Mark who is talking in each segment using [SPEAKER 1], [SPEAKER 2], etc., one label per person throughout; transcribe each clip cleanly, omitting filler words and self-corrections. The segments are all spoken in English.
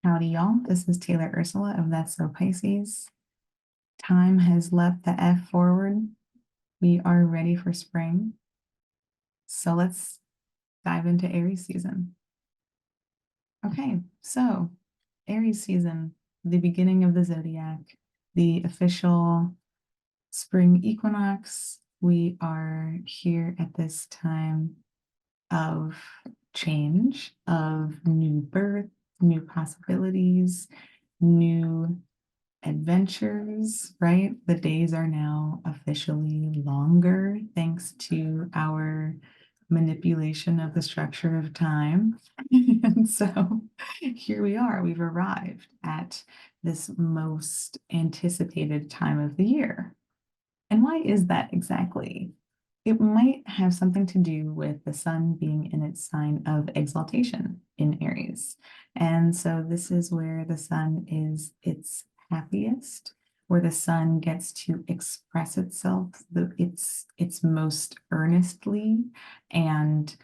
[SPEAKER 1] Howdy, y'all. This is Taylor Ursula of That's So Pisces. Time has leapt the F forward. We are ready for spring. So let's dive into Aries season. Okay, so Aries season, the beginning of the zodiac, the official spring equinox. We are here at this time of change, of new birth, new possibilities, new adventures, right? The days are now officially longer thanks to our manipulation of the structure of time. And so here we are, we've arrived at this most anticipated time of the year. And why is that exactly? It might have something to do with the sun being in its sign of exaltation in Aries. And so this is where the sun is its happiest, where the sun gets to express itself its most earnestly and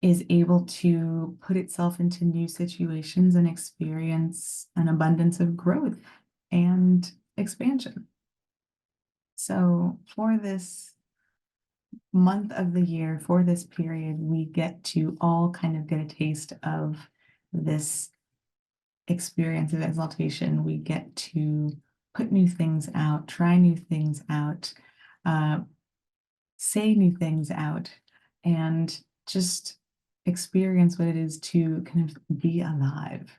[SPEAKER 1] is able to put itself into new situations and experience an abundance of growth and expansion. So for this month of the year, for this period, we get to all kind of get a taste of this experience of exaltation. We get to put new things out, try new things out, say new things out, and just experience what it is to kind of be alive.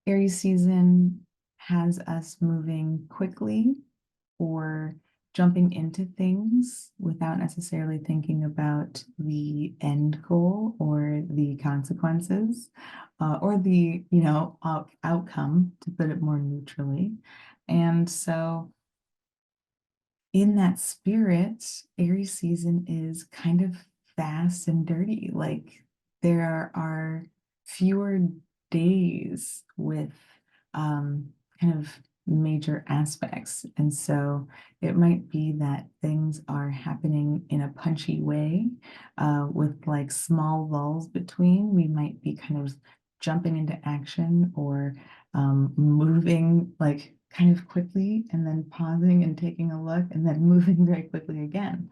[SPEAKER 1] Aries season has us moving quickly or jumping into things without necessarily thinking about the end goal or the consequences or the outcome, to put it more neutrally. And so in that spirit, Aries season is kind of fast and dirty. Like there are fewer days with kind of major aspects. And so it might be that things are happening in a punchy way with like small lulls between. We might be kind of jumping into action or moving like kind of quickly and then pausing and taking a look and then moving very quickly again.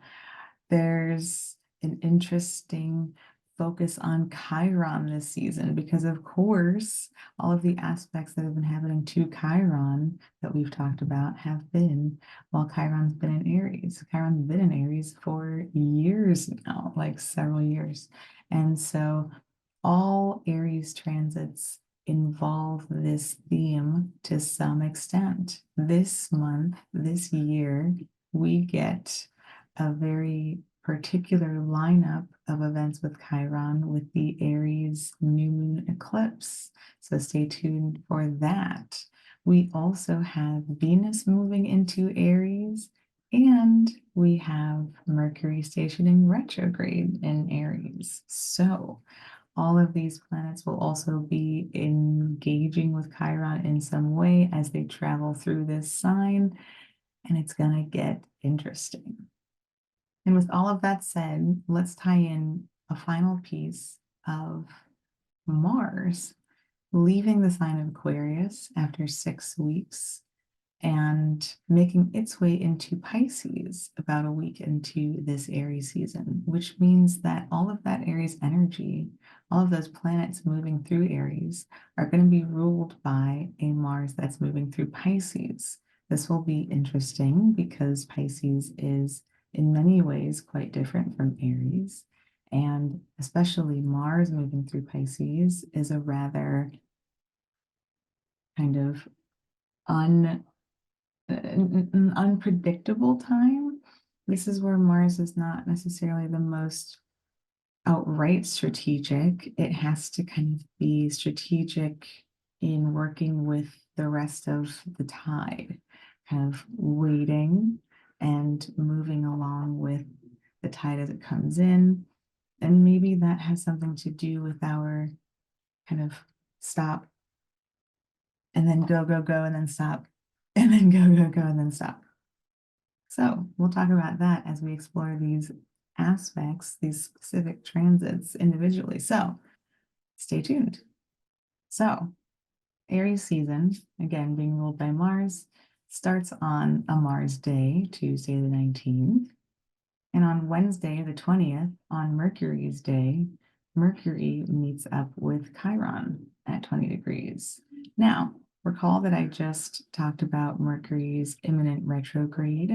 [SPEAKER 1] There's an interesting focus on Chiron this season because, of course, all of the aspects that have been happening to Chiron that we've talked about have been while Chiron's been in Aries. Chiron's been in Aries for years now, like several years. And so all Aries transits involve this theme to some extent. This month, this year, we get a very particular lineup of events with Chiron with the Aries new moon eclipse. So stay tuned for that. We also have Venus moving into Aries, and we have Mercury stationing retrograde in Aries. So all of these planets will also be engaging with Chiron in some way as they travel through this sign, and it's going to get interesting. And with all of that said, let's tie in a final piece of Mars leaving the sign of Aquarius after 6 weeks and making its way into Pisces about a week into this Aries season, which means that all of that Aries energy, all of those planets moving through Aries are going to be ruled by a Mars that's moving through Pisces. This will be interesting because Pisces is in many ways quite different from Aries. And especially Mars moving through Pisces is a rather kind of an unpredictable time. This is where Mars is not necessarily the most outright strategic. It has to kind of be strategic in working with the rest of the tide, kind of waiting and moving along with the tide as it comes in. And maybe that has something to do with our kind of stop and then go, go, go, and then stop, and then go, go, go, and then stop. So we'll talk about that as we explore these aspects, these specific transits individually. So stay tuned. So Aries season, again, being ruled by Mars, starts on a Mars day, Tuesday the 19th. And on Wednesday, the 20th, on Mercury's day, Mercury meets up with Chiron at 20 degrees. Now, recall that I just talked about Mercury's imminent retrograde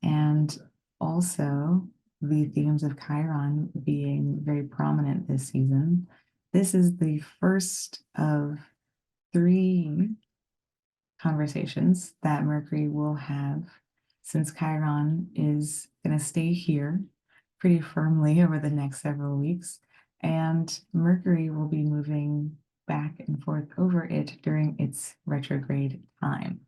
[SPEAKER 1] and also the themes of Chiron being very prominent this season. This is the first of 3 conversations that Mercury will have, since Chiron is going to stay here pretty firmly over the next several weeks, and Mercury will be moving back and forth over it during its retrograde time.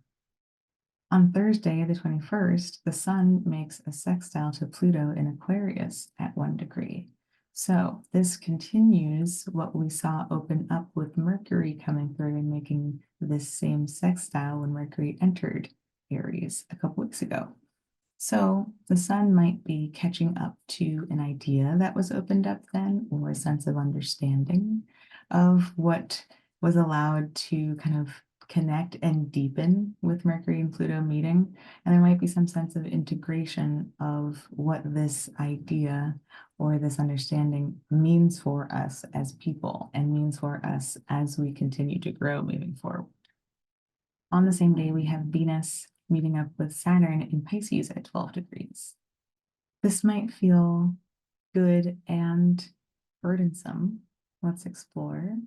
[SPEAKER 1] On Thursday, the 21st, the Sun makes a sextile to Pluto in Aquarius at 1 degree. So this continues what we saw open up with Mercury coming through and making this same sextile when Mercury entered Aries a couple weeks ago. So the Sun might be catching up to an idea that was opened up then, or a sense of understanding of what was allowed to kind of connect and deepen with Mercury and Pluto meeting. And there might be some sense of integration of what this idea or this understanding means for us as people and means for us as we continue to grow moving forward. On the same day, we have Venus meeting up with Saturn in Pisces at 12 degrees. This might feel good and burdensome. Let's explore.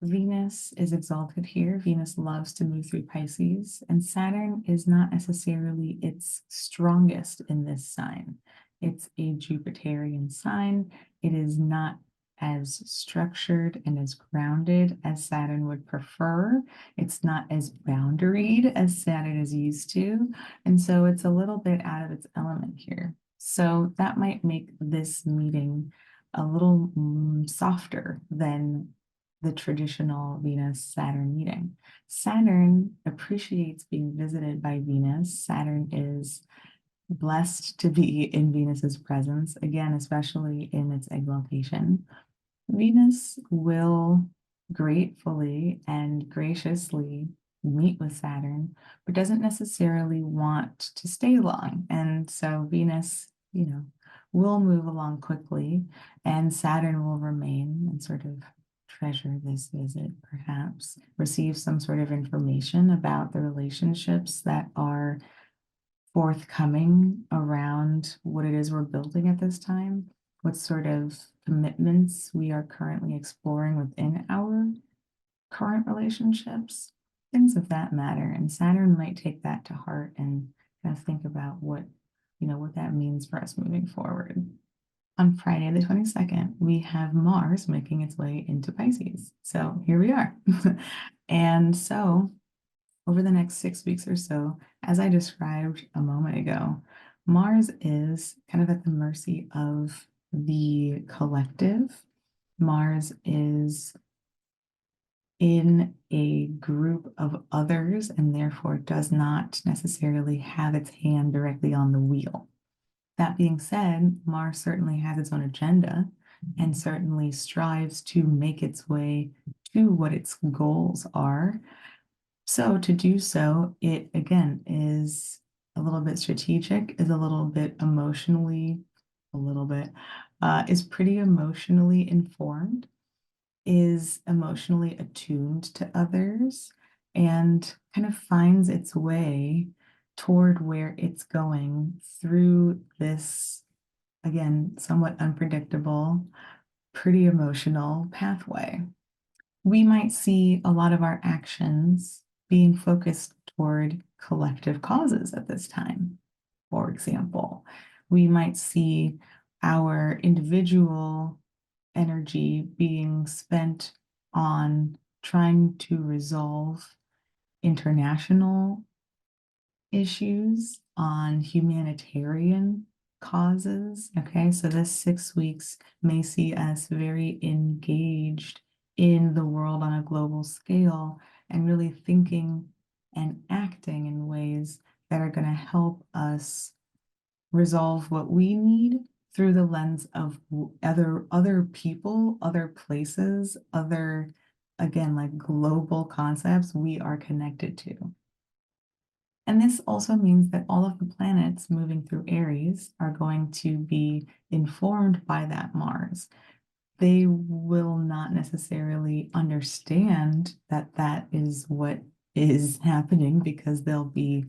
[SPEAKER 1] Venus is exalted here. Venus loves to move through Pisces, and Saturn is not necessarily its strongest in this sign. It's a Jupiterian sign. It is not as structured and as grounded as Saturn would prefer. It's not as boundaried as Saturn is used to. And so it's a little bit out of its element here. So that might make this meeting a little softer than the traditional Venus-Saturn meeting. Saturn appreciates being visited by Venus. Saturn is blessed to be in Venus's presence, again, especially in its exaltation. Venus will gratefully and graciously meet with Saturn, but doesn't necessarily want to stay long. And so Venus, will move along quickly, and Saturn will remain and sort of treasure this visit, perhaps receive some sort of information about the relationships that are forthcoming around what it is we're building at this time, what sort of commitments we are currently exploring within our current relationships, things of that matter. And Saturn might take that to heart and kind of think about what that means for us moving forward. On Friday, the 22nd, we have Mars making its way into Pisces. So here we are. And so over the next 6 weeks or so, as I described a moment ago, Mars is kind of at the mercy of the collective. Mars is in a group of others and therefore does not necessarily have its hand directly on the wheel. That being said, Mars certainly has its own agenda and certainly strives to make its way to what its goals are. So to do so, it again is a little bit strategic, is a little bit emotionally, is pretty emotionally informed, is emotionally attuned to others, and kind of finds its way toward where it's going through this, again, somewhat unpredictable, pretty emotional pathway. We might see a lot of our actions being focused toward collective causes at this time. For example, we might see our individual energy being spent on trying to resolve international issues, on humanitarian causes. Okay, so this 6 weeks may see us very engaged in the world on a global scale and really thinking and acting in ways that are going to help us resolve what we need through the lens of other people, other places, other again, like global concepts we are connected to. And this also means that all of the planets moving through Aries are going to be informed by that Mars. They will not necessarily understand that that is what is happening because they'll be,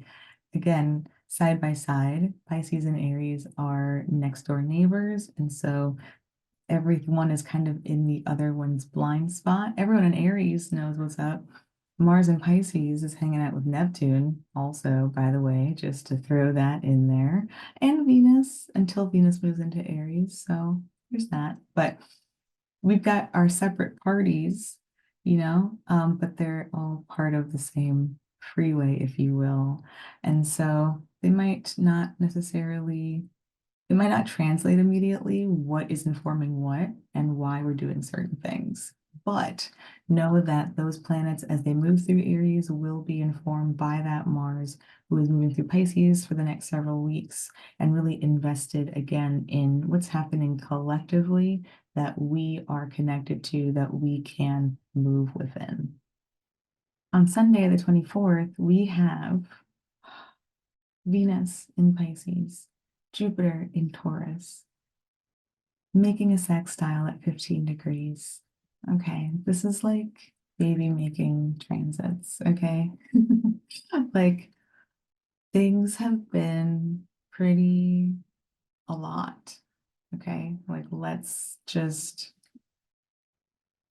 [SPEAKER 1] again, side by side. Pisces and Aries are next door neighbors. And so everyone is kind of in the other one's blind spot. Everyone in Aries knows what's up. Mars in Pisces is hanging out with Neptune, also, by the way, just to throw that in there, and Venus until Venus moves into Aries. So there's that. But we've got our separate parties, but they're all part of the same freeway, if you will. And so they might not necessarily it might not translate immediately what is informing what and why we're doing certain things. But know that those planets, as they move through Aries, will be informed by that Mars who is moving through Pisces for the next several weeks and really invested again in what's happening collectively that we are connected to, that we can move within. On Sunday, the 24th, we have Venus in Pisces, Jupiter in Taurus, making a sextile at 15 degrees. Okay, this is like baby making transits, okay? Like things have been pretty a lot, okay? Like let's just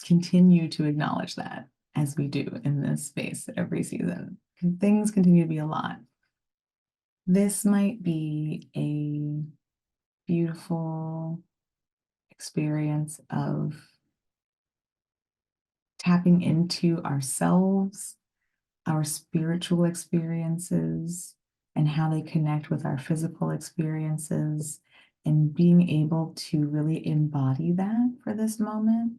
[SPEAKER 1] continue to acknowledge that as we do in this space every season. Things continue to be a lot. This might be a beautiful experience of tapping into ourselves, our spiritual experiences, and how they connect with our physical experiences, and being able to really embody that for this moment.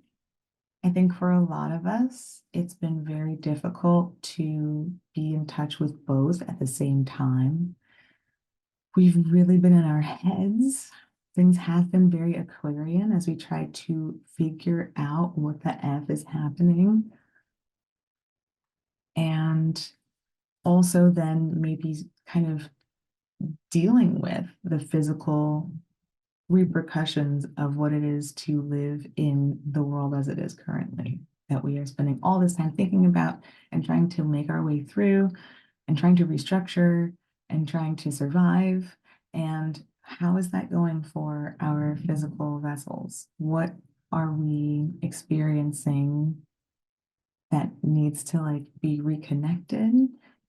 [SPEAKER 1] I think for a lot of us, it's been very difficult to be in touch with both at the same time. We've really been in our heads. Things have been very Aquarian as we try to figure out what the F is happening. And also then maybe kind of dealing with the physical repercussions of what it is to live in the world as it is currently, that we are spending all this time thinking about and trying to make our way through and trying to restructure and trying to survive. And how is that going for our physical vessels? What are we experiencing that needs to like be reconnected,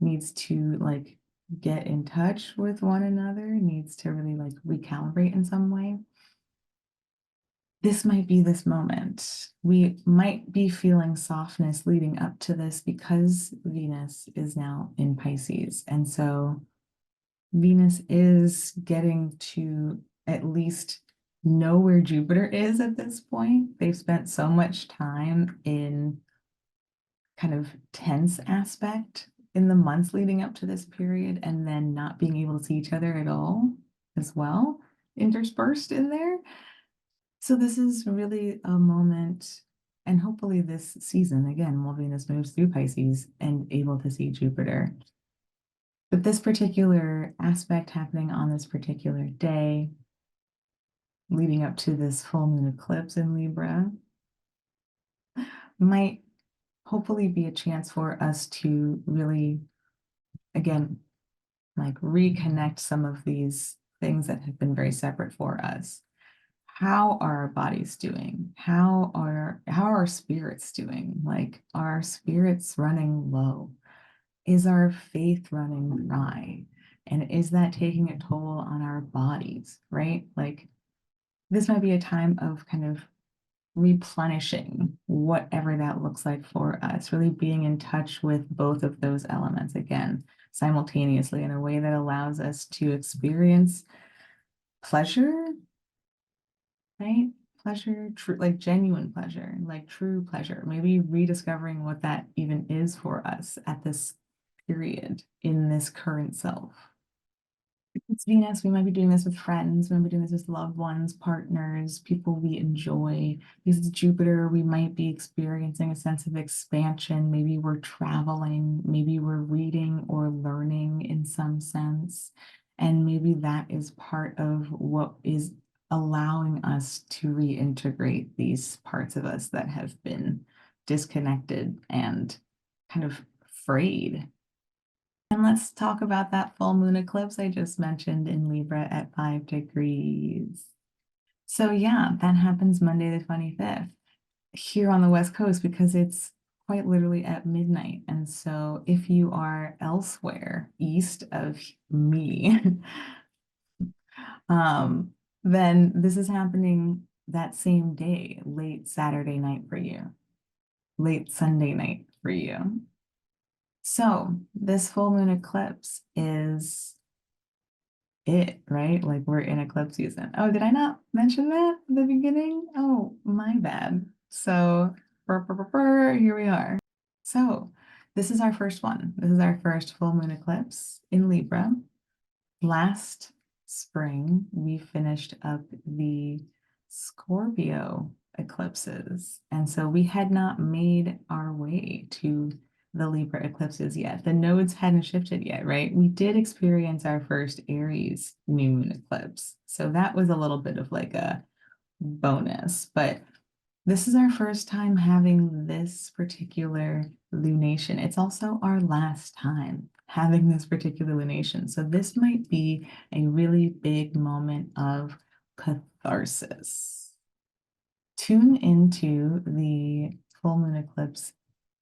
[SPEAKER 1] needs to like get in touch with one another, needs to really like recalibrate in some way? This might be this moment. We might be feeling softness leading up to this because Venus is now in Pisces. And so Venus is getting to at least know where Jupiter is at this point. They've spent so much time in kind of tense aspect in the months leading up to this period, and then not being able to see each other at all as well, interspersed in there. So this is really a moment, and hopefully this season, again, while Venus moves through Pisces and able to see Jupiter. But this particular aspect happening on this particular day, leading up to this full moon eclipse in Libra, might hopefully be a chance for us to really, again, like reconnect some of these things that have been very separate for us. How are our bodies doing? How are our spirits doing? Like, are our spirits running low? Is our faith running dry? And is that taking a toll on our bodies, right? Like, this might be a time of kind of replenishing whatever that looks like for us, really being in touch with both of those elements again, simultaneously in a way that allows us to experience pleasure, right? Pleasure, true, like genuine pleasure, like true pleasure, maybe rediscovering what that even is for us at this period in this current self. It's Venus. We might be doing this with friends. We might be doing this with loved ones, partners, people we enjoy. Because it's Jupiter, we might be experiencing a sense of expansion. Maybe we're traveling. Maybe we're reading or learning in some sense. And maybe that is part of what is allowing us to reintegrate these parts of us that have been disconnected and kind of frayed. And let's talk about that full moon eclipse I just mentioned in Libra at 5 degrees. So yeah, that happens Monday the 25th here on the West Coast because it's quite literally at midnight. And so if you are elsewhere east of me, then this is happening that same day, late Saturday night for you, late Sunday night for you. So this full moon eclipse is it, right? Like we're in eclipse season. Oh, did I not mention that at the beginning? Oh, my bad. So here we are. So this is our first one. This is our first full moon eclipse in Libra. Last spring, we finished up the Scorpio eclipses. And so we had not made our way to the Libra eclipses yet. The nodes hadn't shifted yet, right? We did experience our first Aries new moon eclipse. So that was a little bit of like a bonus, but this is our first time having this particular lunation. It's also our last time having this particular lunation. So this might be a really big moment of catharsis. Tune into the full moon eclipse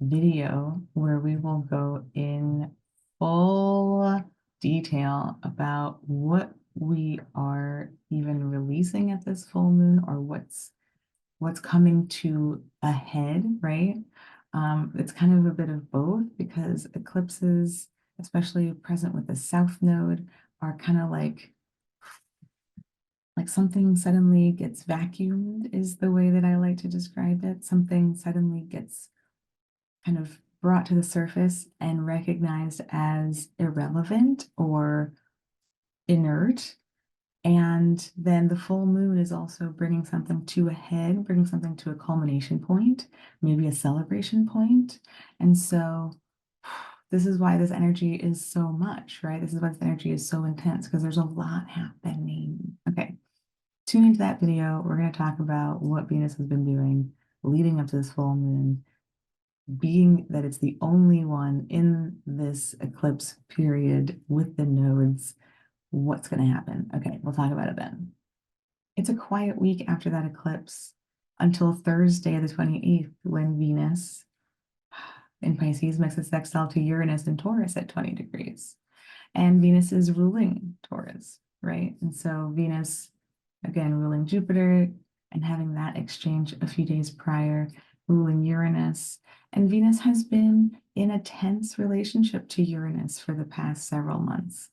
[SPEAKER 1] video where we will go in full detail about what we are even releasing at this full moon or what's coming to a head, right? It's kind of a bit of both because eclipses, especially present with the South Node, are kind of like something suddenly gets vacuumed is the way that I like to describe it. Something suddenly gets kind of brought to the surface and recognized as irrelevant or inert. And then the full moon is also bringing something to a head, bringing something to a culmination point, maybe a celebration point. And so this is why this energy is so much, right? This is why this energy is so intense because there's a lot happening. Okay, tune into that video. We're going to talk about what Venus has been doing leading up to this full moon, being that it's the only one in this eclipse period with the nodes. What's going to happen? Okay, we'll talk about it then. It's a quiet week after that eclipse until Thursday, the 28th, when Venus in Pisces makes a sextile to Uranus in Taurus at 20 degrees. And Venus is ruling Taurus, right? And so Venus, again, ruling Jupiter and having that exchange a few days prior, ruling Uranus. And Venus has been in a tense relationship to Uranus for the past several months.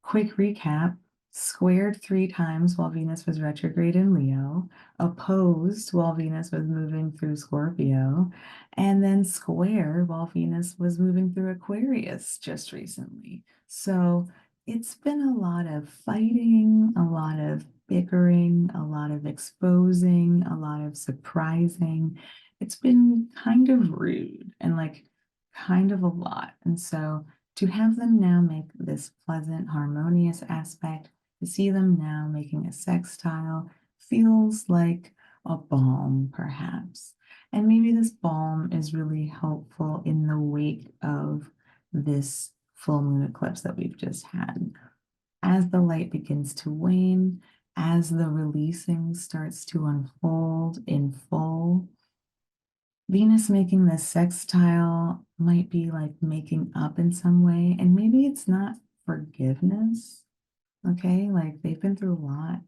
[SPEAKER 1] Quick recap, squared 3 times while Venus was retrograde in Leo, opposed while Venus was moving through Scorpio, and then square while Venus was moving through Aquarius just recently. So it's been a lot of fighting, a lot of bickering, a lot of exposing, a lot of surprising. It's been kind of rude and like kind of a lot. And so to have them now make this pleasant, harmonious aspect, to see them now making a sextile feels like a balm, perhaps. And maybe this balm is really helpful in the wake of this full moon eclipse that we've just had. As the light begins to wane, as the releasing starts to unfold in full, Venus making this sextile might be like making up in some way, and maybe it's not forgiveness, okay? Like they've been through a lot,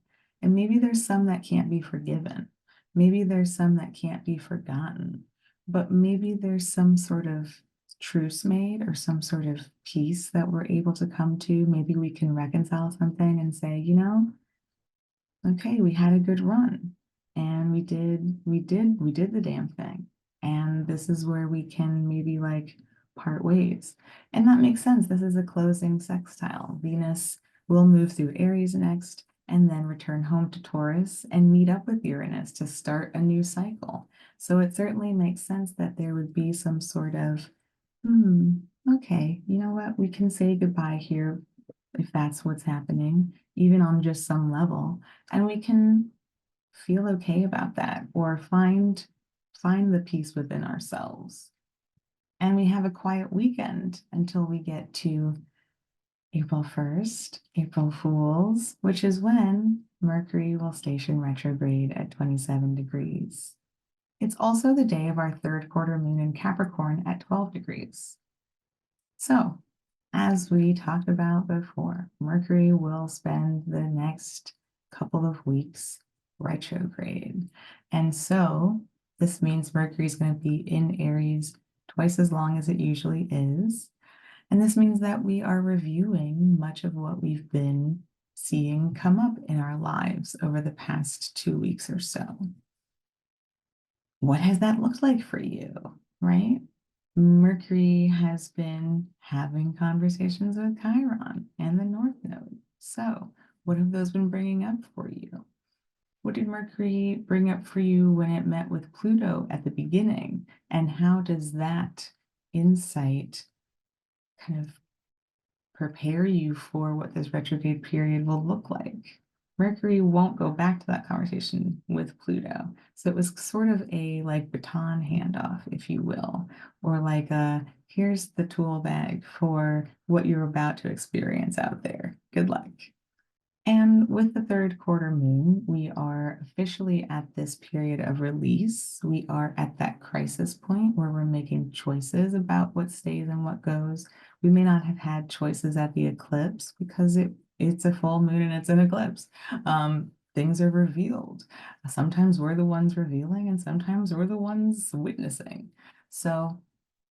[SPEAKER 1] and maybe there's some that can't be forgiven. Maybe there's some that can't be forgotten, but maybe there's some sort of truce made or some sort of peace that we're able to come to. Maybe we can reconcile something and say, you know, okay, we had a good run and we did the damn thing. And this is where we can maybe like part ways. And that makes sense. This is a closing sextile. Venus We'll move through Aries next, and then return home to Taurus and meet up with Uranus to start a new cycle. So it certainly makes sense that there would be some sort of, okay, you know what? We can say goodbye here if that's what's happening, even on just some level, and we can feel okay about that or find the peace within ourselves. And we have a quiet weekend until we get to April 1st, April Fools, which is when Mercury will station retrograde at 27 degrees. It's also the day of our third quarter moon in Capricorn at 12 degrees. So, as we talked about before, Mercury will spend the next couple of weeks retrograde. And so this means Mercury is going to be in Aries twice as long as it usually is. And this means that we are reviewing much of what we've been seeing come up in our lives over the past 2 weeks or so. What has that looked like for you, right? Mercury has been having conversations with Chiron and the North Node. So what have those been bringing up for you? What did Mercury bring up for you when it met with Pluto at the beginning? And how does that insight kind of prepare you for what this retrograde period will look like? Mercury won't go back to that conversation with Pluto. So it was sort of a like baton handoff, if you will, or like here's the tool bag for what you're about to experience out there. Good luck. And with the third quarter moon, we are officially at this period of release. We are at that crisis point where we're making choices about what stays and what goes. We may not have had choices at the eclipse because it's a full moon and it's an eclipse. Things are revealed. Sometimes we're the ones revealing and sometimes we're the ones witnessing. So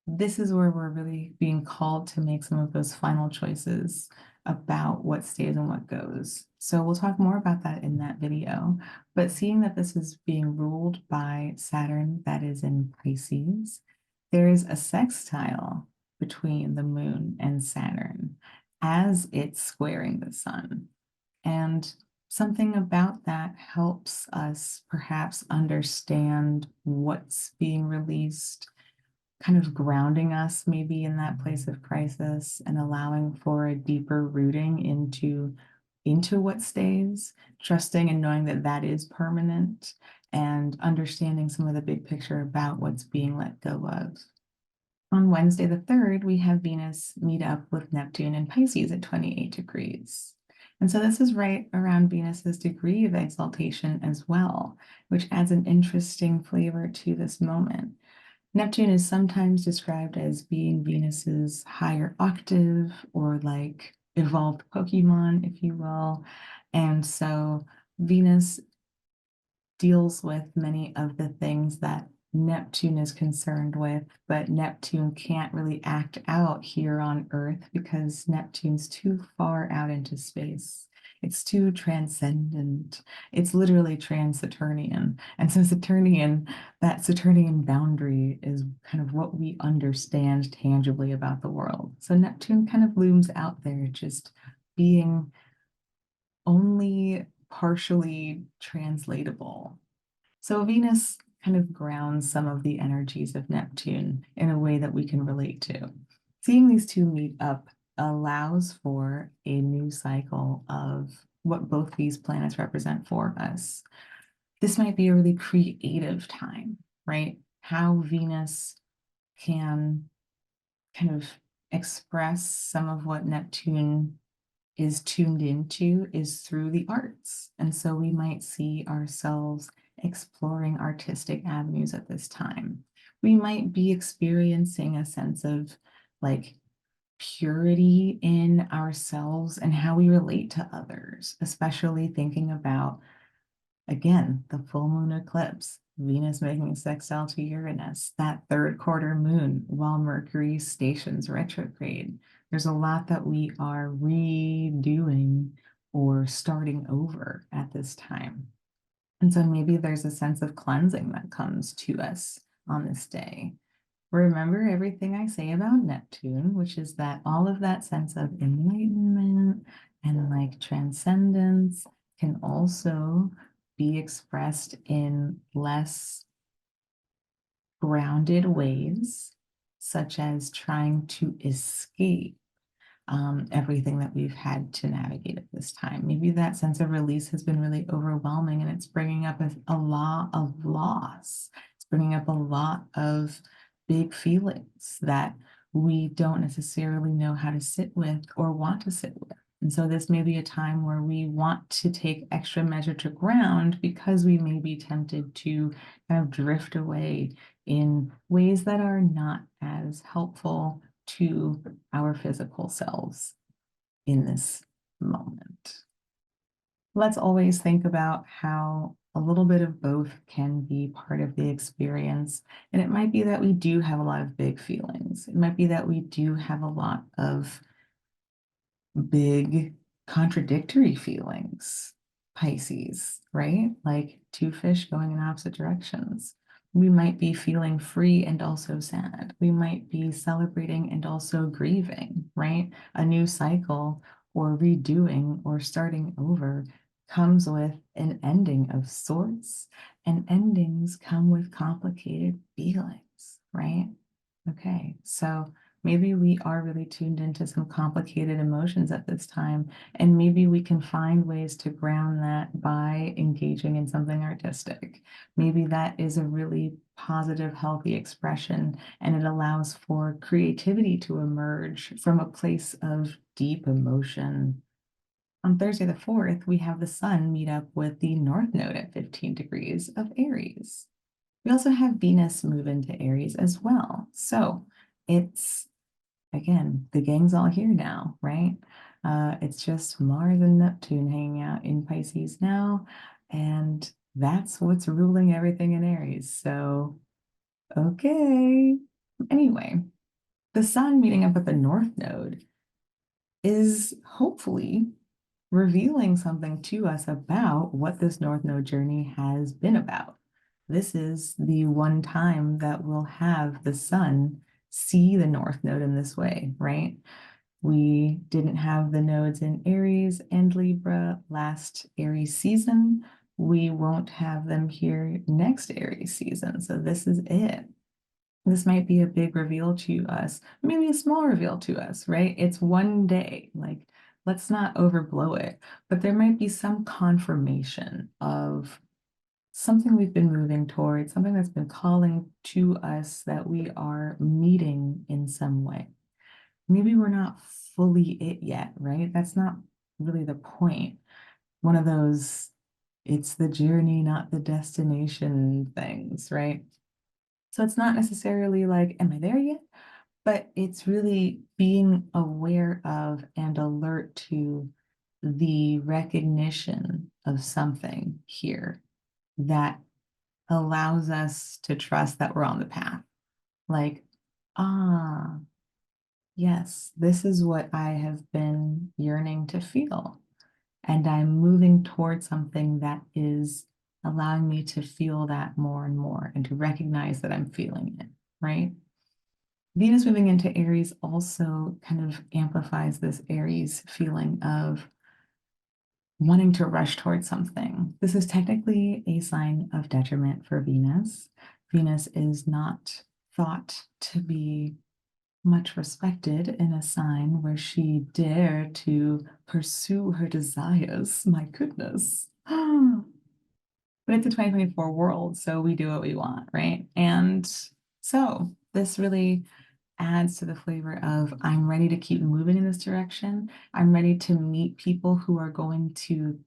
[SPEAKER 1] this is where we're really being called to make some of those final choices about what stays and what goes. So we'll talk more about that in that video, but seeing that this is being ruled by Saturn that is in Pisces, there is a sextile between the moon and Saturn as it's squaring the sun. And something about that helps us perhaps understand what's being released, kind of grounding us maybe in that place of crisis and allowing for a deeper rooting into what stays, trusting and knowing that that is permanent, and understanding some of the big picture about what's being let go of. On Wednesday the 3rd, we have Venus meet up with Neptune in Pisces at 28 degrees. And so this is right around Venus's degree of exaltation as well, which adds an interesting flavor to this moment. Neptune is sometimes described as being Venus's higher octave or like evolved Pokemon, if you will. And so Venus deals with many of the things that Neptune is concerned with, but Neptune can't really act out here on Earth because Neptune's too far out into space. It's too transcendent. It's literally trans-Saturnian. And so that Saturnian boundary is kind of what we understand tangibly about the world. So Neptune kind of looms out there, just being only partially translatable. So Venus kind of grounds some of the energies of Neptune in a way that we can relate to. Seeing these two meet up allows for a new cycle of what both these planets represent for us. This might be a really creative time, right? How Venus can kind of express some of what Neptune is tuned into is through the arts. And so we might see ourselves exploring artistic avenues at this time. We might be experiencing a sense of like purity in ourselves and how we relate to others, especially thinking about, again, the full moon eclipse, Venus making a sextile to Uranus, that third quarter moon while Mercury stations retrograde. There's a lot that we are redoing or starting over at this time. And so maybe there's a sense of cleansing that comes to us on this day. Remember everything I say about Neptune, which is that all of that sense of enlightenment, And like transcendence can also be expressed in less grounded ways, such as trying to escape everything that we've had to navigate at this time. Maybe that sense of release has been really overwhelming and it's bringing up a lot of loss. It's bringing up a lot of big feelings that we don't necessarily know how to sit with or want to sit with. And so this may be a time where we want to take extra measure to ground because we may be tempted to kind of drift away in ways that are not as helpful to our physical selves in this moment. Let's always think about how a little bit of both can be part of the experience. And it might be that we do have a lot of big feelings. It might be that we do have a lot of big contradictory feelings, Pisces, right? Like two fish going in opposite directions. We might be feeling free and also sad. We might be celebrating and also grieving, right? A new cycle or redoing or starting over comes with an ending of sorts, and endings come with complicated feelings, right? Okay, so maybe we are really tuned into some complicated emotions at this time, and maybe we can find ways to ground that by engaging in something artistic. Maybe that is a really positive, healthy expression, and it allows for creativity to emerge from a place of deep emotion. On Thursday the 4th, we have the sun meet up with the North Node at 15 degrees of Aries. We also have Venus move into Aries as well. So it's, again, the gang's all here now, right? It's just Mars and Neptune hanging out in Pisces now, and that's what's ruling everything in Aries. So, okay. Anyway, the sun meeting up with the North Node is hopefully revealing something to us about what this North Node journey has been about. This is the one time that we'll have the sun see the North Node in this way, right? We didn't have the nodes in Aries and Libra last Aries season. We won't have them here next Aries season. So this is it. This might be a big reveal to us, maybe a small reveal to us, right? It's one day, like, let's not overblow it, but there might be some confirmation of something we've been moving towards, something that's been calling to us that we are meeting in some way. Maybe we're not fully it yet, right? That's not really the point. One of those, it's the journey, not the destination things, right? So it's not necessarily like, am I there yet? But it's really being aware of and alert to the recognition of something here that allows us to trust that we're on the path. Like, ah, yes, this is what I have been yearning to feel. And I'm moving towards something that is allowing me to feel that more and more and to recognize that I'm feeling it, right? Venus moving into Aries also kind of amplifies this Aries feeling of wanting to rush towards something. This is technically a sign of detriment for Venus. Venus is not thought to be much respected in a sign where she dare to pursue her desires. My goodness. But it's a 2024 world, so we do what we want, right? And so this really adds to the flavor of I'm ready to keep moving in this direction. I'm ready to meet people who are going to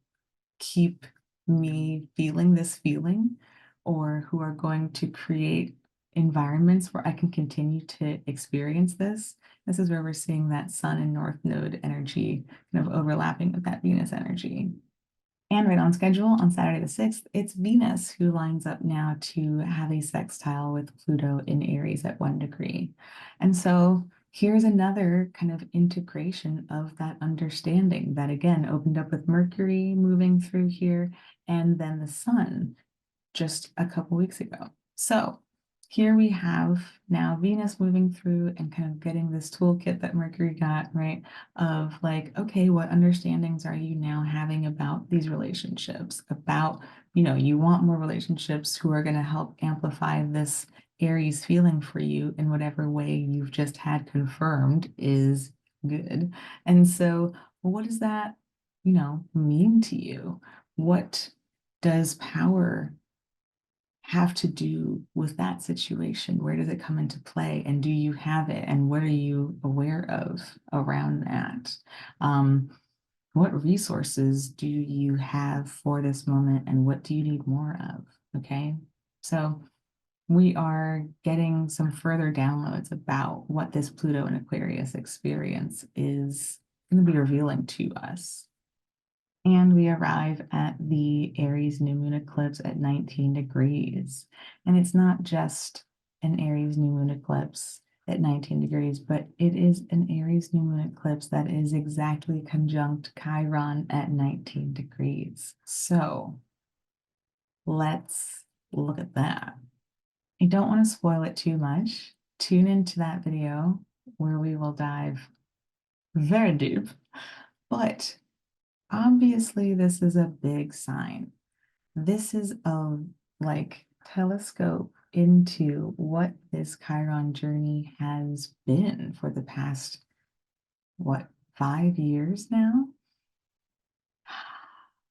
[SPEAKER 1] keep me feeling this feeling, or who are going to create environments where I can continue to experience this. This is where we're seeing that Sun and North Node energy kind of overlapping with that Venus energy. And right on schedule on Saturday the 6th, it's Venus who lines up now to have a sextile with Pluto in Aries at 1 degree. And so here's another kind of integration of that understanding that, again, opened up with Mercury moving through here and then the Sun just a couple weeks ago. So here we have now Venus moving through and kind of getting this toolkit that Mercury got, right? Of like, okay, what understandings are you now having about these relationships? About, you want more relationships who are going to help amplify this Aries feeling for you in whatever way you've just had confirmed is good. And so, what does that, mean to you? What does power have to do with that situation? Where does it come into play? And do you have it? And what are you aware of around that? What resources do you have for this moment? And what do you need more of? Okay. So we are getting some further downloads about what this Pluto and Aquarius experience is going to be revealing to us. And we arrive at the Aries new moon eclipse at 19 degrees. And it's not just an Aries new moon eclipse at 19 degrees, but it is an Aries new moon eclipse that is exactly conjunct Chiron at 19 degrees. So let's look at that. I don't want to spoil it too much. Tune into that video where we will dive very deep, but obviously, this is a big sign. This is a telescope into what this Chiron journey has been for the past, 5 years now?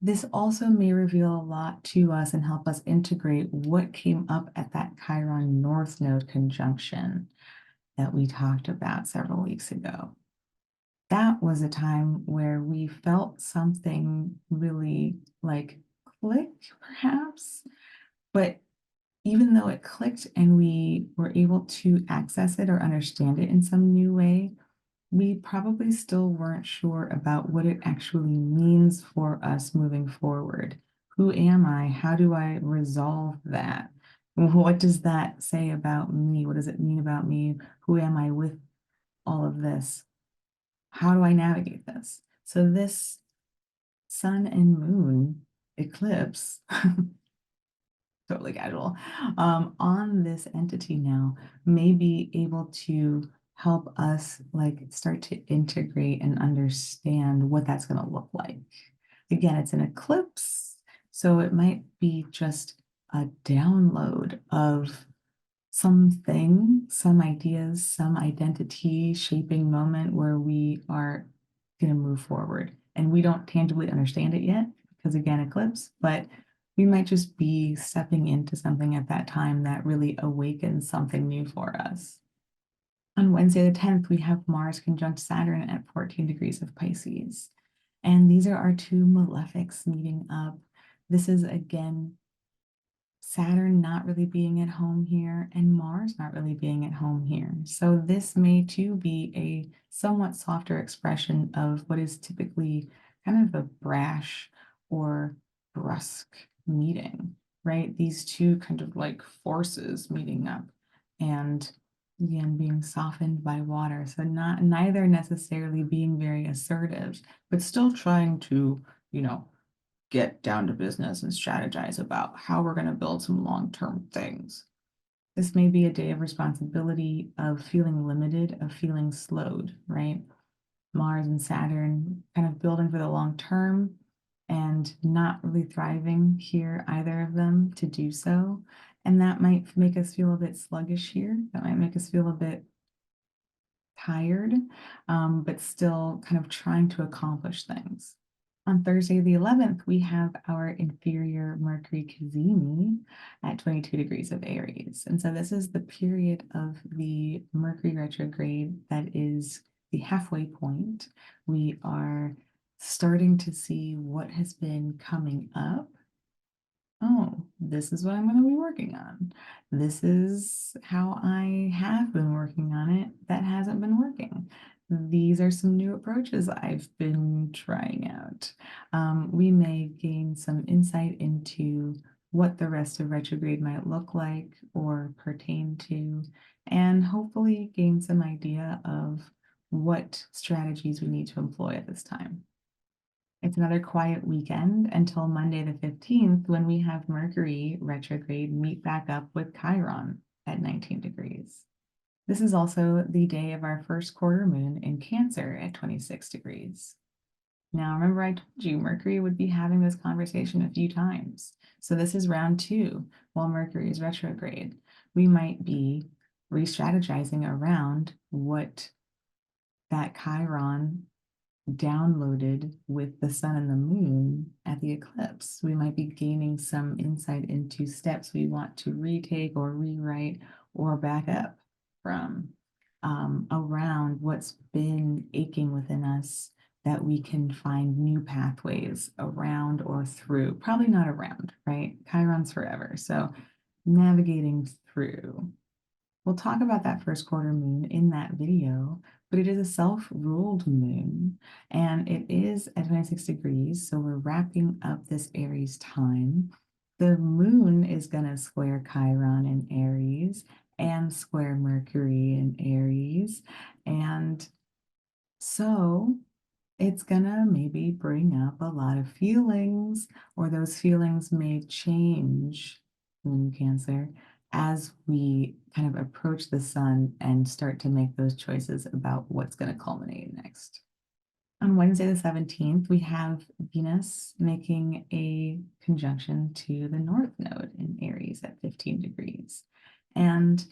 [SPEAKER 1] This also may reveal a lot to us and help us integrate what came up at that Chiron North Node conjunction that we talked about several weeks ago. That was a time where we felt something really click, perhaps. But even though it clicked and we were able to access it or understand it in some new way, we probably still weren't sure about what it actually means for us moving forward. Who am I? How do I resolve that? What does that say about me? What does it mean about me? Who am I with all of this? How do I navigate this? So this sun and moon eclipse, totally casual, on this entity now may be able to help us start to integrate and understand what that's going to look like. Again, it's an eclipse, so it might be just a download of something, some ideas, some identity shaping moment where we are going to move forward. And we don't tangibly understand it yet because, again, eclipse, but we might just be stepping into something at that time that really awakens something new for us. On Wednesday the 10th, we have Mars conjunct Saturn at 14 degrees of Pisces. And these are our two malefics meeting up. This is, again, Saturn not really being at home here and Mars not really being at home here. So this may too be a somewhat softer expression of what is typically kind of a brash or brusque meeting, right? These two kind of forces meeting up and again being softened by water. So neither necessarily being very assertive, but still trying to, get down to business and strategize about how we're going to build some long-term things. This may be a day of responsibility, of feeling limited, of feeling slowed, right? Mars and Saturn kind of building for the long term and not really thriving here, either of them, to do so. And that might make us feel a bit sluggish here. That might make us feel a bit tired, but still kind of trying to accomplish things. On Thursday, the 11th, we have our inferior Mercury GEMINI at 22 degrees of Aries. And so this is the period of the Mercury retrograde that is the halfway point. We are starting to see what has been coming up. Oh, this is what I'm going to be working on. This is how I have been working on it that hasn't been working. These are some new approaches I've been trying out. We may gain some insight into what the rest of retrograde might look like or pertain to, and hopefully gain some idea of what strategies we need to employ at this time. It's another quiet weekend until Monday the 15th when we have Mercury retrograde meet back up with Chiron. at 19 degrees. This is also the day of our first quarter moon in Cancer at 26 degrees. Now, remember I told you Mercury would be having this conversation a few times. So this is round 2 while Mercury is retrograde. We might be re-strategizing around what that Chiron downloaded with the sun and the moon at the eclipse. We might be gaining some insight into steps we want to retake or rewrite or back up from around what's been aching within us, that we can find new pathways around or through. Probably not around, right? Chiron's forever. So navigating through. We'll talk about that first quarter moon in that video, but it is a self-ruled moon and it is at 26 degrees. So we're wrapping up this Aries time. The moon is going to square Chiron in Aries and square Mercury in Aries. And so it's gonna maybe bring up a lot of feelings, or those feelings may change in Cancer as we kind of approach the sun and start to make those choices about what's going to culminate next. On Wednesday the 17th, we have Venus making a conjunction to the North Node in Aries at 15 degrees. And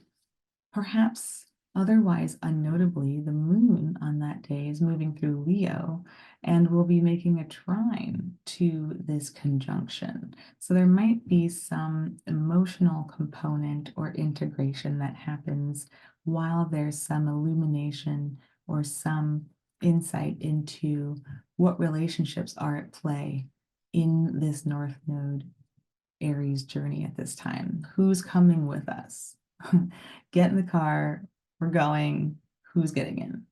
[SPEAKER 1] perhaps otherwise unnotably, the moon on that day is moving through Leo and will be making a trine to this conjunction. So there might be some emotional component or integration that happens while there's some illumination or some insight into what relationships are at play in this North Node Aries journey at this time. Who's coming with us? Get in the car, we're going, who's getting in?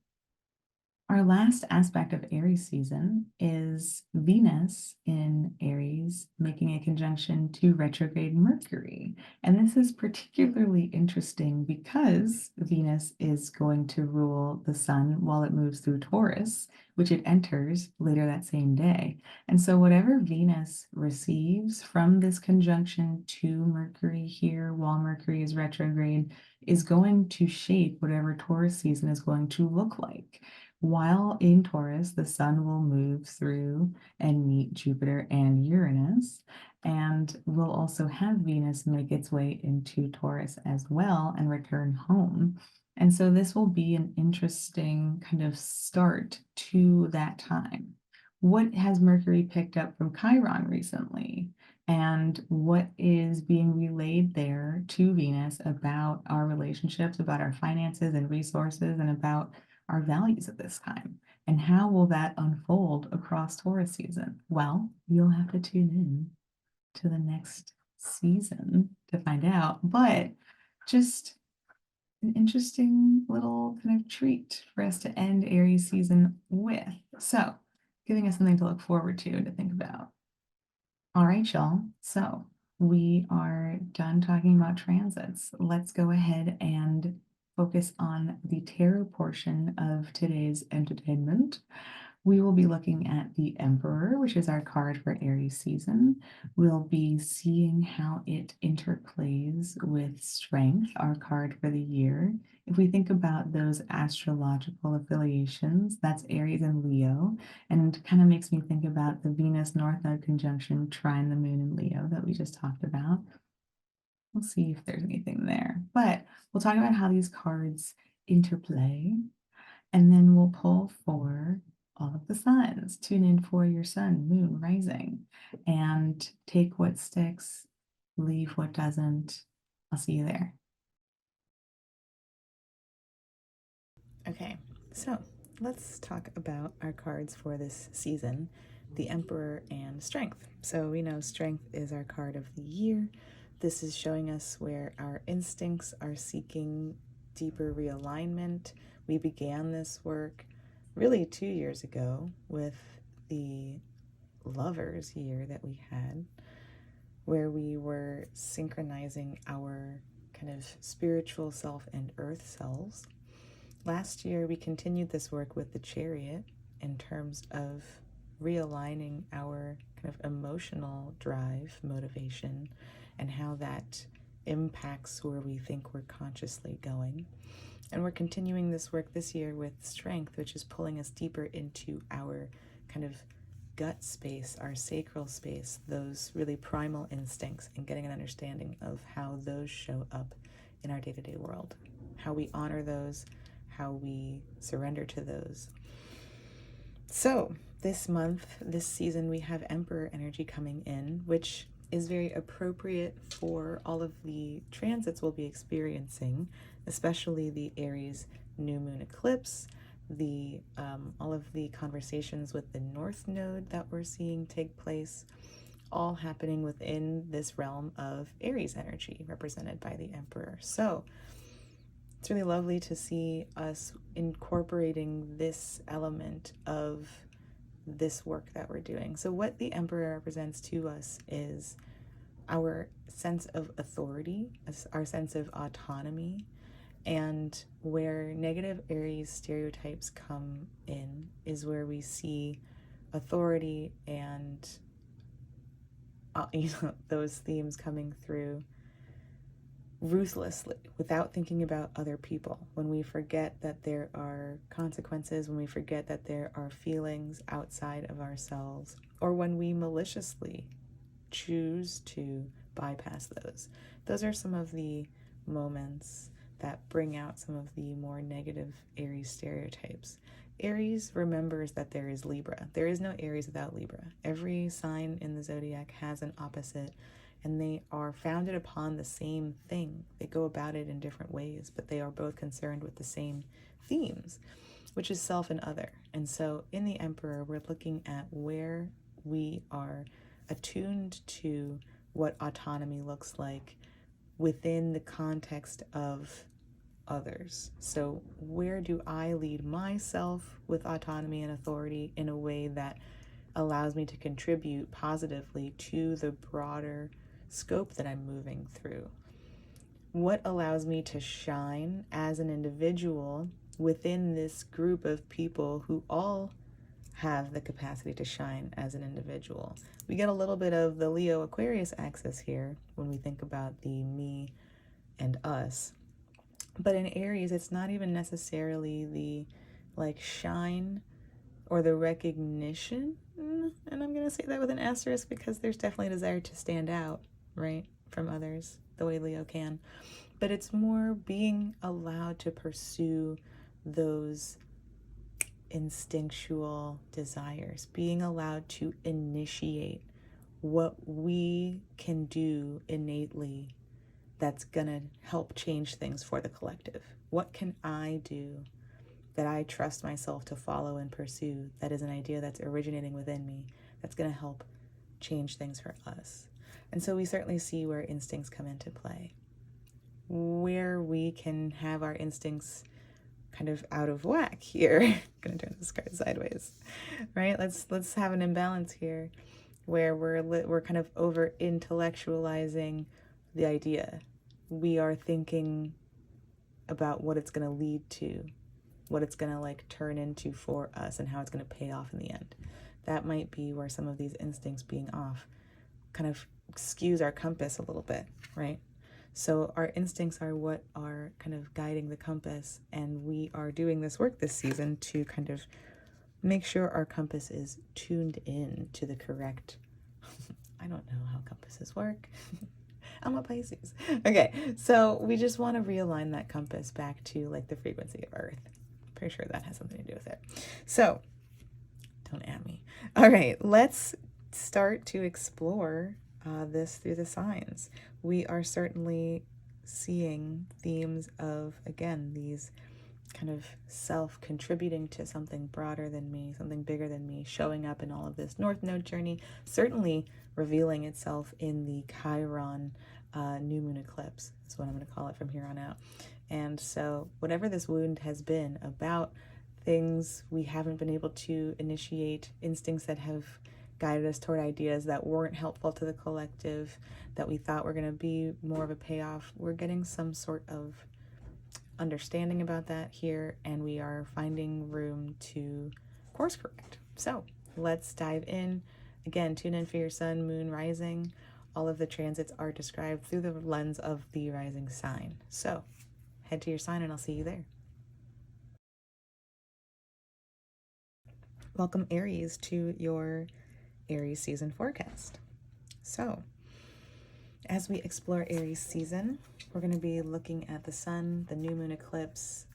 [SPEAKER 1] Our last aspect of Aries season is Venus in Aries making a conjunction to retrograde Mercury. And this is particularly interesting because Venus is going to rule the sun while it moves through Taurus, which it enters later that same day. And so whatever Venus receives from this conjunction to Mercury here while Mercury is retrograde is going to shape whatever Taurus season is going to look like. While in Taurus, the sun will move through and meet Jupiter and Uranus, and we'll also have Venus make its way into Taurus as well and return home. And so this will be an interesting kind of start to that time. What has Mercury picked up from Chiron recently? And what is being relayed there to Venus about our relationships, about our finances and resources, and about our values at this time? And how will that unfold across Taurus season? Well, you'll have to tune in to the next season to find out, but just an interesting little kind of treat for us to end Aries season with. So giving us something to look forward to and to think about. All right, y'all. So we are done talking about transits. Let's go ahead and focus on the tarot portion of today's entertainment. We will be looking at the Emperor, which is our card for Aries season. We'll be seeing how it interplays with Strength, our card for the year. If we think about those astrological affiliations, that's Aries and Leo, and kind of makes me think about the Venus North Node conjunction trine the moon in Leo that we just talked about. We'll see if there's anything there, but we'll talk about how these cards interplay, and then we'll pull for all of the signs. Tune in for your sun, moon, rising, and take what sticks, leave what doesn't. I'll see you there.
[SPEAKER 2] Okay, so let's talk about our cards for this season, the Emperor and Strength. So we know Strength is our card of the year. This is showing us where our instincts are seeking deeper realignment. We began this work really 2 years ago with the Lovers year that we had, where we were synchronizing our kind of spiritual self and earth selves. Last year, we continued this work with the Chariot in terms of realigning our kind of emotional drive, motivation, and how that impacts where we think we're consciously going. And we're continuing this work this year with strength, which is pulling us deeper into our kind of gut space, our sacral space, those really primal instincts, and getting an understanding of how those show up in our day-to-day world, how we honor those, how we surrender to those. So this month, this season, we have Emperor energy coming in, which is very appropriate for all of the transits we'll be experiencing, especially the Aries new moon eclipse, the all of the conversations with the North Node that we're seeing take place, all happening within this realm of Aries energy represented by the Emperor. So it's really lovely to see us incorporating this element of this work that we're doing. So what the Emperor represents to us is our sense of authority, our sense of autonomy, and where negative Aries stereotypes come in is where we see authority and those themes coming through ruthlessly without thinking about other people. When we forget that there are consequences, when we forget that there are feelings outside of ourselves, or when we maliciously choose to bypass those. Those are some of the moments that bring out some of the more negative Aries stereotypes. Aries remembers that there is Libra. There is no Aries without Libra. Every sign in the zodiac has an opposite, and they are founded upon the same thing. They go about it in different ways, but they are both concerned with the same themes, which is self and other. And so in the Emperor, we're looking at where we are attuned to what autonomy looks like within the context of others. So where do I lead myself with autonomy and authority in a way that allows me to contribute positively to the broader scope that I'm moving through? What allows me to shine as an individual within this group of people who all have the capacity to shine as an individual? We get a little bit of the Leo Aquarius axis here when we think about the me and us. But in Aries, it's not even necessarily the shine or the recognition. And I'm going to say that with an asterisk because there's definitely a desire to stand out, right, from others the way Leo can. But it's more being allowed to pursue those instinctual desires, being allowed to initiate what we can do innately that's gonna help change things for the collective. What can I do that I trust myself to follow and pursue that is an idea that's originating within me that's gonna help change things for us? And so we certainly see where instincts come into play, where we can have our instincts kind of out of whack here. I'm gonna turn this card sideways, right? Let's have an imbalance here where we're kind of over intellectualizing the idea. We are thinking about what it's going to lead to, what it's going to turn into for us, and how it's going to pay off in the end. That might be where some of these instincts being off kind of skews our compass a little bit, right? So our instincts are what are kind of guiding the compass, and we are doing this work this season to kind of make sure our compass is tuned in to the correct I don't know how compasses work. I'm a Pisces. Okay, so we just want to realign that compass back to the frequency of Earth. Pretty sure that has something to do with it. So don't at me. All right, let's start to explore this through the signs. We are certainly seeing themes of, again, these kind of self-contributing to something broader than me, something bigger than me, showing up in all of this North Node journey, certainly revealing itself in the Chiron new moon eclipse, is what I'm going to call it from here on out. And so whatever this wound has been about, things we haven't been able to initiate, instincts that have guided us toward ideas that weren't helpful to the collective, that we thought were going to be more of a payoff, we're getting some sort of understanding about that here, and we are finding room to course correct. So let's dive in. Again, tune in for your sun, moon, rising. All of the transits are described through the lens of the rising sign. So head to your sign and I'll see you there. Welcome, Aries, to your Aries season forecast. So as we explore Aries season, we're going to be looking at the sun, the new moon eclipse,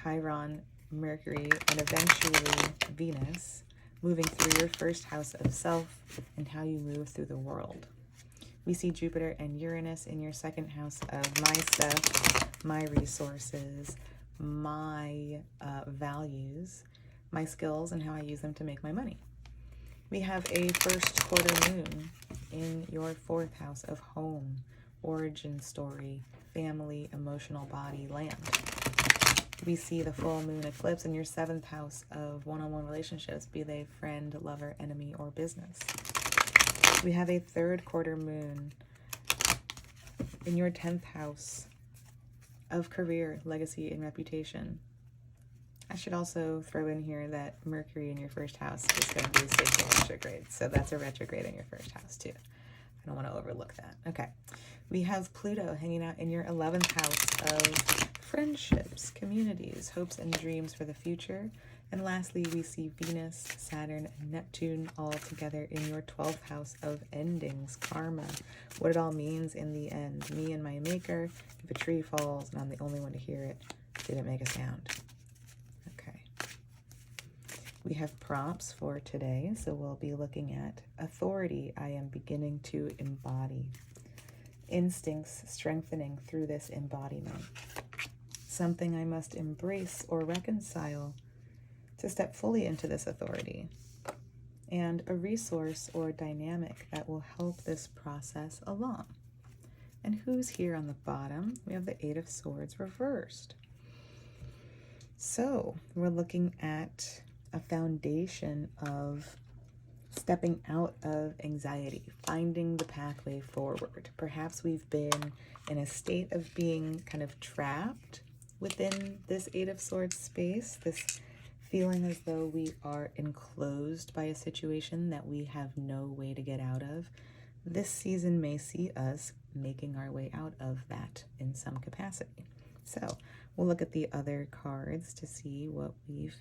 [SPEAKER 2] Chiron, Mercury, and eventually Venus, moving through your first house of self and how you move through the world. We see Jupiter and Uranus in your second house of my stuff, my resources, my values, my skills, and how I use them to make my money. We have a first quarter moon in your fourth house of home, origin story, family, emotional body, land. We see the full moon eclipse in your seventh house of one-on-one relationships, be they friend, lover, enemy, or business. We have a third quarter moon in your 10th house of career, legacy, and reputation. I should also throw in here that Mercury in your first house is going to be stable retrograde. So that's a retrograde in your first house too. I don't want to overlook that. Okay. We have Pluto hanging out in your 11th house of friendships, communities, hopes, and dreams for the future. And lastly, we see Venus, Saturn, and Neptune all together in your 12th house of endings, karma, what it all means in the end. Me and my maker, if a tree falls and I'm the only one to hear it, didn't make a sound. Okay. We have prompts for today, so we'll be looking at authority I am beginning to embody. Instincts strengthening through this embodiment. Something I must embrace or reconcile to step fully into this authority, and a resource or dynamic that will help this process along. And who's here on the bottom? We have the Eight of Swords reversed. So we're looking at a foundation of stepping out of anxiety, finding the pathway forward. Perhaps we've been in a state of being kind of trapped within this Eight of Swords space, this feeling as though we are enclosed by a situation that we have no way to get out of. This season may see us making our way out of that in some capacity. So we'll look at the other cards to see what we've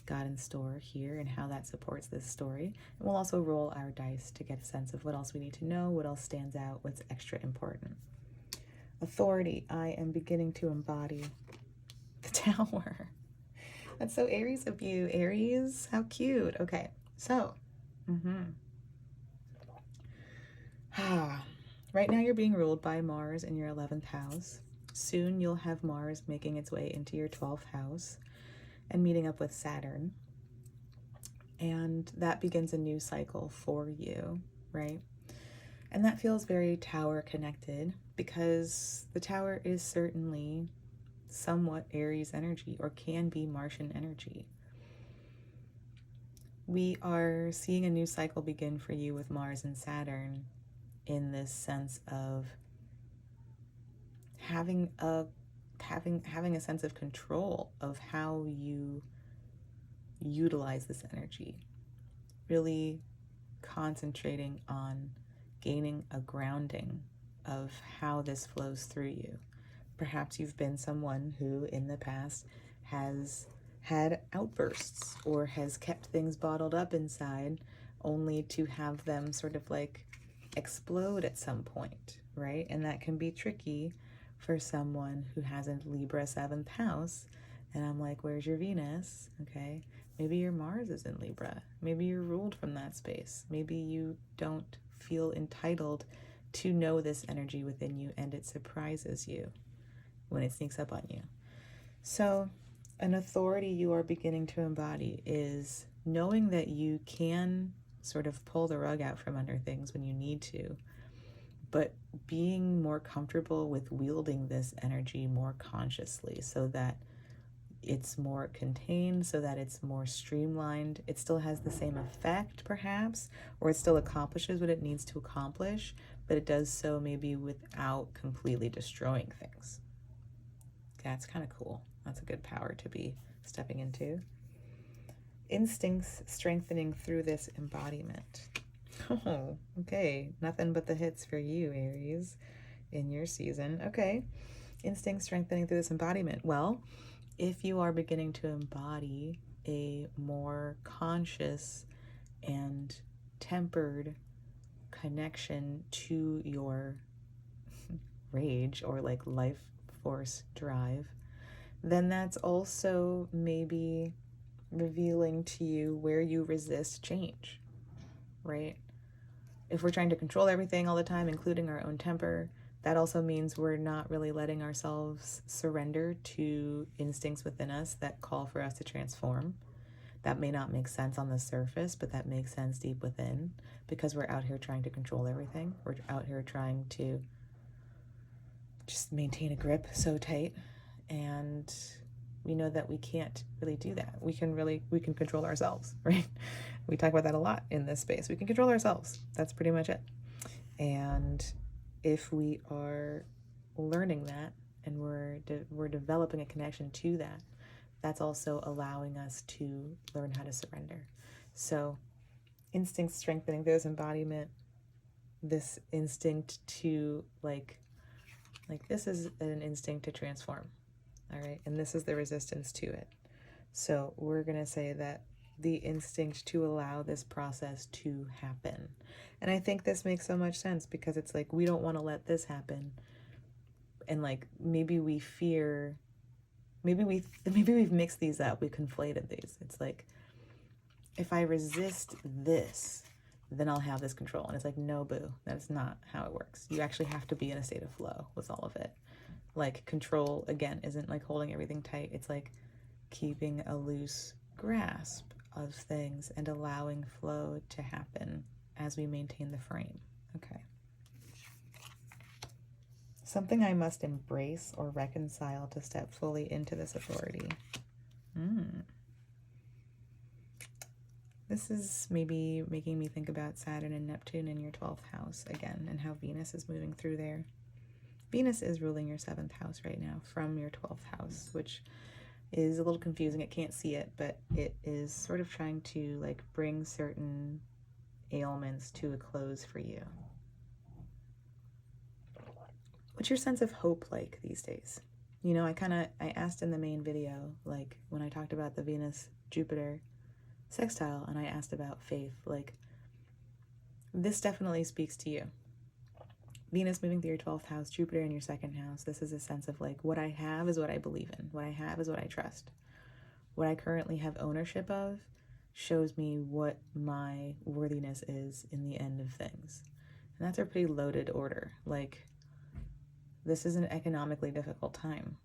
[SPEAKER 2] got in store here and how that supports this story. And we'll also roll our dice to get a sense of what else we need to know, what else stands out, what's extra important. Authority I am beginning to embody. The Tower. That's so Aries of you, Aries. How cute. Okay, so right now you're being ruled by Mars in your 11th house. Soon you'll have Mars making its way into your 12th house and meeting up with Saturn. And that begins a new cycle for you, right? And that feels very Tower connected because the Tower is certainly somewhat Aries energy, or can be Martian energy. We are seeing a new cycle begin for you with Mars and Saturn in this sense of having a sense of control of how you utilize this energy, really concentrating on gaining a grounding of how this flows through you. Perhaps you've been someone who in the past has had outbursts or has kept things bottled up inside only to have them sort of like explode at some point, right? And that can be tricky for someone who has a Libra 7th house. And I'm like, where's your Venus? Okay, maybe your Mars is in Libra. Maybe you're ruled from that space. Maybe you don't feel entitled to know this energy within you and it surprises you when it sneaks up on you. So an authority you are beginning to embody is knowing that you can sort of pull the rug out from under things when you need to, but being more comfortable with wielding this energy more consciously so that it's more contained, so that it's more streamlined. It still has the same effect, perhaps, or it still accomplishes what it needs to accomplish, but it does so maybe without completely destroying things. That's kind of cool. That's a good power to be stepping into. Instincts strengthening through this embodiment. Oh, okay. Nothing but the hits for you, Aries, in your season. Okay. Instinct strengthening through this embodiment. Well, if you are beginning to embody a more conscious and tempered connection to your rage or like life force drive, then that's also maybe revealing to you where you resist change, right? If we're trying to control everything all the time, including our own temper, that also means we're not really letting ourselves surrender to instincts within us that call for us to transform. That may not make sense on the surface, but that makes sense deep within, because we're out here trying to control everything. We're out here trying to just maintain a grip so tight, and we know that we can't really do that. We can control ourselves, right? We talk about that a lot in this space. We can control ourselves. That's pretty much it. And if we are learning that and we're developing a connection to that, that's also allowing us to learn how to surrender. So instinct strengthening, there's embodiment, this instinct to like this is an instinct to transform. All right. And this is the resistance to it. So we're going to say that the instinct to allow this process to happen. And I think this makes so much sense, because it's like, we don't want to let this happen. And like, maybe we fear, maybe we've mixed these up. We conflated these. It's like, if I resist this, then I'll have this control. And it's like, no, boo, that's not how it works. You actually have to be in a state of flow with all of it. Like, control, again, isn't like holding everything tight. It's like keeping a loose grasp of things and allowing flow to happen as we maintain the frame. Okay. Something I must embrace or reconcile to step fully into this authority. This is maybe making me think about Saturn and Neptune in your 12th house again, and how Venus is moving through there. Venus is ruling your 7th house right now from your 12th house, which is a little confusing. It can't see it, but it is sort of trying to like bring certain ailments to a close for you. What's your sense of hope like these days? You know, I asked in the main video, like when I talked about the Venus-Jupiter sextile, and I asked about faith, like, this definitely speaks to you. Venus moving through your 12th house, Jupiter in your 2nd house. This is a sense of like, what I have is what I believe in. What I have is what I trust. What I currently have ownership of shows me what my worthiness is in the end of things. And that's a pretty loaded order. Like, this is an economically difficult time.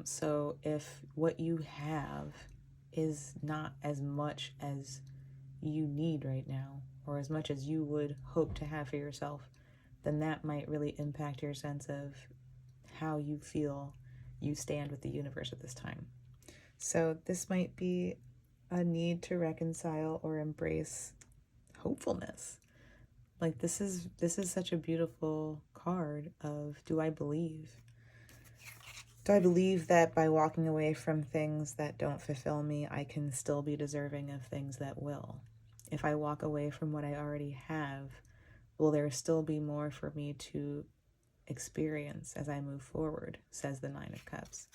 [SPEAKER 2] So if what you have is not as much as you need right now, or as much as you would hope to have for yourself, then that might really impact your sense of how you feel you stand with the universe at this time. So this might be a need to reconcile or embrace hopefulness. Like, this is such a beautiful card of, do I believe? Do I believe that by walking away from things that don't fulfill me, I can still be deserving of things that will? If I walk away from what I already have, will there still be more for me to experience as I move forward, says the Nine of Cups.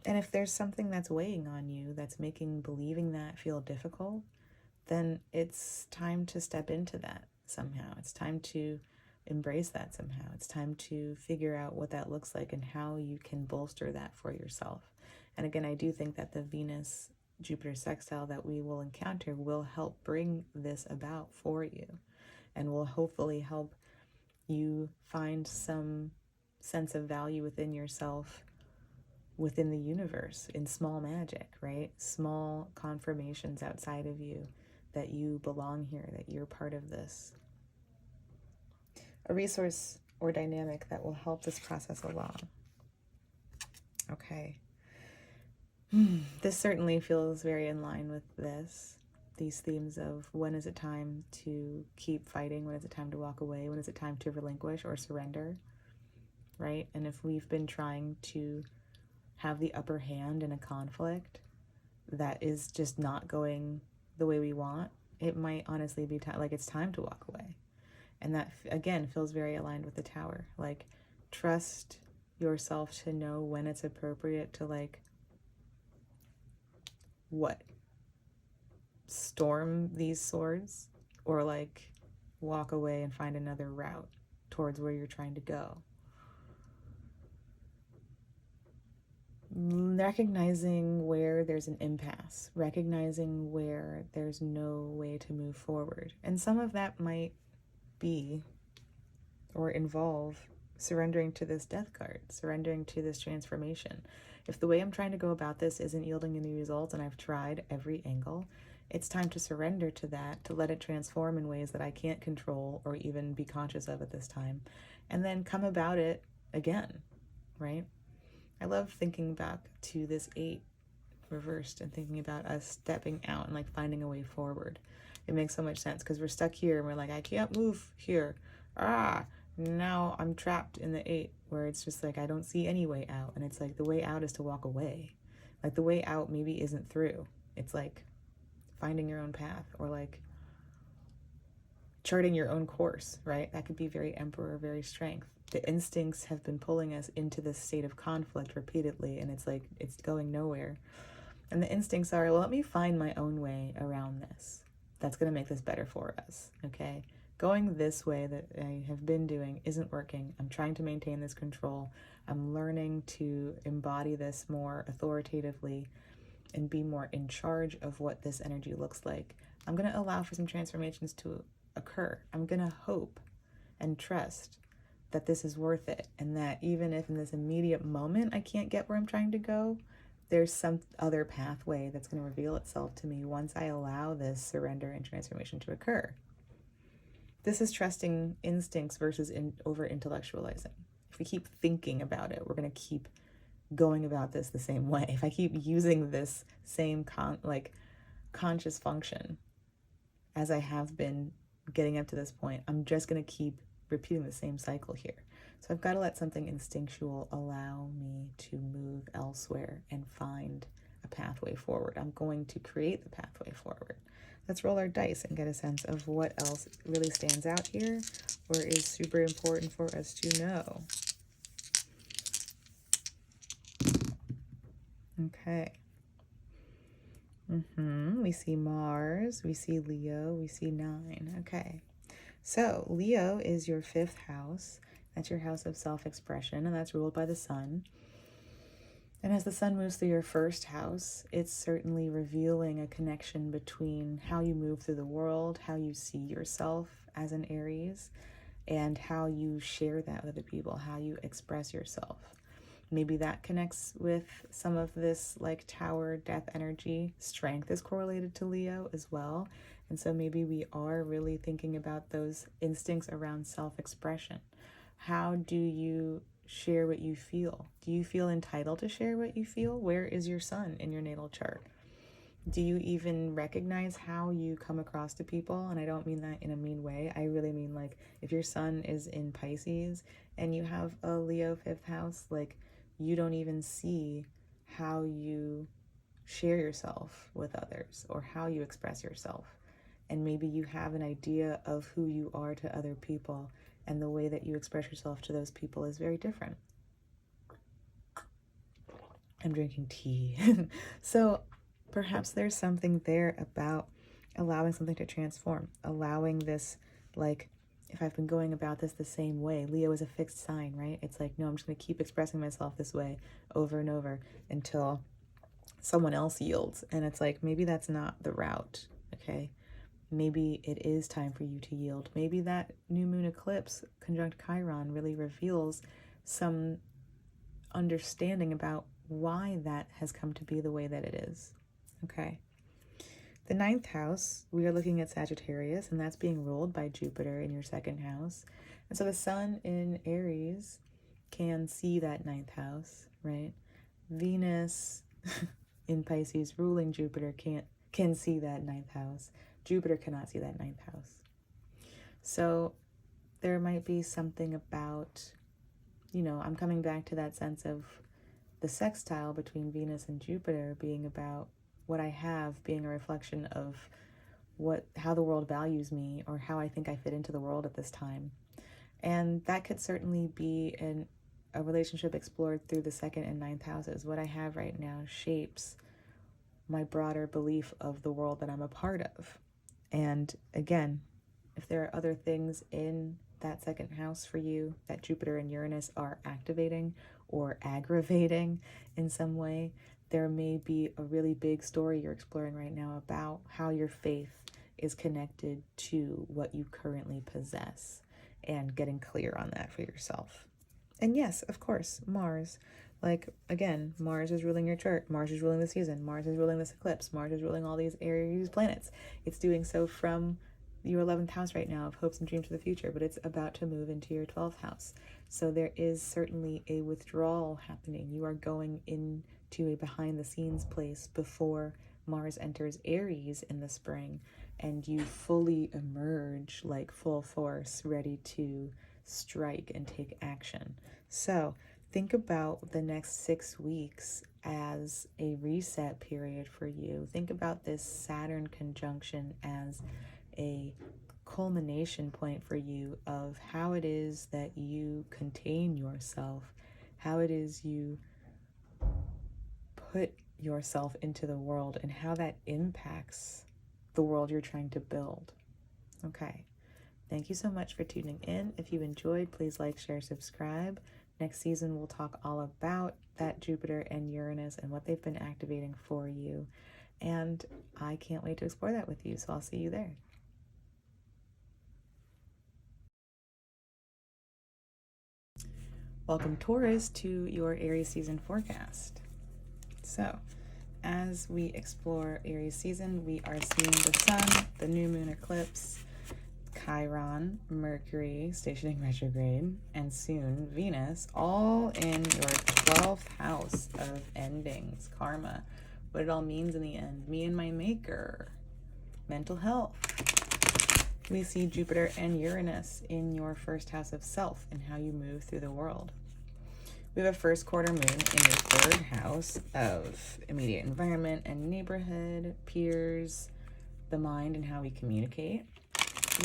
[SPEAKER 2] And if there's something that's weighing on you, that's making believing that feel difficult, then it's time to step into that somehow. It's time to embrace that somehow. It's time to figure out what that looks like and how you can bolster that for yourself. And again, I do think that the Venus-Jupiter sextile that we will encounter will help bring this about for you, and will hopefully help you find some sense of value within yourself, within the universe, in small magic, right? Small confirmations outside of you that you belong here, that you're part of this. A resource or dynamic that will help this process along. Okay. This certainly feels very in line with these themes of, when is it time to keep fighting? When is it time to walk away? When is it time to relinquish or surrender? Right? And if we've been trying to have the upper hand in a conflict that is just not going the way we want, it might honestly be like it's time to walk away. And that, again, feels very aligned with the Tower. Like, trust yourself to know when it's appropriate to, like, what? Storm these swords? Or, like, walk away and find another route towards where you're trying to go. Recognizing where there's an impasse, recognizing where there's no way to move forward. And some of that might be or involve surrendering to this death card, surrendering to this transformation. If the way I'm trying to go about this isn't yielding any results and I've tried every angle, it's time to surrender to that, to let it transform in ways that I can't control or even be conscious of at this time, and then come about it again, right? I love thinking back to this 8 reversed and thinking about us stepping out and like finding a way forward. It makes so much sense because we're stuck here and we're like, I can't move here. Now I'm trapped in the 8 where it's just like I don't see any way out. And it's like the way out is to walk away. Like the way out maybe isn't through. It's like finding your own path or like charting your own course, right? That could be very Emperor, very Strength. The instincts have been pulling us into this state of conflict repeatedly, and it's like it's going nowhere. And the instincts are, well, let me find my own way around this. That's going to make this better for us, okay? Going this way that I have been doing isn't working. I'm trying to maintain this control. I'm learning to embody this more authoritatively and be more in charge of what this energy looks like. I'm going to allow for some transformations to occur. I'm going to hope and trust that this is worth it, and that even if in this immediate moment I can't get where I'm trying to go, there's some other pathway that's going to reveal itself to me once I allow this surrender and transformation to occur. This is trusting instincts versus over-intellectualizing. If we keep thinking about it, we're going to keep going about this the same way. If I keep using this same conscious function as I have been getting up to this point, I'm just going to keep repeating the same cycle here. So I've got to let something instinctual allow me to move elsewhere and find a pathway forward. I'm going to create the pathway forward. Let's roll our dice and get a sense of what else really stands out here or is super important for us to know. Okay. We see Mars, we see Leo, we see 9. Okay. So Leo is your 5th house. That's your house of self-expression, and that's ruled by the sun. And as the sun moves through your 1st house, it's certainly revealing a connection between how you move through the world, how you see yourself as an Aries, and how you share that with other people, how you express yourself. Maybe that connects with some of this like Tower death energy. Strength is correlated to Leo as well. And so maybe we are really thinking about those instincts around self-expression. How do you share what you feel? Do you feel entitled to share what you feel? Where is your sun in your natal chart? Do you even recognize how you come across to people? And I don't mean that in a mean way. I really mean like if your sun is in Pisces and you have a Leo 5th house, like you don't even see how you share yourself with others or how you express yourself. And maybe you have an idea of who you are to other people, and the way that you express yourself to those people is very different. I'm drinking tea. So perhaps there's something there about allowing something to transform, allowing this, like, if I've been going about this the same way, Leo is a fixed sign, right? It's like, no, I'm just going to keep expressing myself this way over and over until someone else yields. And it's like, maybe that's not the route, okay? Maybe it is time for you to yield. Maybe that new moon eclipse conjunct Chiron really reveals some understanding about why that has come to be the way that it is, okay? The 9th house, we are looking at Sagittarius, and that's being ruled by Jupiter in your 2nd house. And so the sun in Aries can see that 9th house, right? Venus in Pisces ruling Jupiter can see that 9th house. Jupiter cannot see that 9th house. So there might be something about, you know, I'm coming back to that sense of the sextile between Venus and Jupiter being about what I have being a reflection of how the world values me, or how I think I fit into the world at this time. And that could certainly be a relationship explored through the 2nd and 9th houses. What I have right now shapes my broader belief of the world that I'm a part of. And again, if there are other things in that 2nd house for you that Jupiter and Uranus are activating or aggravating in some way, there may be a really big story you're exploring right now about how your faith is connected to what you currently possess, and getting clear on that for yourself. And yes, of course, Mars. Like, again, Mars is ruling your chart. Mars is ruling the season. Mars is ruling this eclipse. Mars is ruling all these Aries planets. It's doing so from your 11th house right now of hopes and dreams for the future, but it's about to move into your 12th house. So there is certainly a withdrawal happening. You are going into a behind-the-scenes place before Mars enters Aries in the spring, and you fully emerge like full force, ready to strike and take action. So think about the next 6 weeks as a reset period for you. Think about this Saturn conjunction as a culmination point for you of how it is that you contain yourself, how it is you put yourself into the world, and how that impacts the world you're trying to build. Okay. Thank you so much for tuning in. If you enjoyed, please like, share, subscribe. Next season, we'll talk all about that Jupiter and Uranus and what they've been activating for you. And I can't wait to explore that with you, so I'll see you there. Welcome, Taurus, to your Aries season forecast. So, as we explore Aries season, we are seeing the Sun, the new moon eclipse, Chiron, Mercury stationing retrograde, and soon Venus, all in your 12th house of endings, karma, what it all means in the end, me and my maker, mental health. We see Jupiter and Uranus in your 1st house of self and how you move through the world. We have a 1st quarter moon in your 3rd house of immediate environment and neighborhood, peers, the mind, and how we communicate.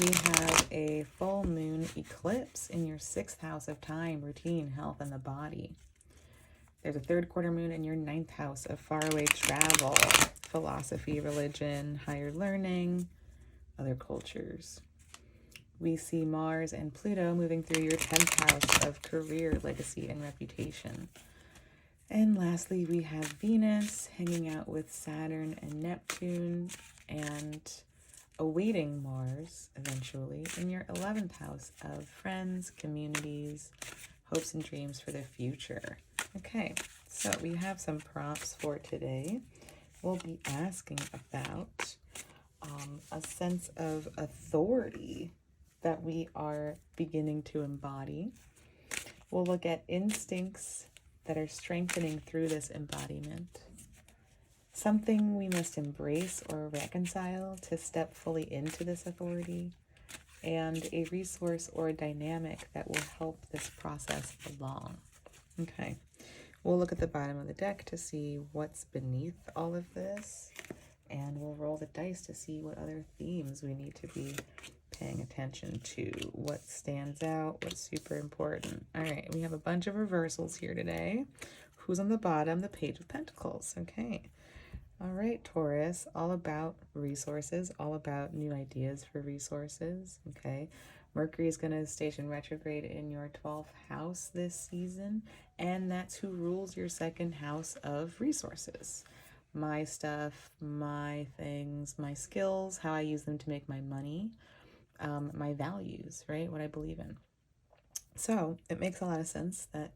[SPEAKER 2] We have a full moon eclipse in your 6th house of time, routine, health, and the body. There's a 3rd quarter moon in your 9th house of faraway travel, philosophy, religion, higher learning, other cultures. We see Mars and Pluto moving through your 10th house of career, legacy, and reputation. And lastly, we have Venus hanging out with Saturn and Neptune, and awaiting Mars eventually in your 11th house of friends, communities, hopes and dreams for the future. Okay, so we have some prompts for today. We'll be asking about a sense of authority that we are beginning to embody. We'll look at instincts that are strengthening through this embodiment, something we must embrace or reconcile to step fully into this authority, and a resource or a dynamic that will help this process along. Okay, we'll look at the bottom of the deck to see what's beneath all of this, and we'll roll the dice to see what other themes we need to be paying attention to, what stands out, what's super important. All right, we have a bunch of reversals here today. Who's on the bottom? The Page of Pentacles. Okay. All right, Taurus, all about resources, all about new ideas for resources, okay? Mercury is going to station retrograde in your 12th house this season, and that's who rules your 2nd house of resources. My stuff, my things, my skills, how I use them to make my money, my values, right? What I believe in. So it makes a lot of sense that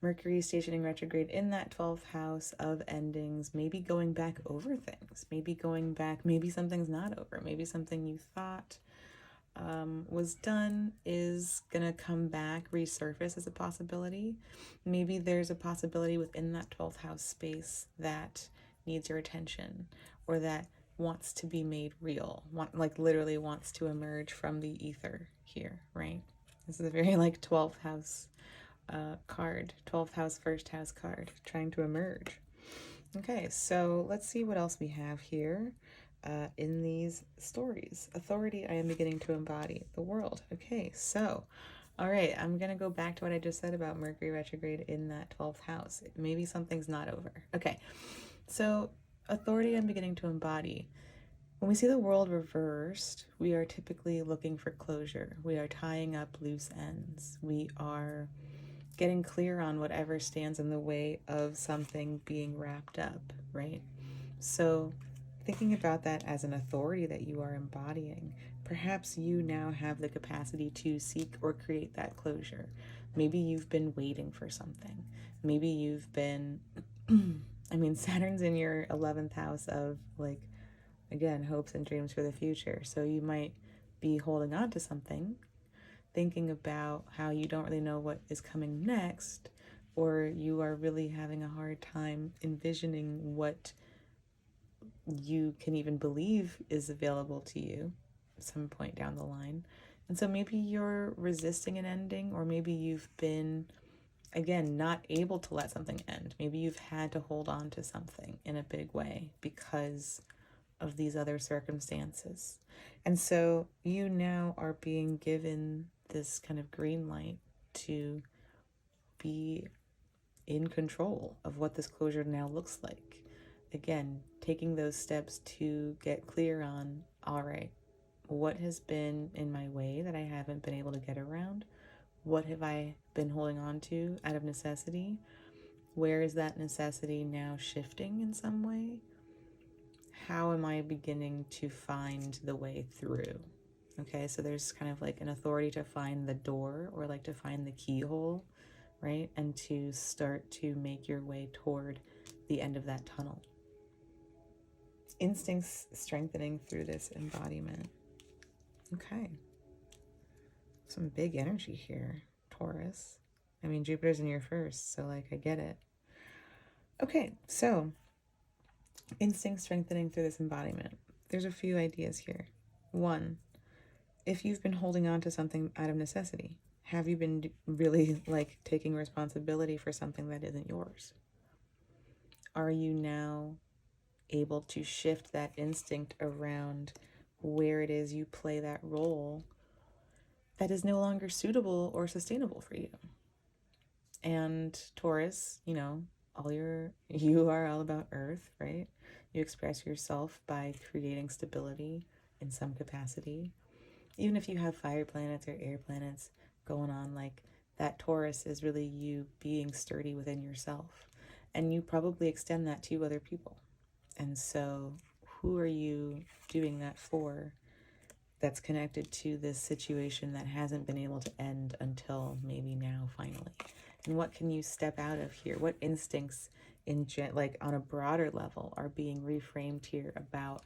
[SPEAKER 2] Mercury stationing retrograde in that 12th house of endings, maybe going back over things, maybe going back, maybe something's not over, maybe something you thought was done is gonna come back, resurface as a possibility. Maybe there's a possibility within that 12th house space that needs your attention, or that wants to be made real, like literally wants to emerge from the ether here, right? This is a very like 12th house card, 12th house, 1st house card, trying to emerge. Okay, so let's see what else we have here. in these stories. Authority I am beginning to embody. The world. Okay, so, all right, I'm going to go back to what I just said about Mercury retrograde in that 12th house. Maybe something's not over. Okay, so authority I'm beginning to embody. When we see the world reversed, we are typically looking for closure. We are tying up loose ends. We are getting clear on whatever stands in the way of something being wrapped up, right? So, thinking about that as an authority that you are embodying, perhaps you now have the capacity to seek or create that closure. Maybe you've been waiting for something. Maybe you've been, I mean, Saturn's in your 11th house of, like, again, hopes and dreams for the future. So you might be holding on to something, thinking about how you don't really know what is coming next, or you are really having a hard time envisioning what you can even believe is available to you at some point down the line. And so maybe you're resisting an ending, or maybe you've been, again, not able to let something end. Maybe you've had to hold on to something in a big way because of these other circumstances. And so you now are being given this kind of green light to be in control of what this closure now looks like. Again, taking those steps to get clear on, all right, what has been in my way that I haven't been able to get around? What have I been holding on to out of necessity? Where is that necessity now shifting in some way? How am I beginning to find the way through? Okay, so there's kind of like an authority to find the door, or like to find the keyhole, right? And to start to make your way toward the end of that tunnel. Instincts strengthening through this embodiment. Okay. Some big energy here, Taurus. I mean, Jupiter's in your first, so like I get it. Okay, so instinct strengthening through this embodiment. There's a few ideas here. One, if you've been holding on to something out of necessity, have you been really like taking responsibility for something that isn't yours? Are you now able to shift that instinct around where it is you play that role that is no longer suitable or sustainable for you? And Taurus, you know, you are all about earth, right? You express yourself by creating stability in some capacity. Even if you have fire planets or air planets going on, like that Taurus is really you being sturdy within yourself. And you probably extend that to other people. And so who are you doing that for that's connected to this situation that hasn't been able to end until maybe now, finally? And what can you step out of here? What instincts like on a broader level are being reframed here about,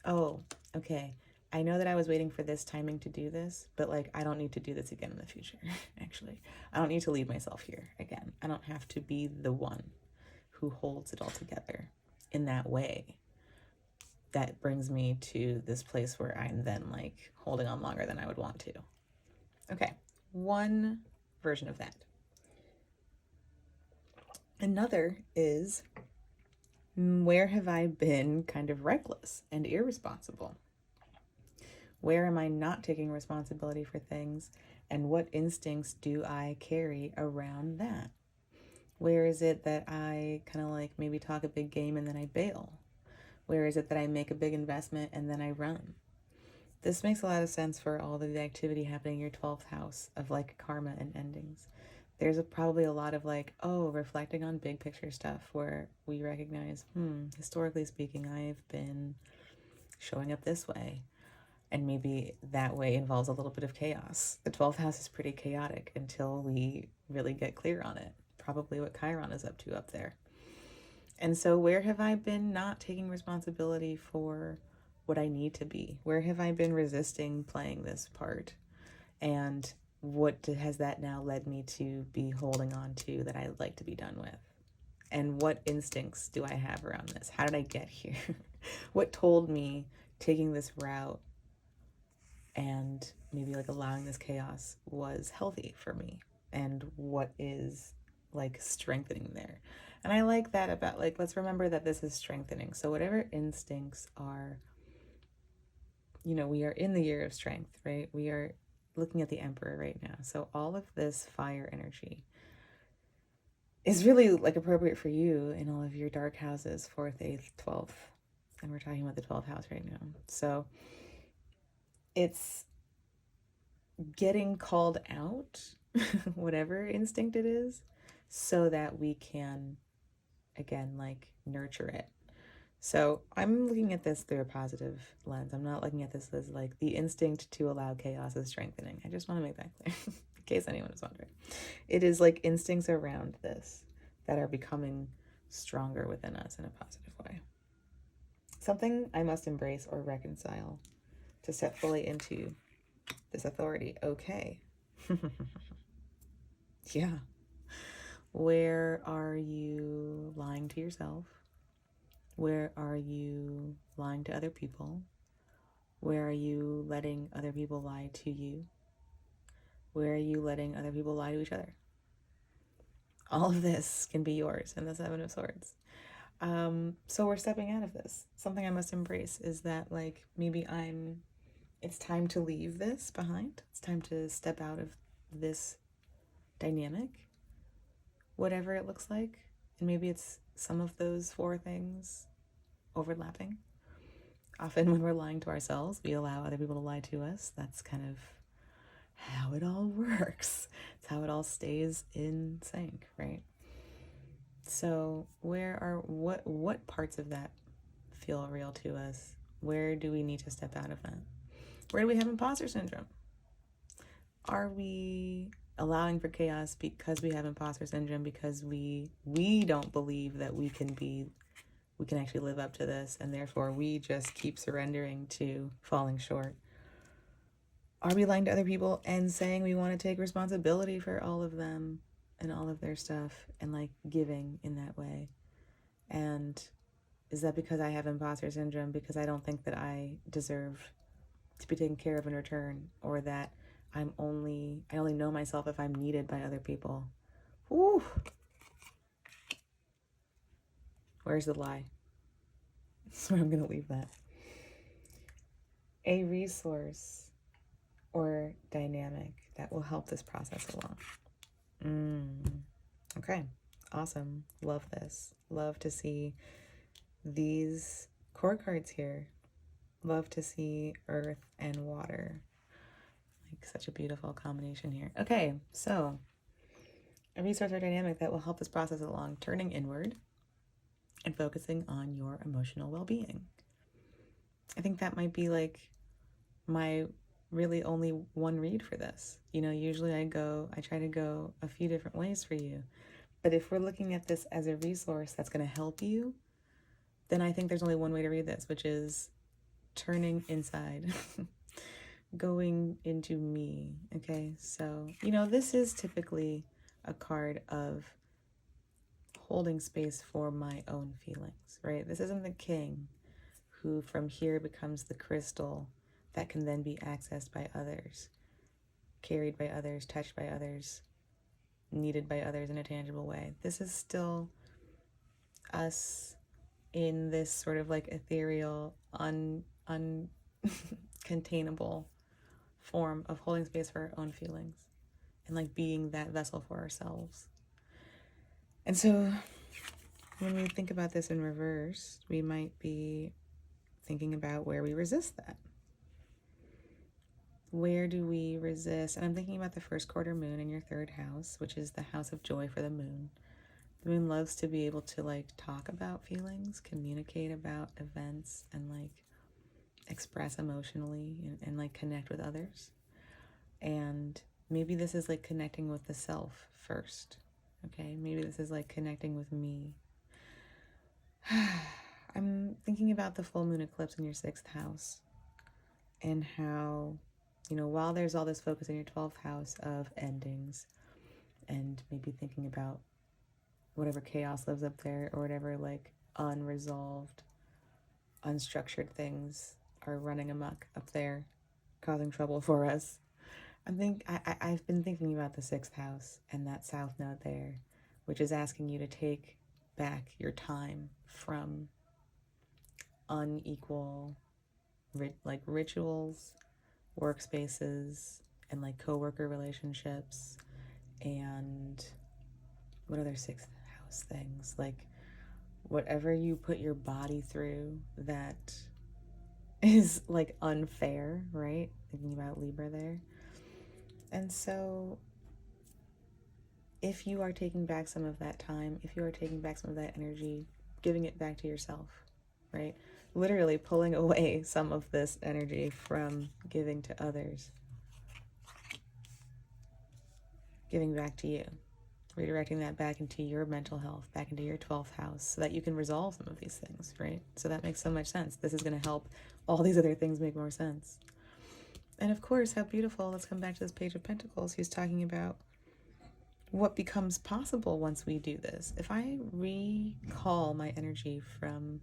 [SPEAKER 2] oh, okay, I know that I was waiting for this timing to do this, but like I don't need to do this again in the future. Actually, I don't need to leave myself here again. I don't have to be the one who holds it all together in that way. That brings me to this place where I'm then like holding on longer than I would want to. Okay, one version of that. Another is, where have I been kind of reckless and irresponsible? Where am I not taking responsibility for things? And what instincts do I carry around that? Where is it that I kind of like maybe talk a big game and then I bail? Where is it that I make a big investment and then I run? This makes a lot of sense for all of the activity happening in your 12th house of like karma and endings. There's probably a lot of like, oh, reflecting on big picture stuff where we recognize, historically speaking, I've been showing up this way. And maybe that way involves a little bit of chaos. The 12th house is pretty chaotic until we really get clear on it. Probably what Chiron is up to up there. And so where have I been not taking responsibility for what I need to be? Where have I been resisting playing this part? And what has that now led me to be holding on to that I'd like to be done with? And what instincts do I have around this? How did I get here? What told me taking this route and maybe like allowing this chaos was healthy for me? And what is like strengthening there? And I like that about like, let's remember that this is strengthening. So whatever instincts are you know, we are in the year of strength, right? We are looking at the Emperor right now. So all of this fire energy is really like appropriate for you in all of your dark houses, 4th, 8th, 12th. And we're talking about the 12th house right now. So it's getting called out, whatever instinct it is, so that we can, again, like nurture it. So I'm looking at this through a positive lens. I'm not looking at this as like the instinct to allow chaos is strengthening. I just want to make that clear in case anyone is wondering. It is like instincts around this that are becoming stronger within us in a positive way. Something I must embrace or reconcile to step fully into this authority. Okay. Yeah. Where are you lying to yourself? Where are you lying to other people? Where are you letting other people lie to you? Where are you letting other people lie to each other? All of this can be yours in the Seven of Swords. So we're stepping out of this. Something I must embrace is that, like, maybe it's time to leave this behind. It's time to step out of this dynamic, whatever it looks like. And maybe it's some of those 4 things overlapping. Often when we're lying to ourselves, we allow other people to lie to us. That's kind of how it all works. It's how it all stays in sync, right? So what parts of that feel real to us? Where do we need to step out of that? Where do we have imposter syndrome? Are we allowing for chaos because we have imposter syndrome, because we don't believe that we can actually live up to this, and therefore we just keep surrendering to falling short? Are we lying to other people and saying we want to take responsibility for all of them and all of their stuff and like giving in that way? And is that because I have imposter syndrome, because I don't think that I deserve to be taken care of in return, or that I only know myself if I'm needed by other people? Whew. Where's the lie? That's where I'm going to leave that. A resource or dynamic that will help this process along. Okay, awesome. Love this. Love to see these core cards here. Love to see earth and water. Like, such a beautiful combination here. Okay, so a resource or dynamic that will help this process along, turning inward and focusing on your emotional well-being. I think that might be like my really only one read for this. You know, usually I try to go a few different ways for you. But if we're looking at this as a resource that's going to help you, then I think there's only one way to read this, which is turning inside, going into me. Okay, so, you know, this is typically a card of holding space for my own feelings, right? This isn't the king who from here becomes the crystal that can then be accessed by others, carried by others, touched by others, needed by others in a tangible way. This is still us in this sort of like ethereal, uncontainable form of holding space for our own feelings and like being that vessel for ourselves. And so when we think about this in reverse, we might be thinking about where we resist that. Where do we resist? And I'm thinking about the first quarter moon in your 3rd house, which is the house of joy for the moon. The moon loves to be able to like talk about feelings, communicate about events, and like express emotionally and like connect with others. And maybe this is like connecting with the self first. Okay, maybe this is like connecting with me. I'm thinking about the full moon eclipse in your 6th house and how, you know, while there's all this focus in your 12th house of endings and maybe thinking about whatever chaos lives up there or whatever like unresolved, unstructured things are running amok up there, causing trouble for us. I've been thinking about the 6th house and that south node there, which is asking you to take back your time from unequal like rituals, workspaces, and like coworker relationships, and what other sixth house things? Like whatever you put your body through that is like unfair, right? Thinking about Libra there. And so if you are taking back some of that time, if you are taking back some of that energy, giving it back to yourself, right? Literally pulling away some of this energy from giving to others, giving back to you, redirecting that back into your mental health, back into your 12th house, so that you can resolve some of these things, right? So that makes so much sense. This is going to help all these other things make more sense. And of course, how beautiful. Let's come back to this Page of Pentacles. He's talking about what becomes possible once we do this. If I recall my energy from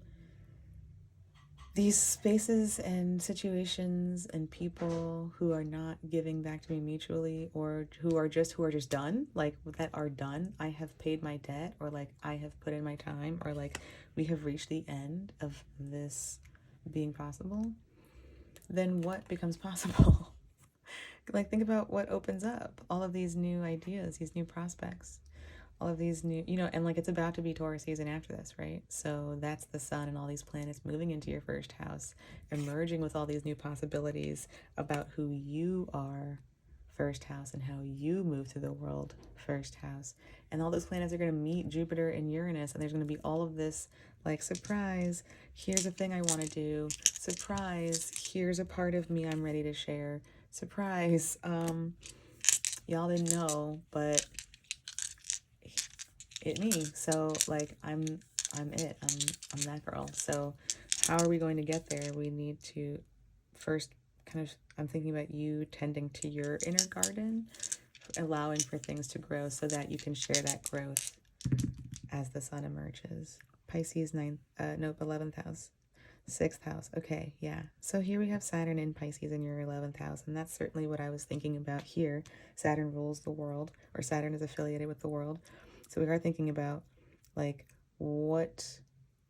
[SPEAKER 2] these spaces and situations and people who are not giving back to me mutually, or who are just done, like that are done, I have paid my debt, or like I have put in my time, or like we have reached the end of this being possible, then what becomes possible? Like, think about what opens up, all of these new ideas, these new prospects, all of these new, and like it's about to be Taurus season after this, right? So that's the sun and all these planets moving into your first house, emerging with all these new possibilities about who you are, first house, and how you move through the world, first house. And all those planets are going to meet Jupiter and Uranus, and there's going to be all of this like, surprise, here's a thing I want to do, surprise, here's a part of me I'm ready to share, surprise, y'all didn't know, but it me. So like I'm it. I'm that girl. So how are we going to get there? We need to first kind of, I'm thinking about you tending to your inner garden, allowing for things to grow so that you can share that growth as the sun emerges. Pisces 11th house. 6th house. Okay, yeah. So here we have Saturn in Pisces in your 11th house, and that's certainly what I was thinking about here. Saturn rules the world, or Saturn is affiliated with the world. So we are thinking about, like, what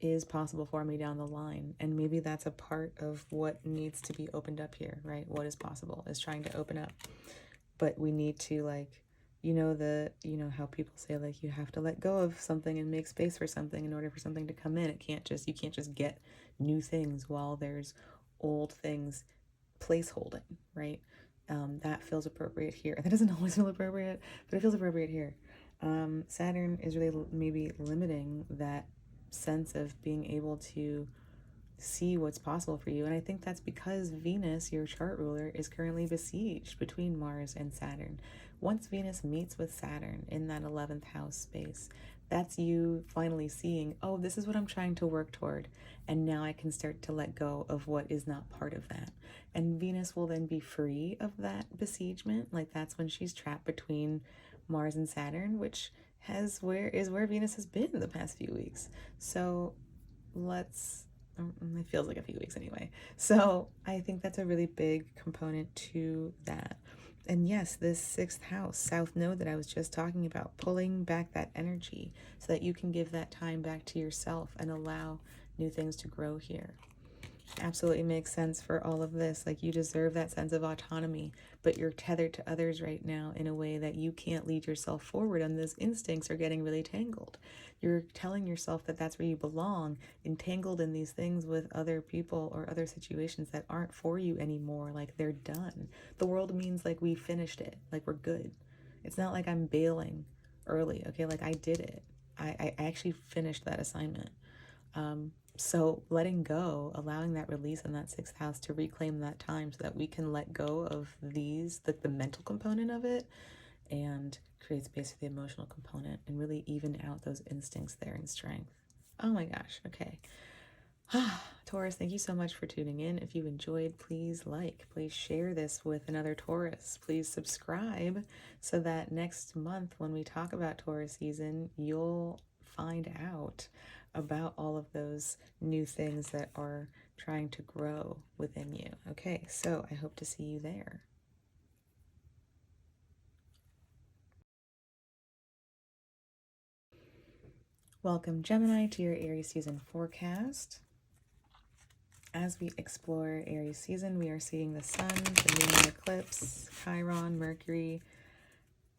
[SPEAKER 2] is possible for me down the line, and maybe that's a part of what needs to be opened up here, right? What is possible is trying to open up, but we need to, like, how people say, like, you have to let go of something and make space for something in order for something to come in. You can't just get new things while there's old things placeholding, right? That feels appropriate here. That doesn't always feel appropriate, but it feels appropriate here. Saturn is really maybe limiting that sense of being able to see what's possible for you. And I think that's because Venus, your chart ruler, is currently besieged between Mars and Saturn. Once Venus meets with Saturn in that 11th house space, that's you finally seeing, oh, this is what I'm trying to work toward. And now I can start to let go of what is not part of that. And Venus will then be free of that besiegement. Like, that's when she's trapped between Mars and Saturn, which is where Venus has been the past few weeks. So it feels like a few weeks anyway. So I think that's a really big component to that. And yes, this 6th house, South Node that I was just talking about, pulling back that energy so that you can give that time back to yourself and allow new things to grow here. Absolutely makes sense for all of this. Like, you deserve that sense of autonomy, but you're tethered to others right now in a way that you can't lead yourself forward, and those instincts are getting really tangled. You're telling yourself that that's where you belong, entangled in these things with other people or other situations that aren't for you anymore. Like, they're done. The world means, like, we finished it, like, we're good. It's not like I'm bailing early, okay? Like, I did it. I actually finished that assignment. So letting go, allowing that release in that 6th house to reclaim that time so that we can let go of these, like the mental component of it, and create space for the emotional component and really even out those instincts there in strength. Oh my gosh. Okay. Taurus, thank you so much for tuning in. If you enjoyed, please please share this with another Taurus. Please subscribe so that next month when we talk about Taurus season, you'll find out about all of those new things that are trying to grow within you. Okay, so I hope to see you there. Welcome, Gemini, to your Aries season forecast. As we explore Aries season, we are seeing the sun, the lunar eclipse, Chiron, Mercury,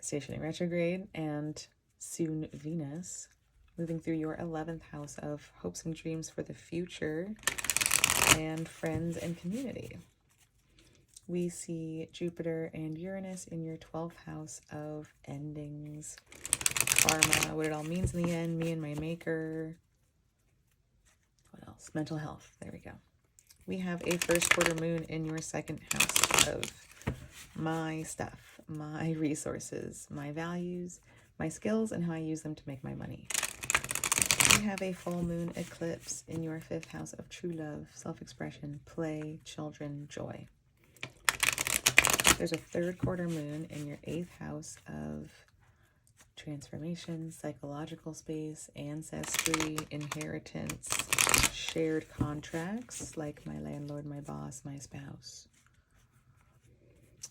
[SPEAKER 2] stationing retrograde, and soon Venus, moving through your 11th house of hopes and dreams for the future and friends and community. We see Jupiter and Uranus in your 12th house of endings, karma, what it all means in the end, me and my maker. What else? Mental health. There we go. We have a first quarter moon in your 2nd house of my stuff, my resources, my values, my skills, and how I use them to make my money. We have a full moon eclipse in your 5th house of true love, self-expression, play, children, joy. There's a 3rd quarter moon in your 8th house of transformation, psychological space, ancestry, inheritance, shared contracts like my landlord, my boss, my spouse.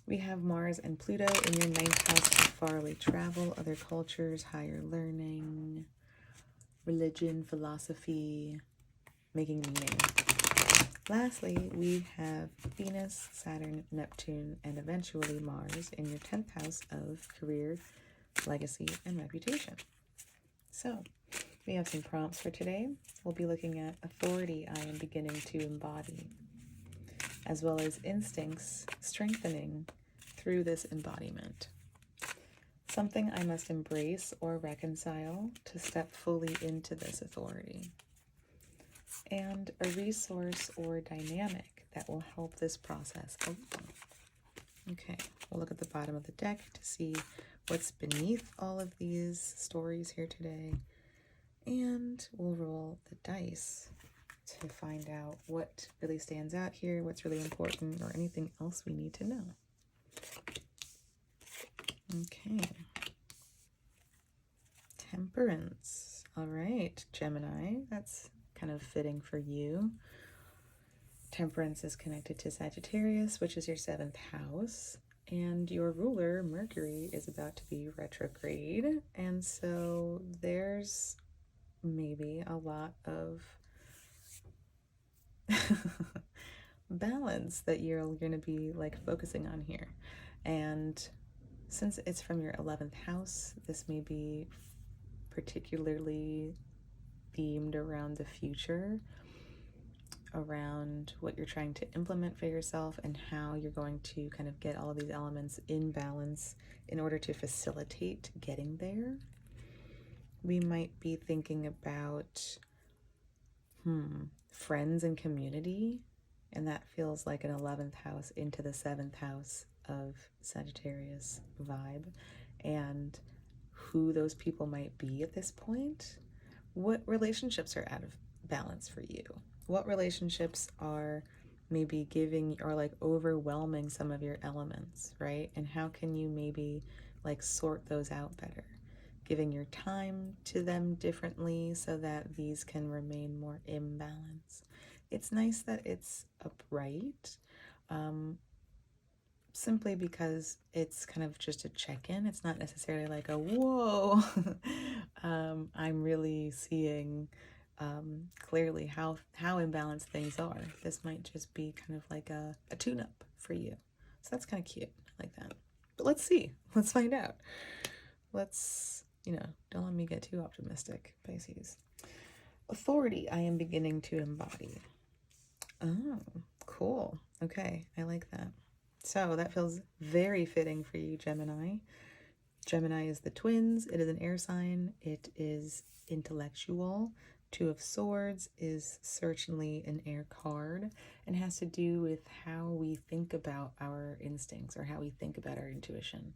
[SPEAKER 2] We have Mars and Pluto in your 9th house of faraway travel, other cultures, higher learning, religion, philosophy, making meaning. Lastly, we have Venus, Saturn, Neptune, and eventually Mars in your 10th house of career, legacy, and reputation. So, we have some prompts for today. We'll be looking at authority I am beginning to embody, as well as instincts strengthening through this embodiment. Something I must embrace or reconcile to step fully into this authority. And a resource or dynamic that will help this process along. Okay, we'll look at the bottom of the deck to see what's beneath all of these stories here today. And we'll roll the dice to find out what really stands out here, what's really important, or anything else we need to know. Okay. Temperance. All right, Gemini, that's kind of fitting for you. Temperance is connected to Sagittarius, which is your 7th house, and your ruler, Mercury, is about to be retrograde, and so there's maybe a lot of balance that you're going to be like focusing on here. And since it's from your 11th house, this may be particularly themed around the future, around what you're trying to implement for yourself and how you're going to kind of get all of these elements in balance in order to facilitate getting there. We might be thinking about friends and community, and that feels like an 11th house into the 7th house of Sagittarius vibe, and who those people might be at this point. What relationships are out of balance for you? What relationships are maybe giving or like overwhelming some of your elements, right? And how can you maybe like sort those out better? Giving your time to them differently so that these can remain more in balance. It's nice that it's upright, simply because it's kind of just a check-in. It's not necessarily like a whoa. I'm really seeing clearly how imbalanced things are. This might just be kind of like a tune-up for you. So that's kind of cute. I like that. But let's see. Let's find out. Let's, don't let me get too optimistic, Pisces. Authority I am beginning to embody. Oh, cool. Okay, I like that. So that feels very fitting for you, Gemini. Gemini is the twins. It is an air sign. It is intellectual. 2 of Swords is certainly an air card and has to do with how we think about our instincts or how we think about our intuition.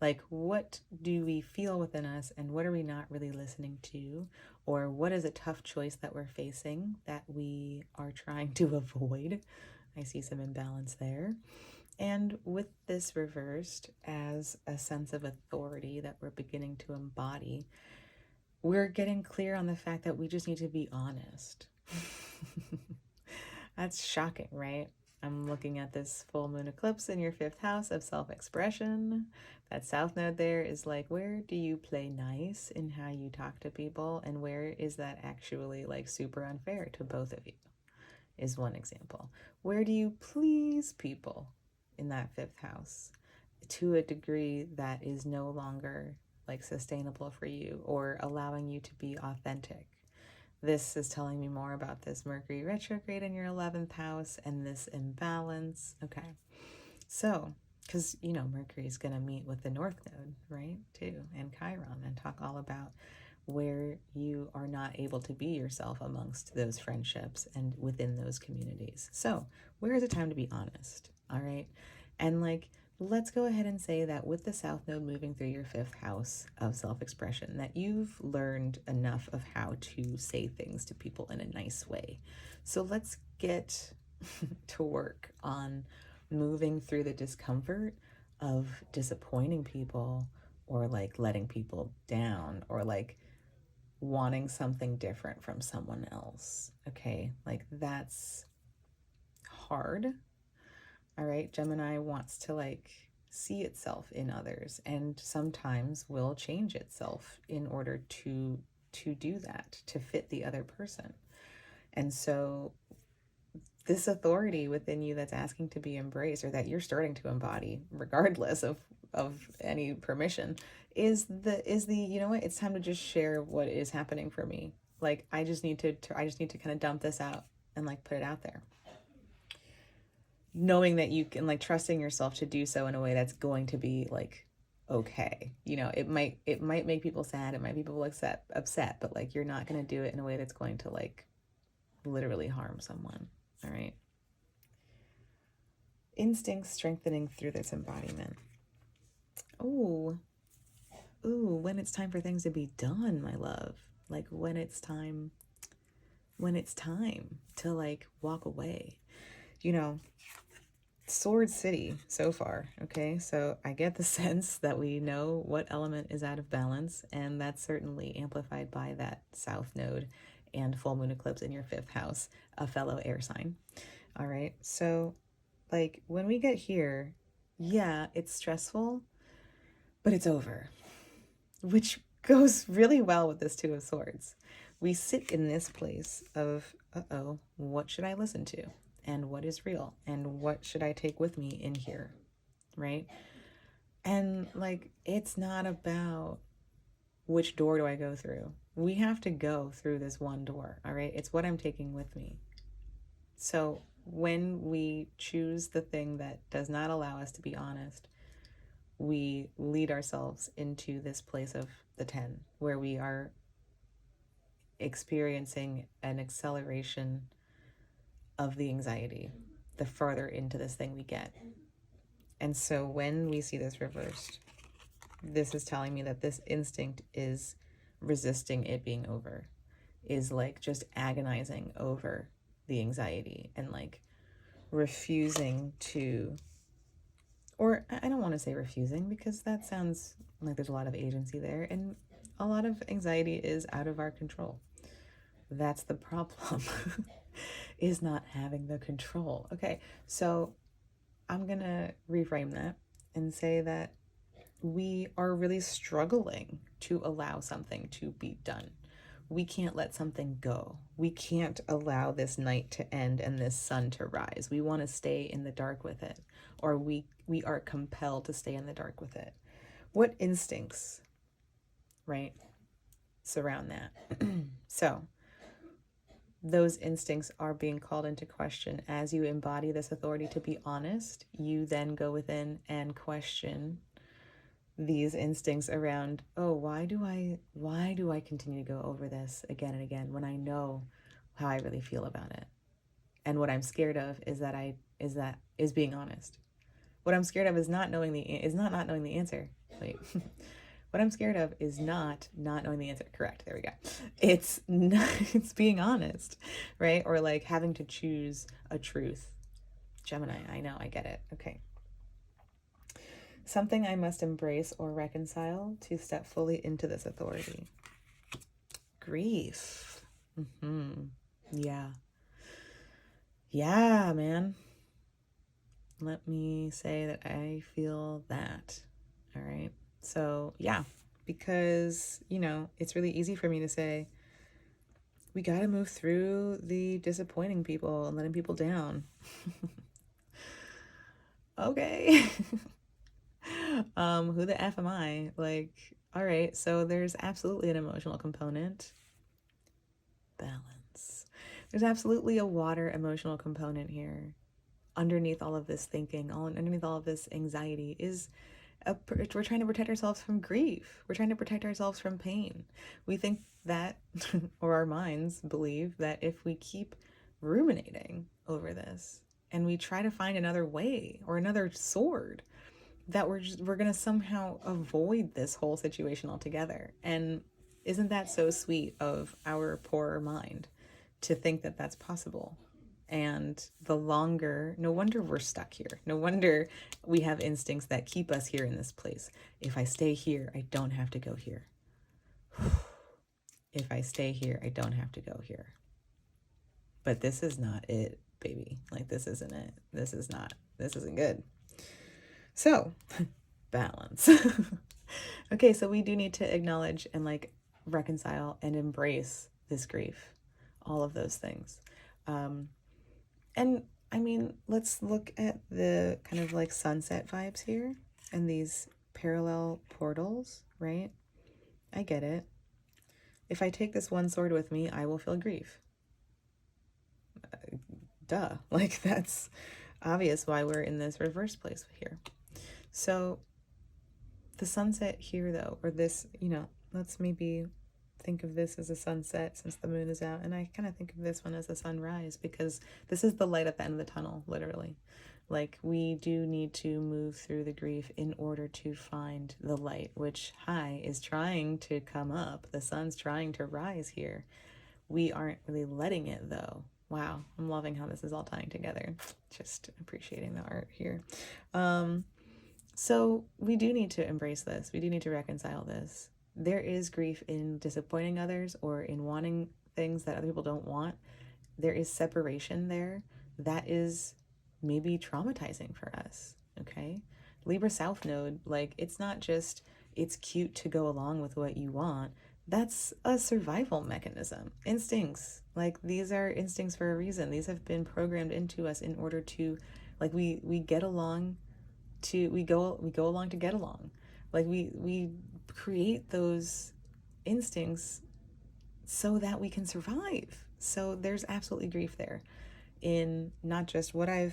[SPEAKER 2] Like, what do we feel within us and what are we not really listening to? Or what is a tough choice that we're facing that we are trying to avoid? I see some imbalance there. And with this reversed as a sense of authority that we're beginning to embody, we're getting clear on the fact that we just need to be honest. That's shocking, right? I'm looking at this full moon eclipse in your 5th house of self-expression. That south node there is like, where do you play nice in how you talk to people? And where is that actually like super unfair to both of you? is one example. Where do you please people in that fifth house to a degree that is no longer like sustainable for you or allowing you to be authentic? This is telling me more about this Mercury retrograde in your 11th house and this imbalance. Okay. So, because, you know, Mercury is going to meet with the North Node, right, too, and Chiron, and talk all about where you are not able to be yourself amongst those friendships and within those communities. So, where is it time to be honest? All right. And like, let's go ahead and say that with the South Node moving through your fifth house of self expression, that you've learned enough of how to say things to people in a nice way. So, let's get to work on moving through the discomfort of disappointing people or like letting people down or like wanting something different from someone else. Okay, like that's hard. All right, Gemini wants to like see itself in others and sometimes will change itself in order to do that, to fit the other person. And so this authority within you that's asking to be embraced, or that you're starting to embody regardless of any permission, is the you know what, it's time to just share what is happening for me. Like I just need to kind of dump this out and like put it out there, knowing that you can, like, trusting yourself to do so in a way that's going to be like okay. You know, it might make people sad, it might make people upset, but like you're not going to do it in a way that's going to like literally harm someone. All right. Instincts strengthening through this embodiment. Oh, ooh, when it's time for things to be done, my love. Like when it's time to like walk away. You know, Sword City so far, okay? So I get the sense that we know what element is out of balance, and that's certainly amplified by that South Node and full moon eclipse in your fifth house, a fellow air sign. All right, so like when we get here, yeah, it's stressful, but it's over, which goes really well with this Two of Swords. We sit in this place of, uh-oh, what should I listen to? And what is real? And what should I take with me in here, right? And like, it's not about which door do I go through. We have to go through this one door, all right? It's what I'm taking with me. So when we choose the thing that does not allow us to be honest, we lead ourselves into this place of the 10, where we are experiencing an acceleration of the anxiety the further into this thing we get. And so when we see this reversed, this is telling me that this instinct is resisting it being over, is like just agonizing over the anxiety and like refusing to, or I don't want to say refusing because that sounds like there's a lot of agency there, and a lot of anxiety is out of our control. That's the problem, is not having the control. Okay, so I'm gonna reframe that and say that we are really struggling to allow something to be done. We can't let something go. We can't allow this night to end and this sun to rise. We want to stay in the dark with it, or we are compelled to stay in the dark with it. What instincts, right, surround that? So those instincts are being called into question as you embody this authority to be honest. You then go within and question these instincts around, oh, why do I continue to go over this again and again when I know how I really feel about it? And what I'm scared of is being honest. What I'm scared of is not knowing the answer. Wait. What I'm scared of is not knowing the answer. Correct. There we go. It's not, it's being honest, right? Or like having to choose a truth. Gemini, I know, I get it. Okay. Something I must embrace or reconcile to step fully into this authority. Grief. Yeah. Yeah, man. Let me say that I feel that. All right. So, yeah, because, you know, it's really easy for me to say, we got to move through the disappointing people and letting people down. Okay. Who the F am I? Like, all right, so there's absolutely an emotional component. Balance. There's absolutely a water emotional component here. Underneath all of this thinking, underneath all of this anxiety is we're trying to protect ourselves from grief. We're trying to protect ourselves from pain. We think that, or our minds believe that if we keep ruminating over this and we try to find another way or another sword, that we're gonna somehow avoid this whole situation altogether. And isn't that so sweet of our poor mind to think that that's possible? And the longer, no wonder we're stuck here. No wonder we have instincts that keep us here in this place. If I stay here, I don't have to go here. If I stay here, I don't have to go here. But this is not it, baby. Like, this isn't it. This isn't good. So, balance. Okay, so we do need to acknowledge and like reconcile and embrace this grief, all of those things. And I mean, let's look at the kind of like sunset vibes here and these parallel portals, right? I get it. If I take this one sword with me, I will feel grief. Duh. Like, that's obvious why we're in this reverse place here. So the sunset here, though, or this, let's maybe think of this as a sunset since the moon is out, and I kind of think of this one as a sunrise, because this is the light at the end of the tunnel, literally. Like, we do need to move through the grief in order to find the light, which is trying to come up. The sun's trying to rise here. We aren't really letting it, though. Wow, I'm loving how this is all tying together. Just appreciating the art here. So we do need to embrace this. We do need to reconcile this. There is grief in disappointing others or in wanting things that other people don't want. There is separation there. That is maybe traumatizing for us, okay? Libra South Node, like, it's not just it's cute to go along with what you want. That's a survival mechanism. Instincts, like, these are instincts for a reason. These have been programmed into us in order to, like, we get along we go along to get along. Like, we create those instincts so that we can survive. So there's absolutely grief there in not just what I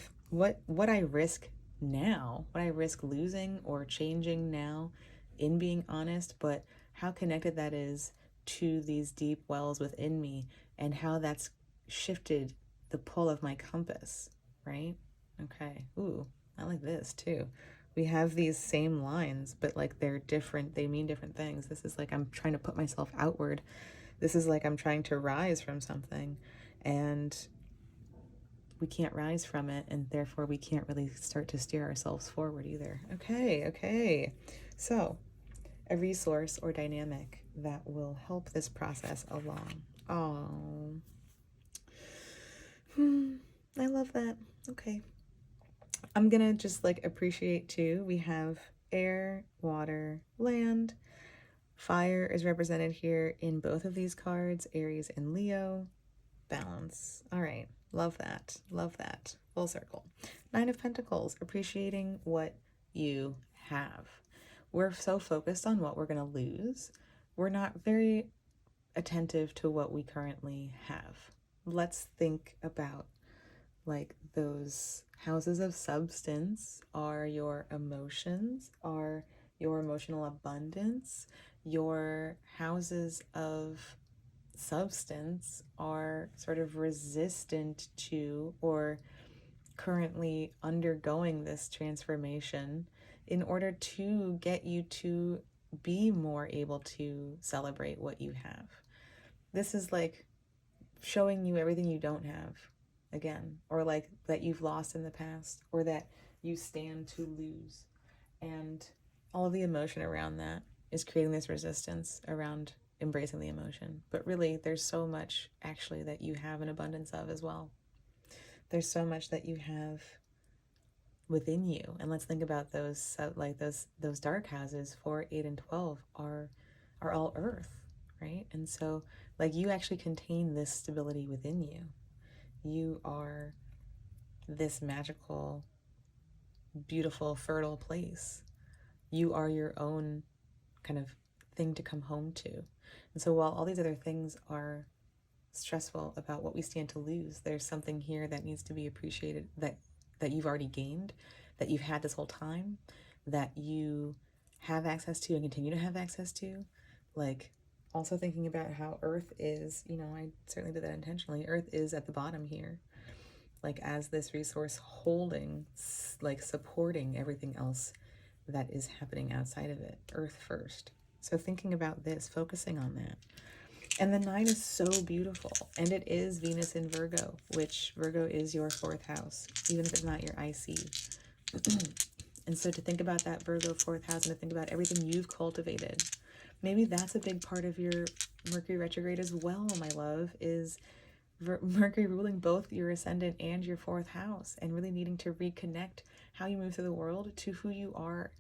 [SPEAKER 2] risk now, what I risk losing or changing now in being honest, but how connected that is to these deep wells within me and how that's shifted the pull of my compass, right? Okay. Ooh, I like this too. We have these same lines, but like they're different. They mean different things. This is like I'm trying to put myself outward. This is like I'm trying to rise from something, and we can't rise from it, and therefore we can't really start to steer ourselves forward either. Okay. So, a resource or dynamic that will help this process along. Oh, I love that. Okay. I'm gonna just like appreciate too. We have air, water, land. Fire is represented here in both of these cards, Aries and Leo. Balance. All right. Love that. Love that. Full circle. Nine of Pentacles, appreciating what you have. We're so focused on what we're going to lose. We're not very attentive to what we currently have. Let's think about like those houses of substance are your emotions, are your emotional abundance. Your houses of substance are sort of resistant to or currently undergoing this transformation in order to get you to be more able to celebrate what you have. This is like showing you everything you don't have again, or like that you've lost in the past, or that you stand to lose. And all of the emotion around that is creating this resistance around embracing the emotion. But really, there's so much actually that you have an abundance of as well. There's so much that you have within you. And let's think about those, like those dark houses, 4, 8, and 12 are all earth, right? And so Like, you actually contain this stability within you. You are this magical, beautiful, fertile place. You are your own kind of thing to come home to. And so while all these other things are stressful about what we stand to lose, there's something here that needs to be appreciated, that you've already gained, that you've had this whole time, that you have access to and continue to have access to. Like, also thinking about how Earth is, you know, I certainly did that intentionally. Earth is at the bottom here, like as this resource holding, like supporting everything else that is happening outside of it. Earth first. So thinking about this, focusing on that. And the 9 is so beautiful. And it is Venus in Virgo, which Virgo is your 4th house, even if it's not your IC. And so to think about that Virgo 4th house and to think about everything you've cultivated, maybe that's a big part of your Mercury retrograde as well, my love, is Mercury ruling both your ascendant and your 4th house, and really needing to reconnect how you move through the world to who you are,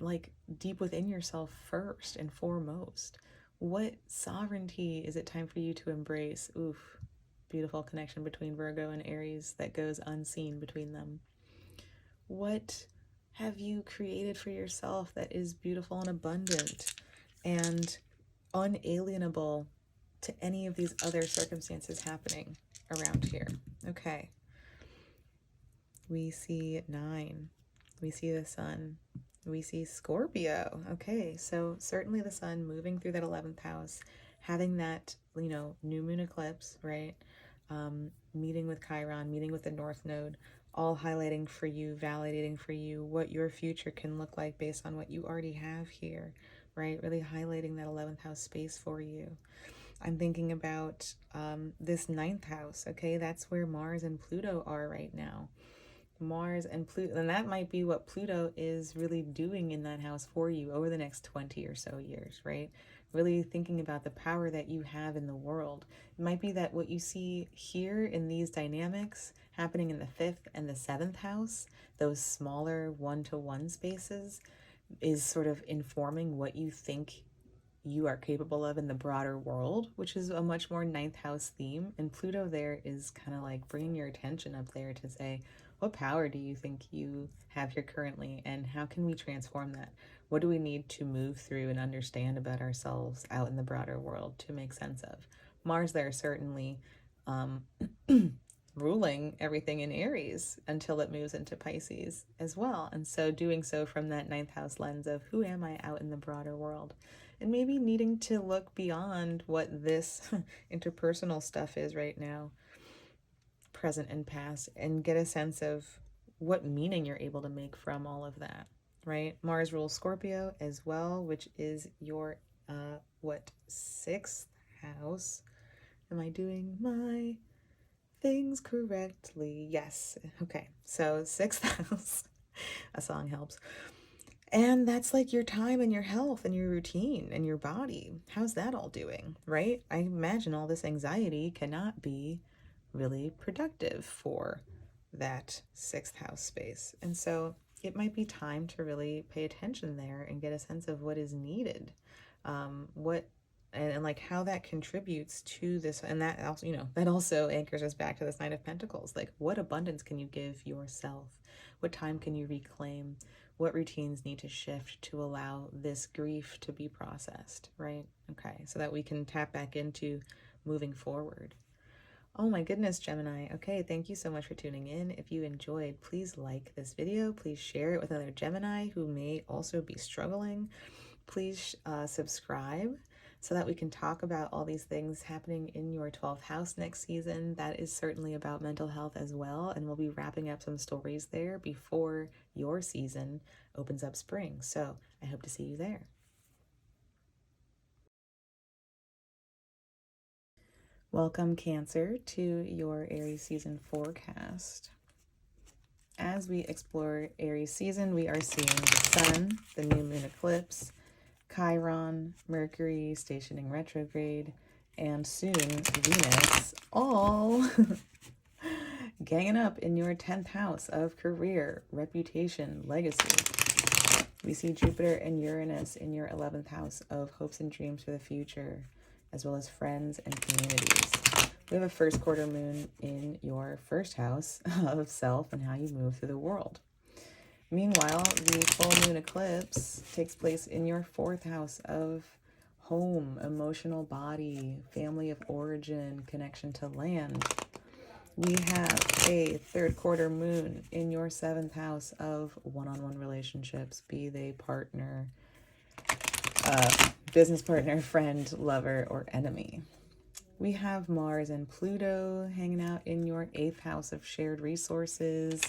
[SPEAKER 2] like deep within yourself first and foremost. What sovereignty is it time for you to embrace? Oof, beautiful connection between Virgo and Aries that goes unseen between them. What have you created for yourself that is beautiful and abundant and unalienable to any of these other circumstances happening around here? Okay. We see 9. We see the sun. We see Scorpio. Okay, so certainly the sun moving through that 11th house, having that, you know, new moon eclipse, right? Meeting with Chiron, meeting with the North Node, all highlighting for you, validating for you what your future can look like based on what you already have here, right? Really highlighting that 11th house space for you. I'm thinking about this 9th house, okay? That's where Mars and Pluto are right now. Mars and Pluto, and that might be what Pluto is really doing in that house for you over the next 20 or so years, right? Really thinking about the power that you have in the world. It might be that what you see here in these dynamics happening in the 5th and the 7th house, those smaller one-to-one spaces, is sort of informing what you think you are capable of in the broader world, which is a much more 9th house theme. And Pluto there is kind of like bringing your attention up there to say, what power do you think you have here currently, and how can we transform that? What do we need to move through and understand about ourselves out in the broader world to make sense of? Mars there certainly ruling everything in Aries until it moves into Pisces as well. And so doing so from that 9th house lens of who am I out in the broader world? And maybe needing to look beyond what this interpersonal stuff is right now, present and past, and get a sense of what meaning you're able to make from all of that, right? Mars rules Scorpio as well, which is your, 6th house? Am I doing my things correctly? Yes. Okay. So 6th house, a song helps. And that's like your time and your health and your routine and your body. How's that all doing, right? I imagine all this anxiety cannot be really productive for that 6th house space. And so it might be time to really pay attention there and get a sense of what is needed, and like how that contributes to this. And that also, you know, that also anchors us back to this 9 of Pentacles. Like, what abundance can you give yourself? What time can you reclaim? What routines need to shift to allow this grief to be processed, right? Okay, so that we can tap back into moving forward. Oh my goodness, Gemini. Okay, thank you so much for tuning in. If you enjoyed, please like this video. Please share it with another Gemini who may also be struggling. Please subscribe so that we can talk about all these things happening in your 12th house next season. That is certainly about mental health as well, and we'll be wrapping up some stories there before your season opens up spring. So I hope to see you there. Welcome, Cancer, to your Aries season forecast. As we explore Aries season, we are seeing the sun, the new moon eclipse, Chiron, Mercury stationing retrograde, and soon Venus, all ganging up in your 10th house of career, reputation, legacy. We see Jupiter and Uranus in your 11th house of hopes and dreams for the future. as well as friends and communities. We have a first quarter moon in your first house of self and how you move through the world. Meanwhile, the full moon eclipse takes place in your fourth house of home, emotional body, family of origin, connection to land. We have a third quarter moon in your seventh house of one-on-one relationships, be they partner, business partner, friend, lover, or enemy. We have Mars and Pluto hanging out in your eighth house of shared resources,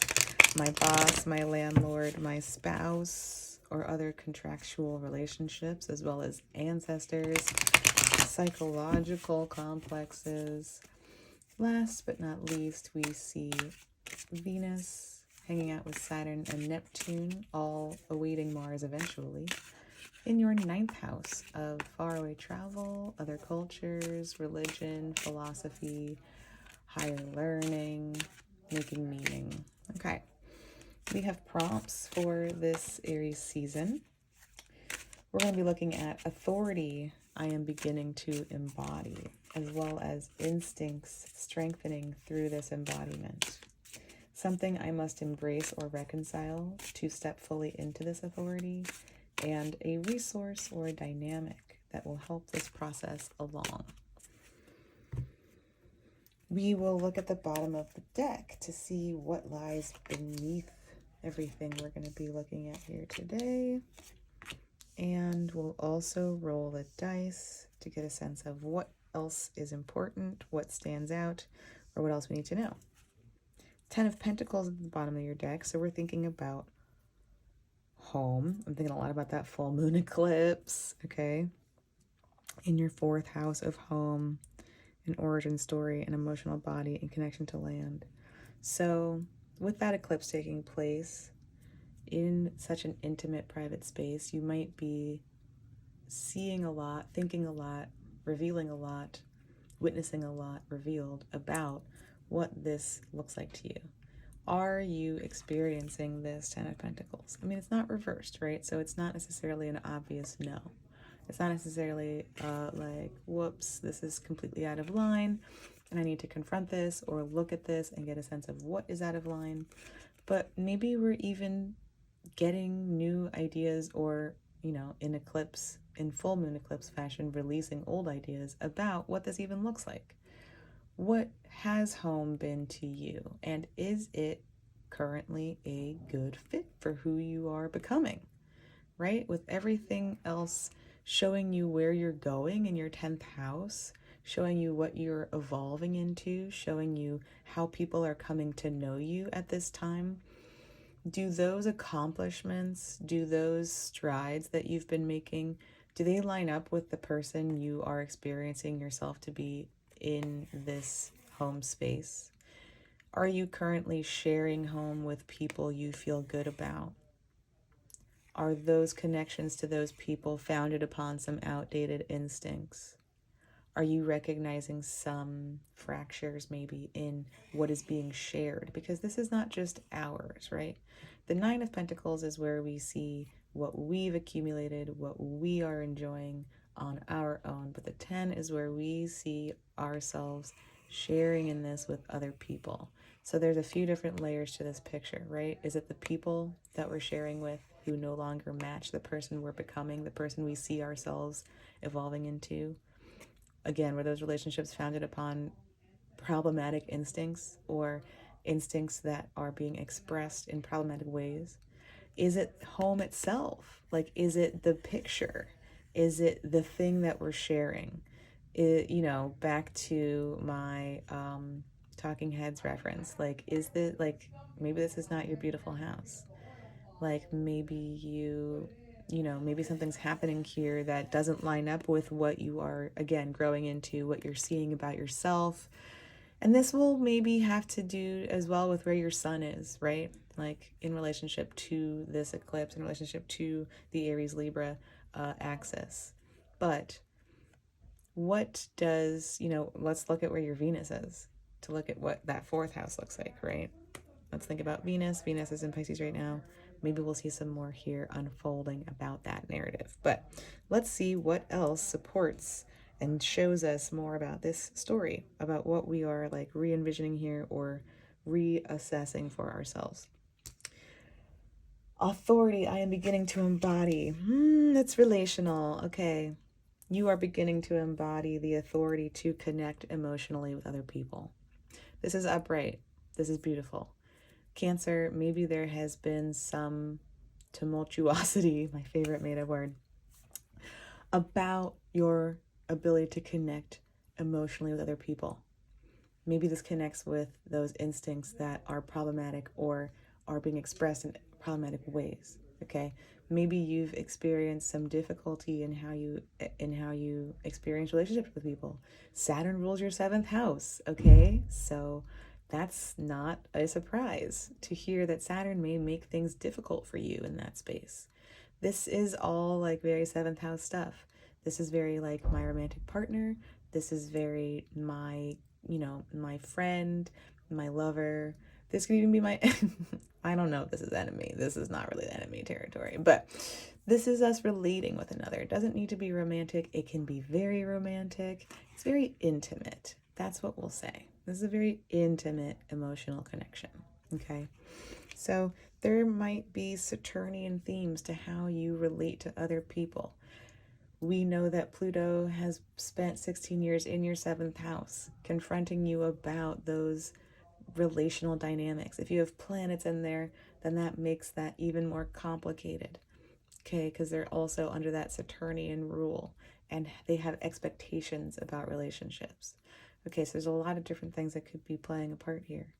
[SPEAKER 2] my boss, my landlord, my spouse, or other contractual relationships, as well as ancestors, psychological complexes. Last but not least, we see Venus hanging out with Saturn and Neptune, all awaiting Mars eventually, in your ninth house of faraway travel, other cultures, religion, philosophy, higher learning, making meaning. Okay, we have prompts for this Aries season. We're going to be looking at authority I am beginning to embody, as well as instincts strengthening through this embodiment. Something I must embrace or reconcile to step fully into this authority, and a resource or a dynamic that will help this process along. We will look at the bottom of the deck to see what lies beneath everything we're going to be looking at here today. And we'll also roll a dice to get a sense of what else is important, what stands out, or what else we need to know. 10 of Pentacles at the bottom of your deck, so we're thinking about home. I'm thinking a lot about that full moon eclipse, okay? In your fourth house of home, an origin story, an emotional body, and connection to land. So with that eclipse taking place in such an intimate, private space, you might be seeing a lot, thinking a lot, revealing a lot, witnessing a lot revealed about what this looks like to you. Are you experiencing this 10 of Pentacles? I mean, it's not reversed, right? So it's not necessarily an obvious no. It's not necessarily like, whoops, this is completely out of line and I need to confront this or look at this and get a sense of what is out of line. But maybe we're even getting new ideas or, you know, in full moon eclipse fashion, releasing old ideas about what this even looks like. What has home been to you? And is it currently a good fit for who you are becoming, right? With everything else showing you where you're going in your 10th house, showing you what you're evolving into, showing you how people are coming to know you at this time. Do those accomplishments, do those strides that you've been making, do they line up with the person you are experiencing yourself to be in this home space? Are you currently sharing home with people you feel good about? Are those connections to those people founded upon some outdated instincts? Are you recognizing some fractures maybe in what is being shared? Because this is not just ours, right? The 9 of Pentacles is where we see what we've accumulated, what we are enjoying on our own. But the 10 is where we see ourselves sharing in this with other people. So there's a few different layers to this picture, right? Is it the people that we're sharing with who no longer match the person we're becoming, the person we see ourselves evolving into? Again, were those relationships founded upon problematic instincts or instincts that are being expressed in problematic ways? Is it home itself? Like, is it the picture? Is it the thing that we're sharing? You know, back to my Talking Heads reference. Like, is this, like, maybe this is not your beautiful house. Like, maybe you know, maybe something's happening here that doesn't line up with what you are, again, growing into, what you're seeing about yourself. And this will maybe have to do as well with where your sun is, right? Like in relationship to this eclipse, in relationship to the Aries Libra axis. But what does, you know, let's look at where your Venus is to look at what that fourth house looks like, right? Let's think about Venus. Venus is in Pisces right now. Maybe we'll see some more here unfolding about that narrative. But let's see what else supports and shows us more about this story, about what we are like re-envisioning here or reassessing for ourselves. Authority, I am beginning to embody. It's relational. Okay. You are beginning to embody the authority to connect emotionally with other people. This is upright. This is beautiful. Cancer, maybe there has been some tumultuosity, my favorite made-up word, about your ability to connect emotionally with other people. Maybe this connects with those instincts that are problematic or are being expressed in problematic ways. Okay, maybe you've experienced some difficulty in how you experience relationships with people. Saturn rules your 7th house. Okay, so that's not a surprise to hear that Saturn may make things difficult for you in that space. This is all like very 7th house stuff. This is very like my romantic partner. This is very my, my friend, my lover. This could even be my, I don't know if this is enemy. This is not really enemy territory, but this is us relating with another. It doesn't need to be romantic. It can be very romantic. It's very intimate. That's what we'll say. This is a very intimate emotional connection. Okay. So there might be Saturnian themes to how you relate to other people. We know that Pluto has spent 16 years in your 7th house, confronting you about those relational dynamics. If you have planets in there, then that makes that even more complicated. Okay, because they're also under that Saturnian rule and they have expectations about relationships. Okay, so there's a lot of different things that could be playing a part here.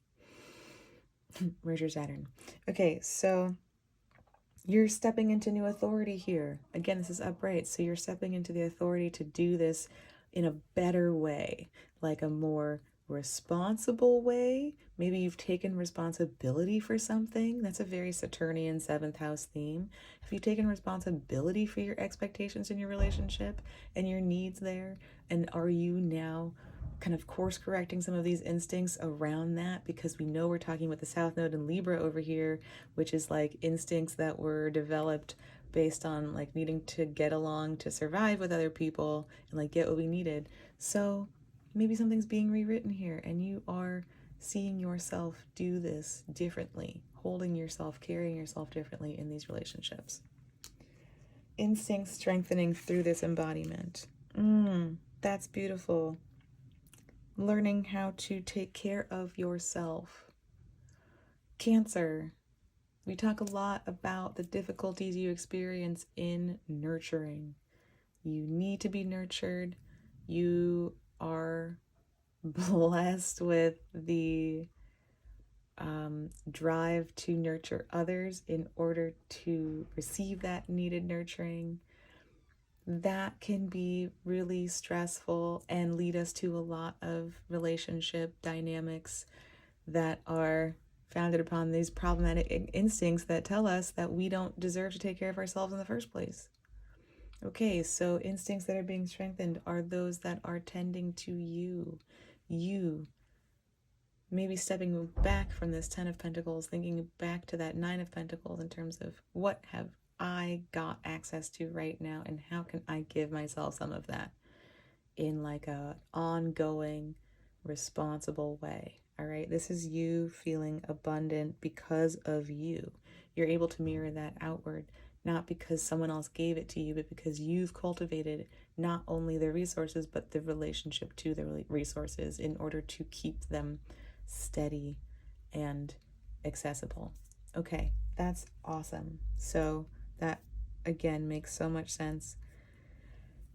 [SPEAKER 2] Where's your Saturn? Okay, so you're stepping into new authority here. Again, this is upright. So you're stepping into the authority to do this in a better way, like a more responsible way. Maybe you've taken responsibility for something. That's a very Saturnian 7th house theme. Have you taken responsibility for your expectations in your relationship and your needs there? And are you now kind of course correcting some of these instincts around that? Because we know we're talking with the South Node in Libra over here, which is like instincts that were developed based on like needing to get along to survive with other people and like get what we needed. So maybe something's being rewritten here and you are seeing yourself do this differently, holding yourself, carrying yourself differently in these relationships. Instincts strengthening through this embodiment. That's beautiful. Learning how to take care of yourself. Cancer. We talk a lot about the difficulties you experience in nurturing. You need to be nurtured. You are blessed with the drive to nurture others in order to receive that needed nurturing. That can be really stressful and lead us to a lot of relationship dynamics that are founded upon these problematic instincts that tell us that we don't deserve to take care of ourselves in the first place. Okay, so instincts that are being strengthened are those that are tending to you. You. Maybe stepping back from this 10 of Pentacles, thinking back to that 9 of Pentacles in terms of what have I got access to right now and how can I give myself some of that in like a ongoing, responsible way. All right, this is you feeling abundant because of you. You're able to mirror that outward, not because someone else gave it to you, but because you've cultivated not only the resources, but the relationship to the resources in order to keep them steady and accessible. Okay, that's awesome. So that again makes so much sense.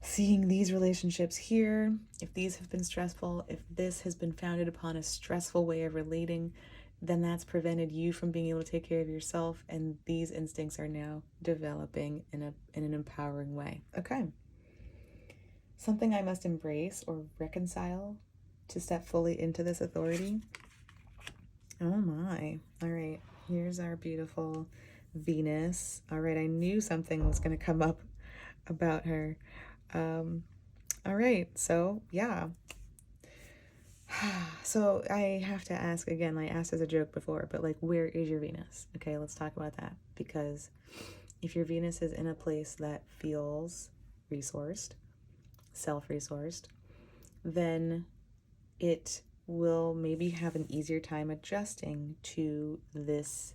[SPEAKER 2] Seeing these relationships here, if these have been stressful, if this has been founded upon a stressful way of relating, then that's prevented you from being able to take care of yourself, and these instincts are now developing in an empowering way. Okay. Something I must embrace or reconcile to step fully into this authority. Oh my. All right. Here's our beautiful Venus. All right. I knew something was going to come up about her. All right. So, yeah. So I have to ask again, I asked as a joke before, but like, where is your Venus? Okay, let's talk about that. Because if your Venus is in a place that feels resourced, self-resourced, then it will maybe have an easier time adjusting to this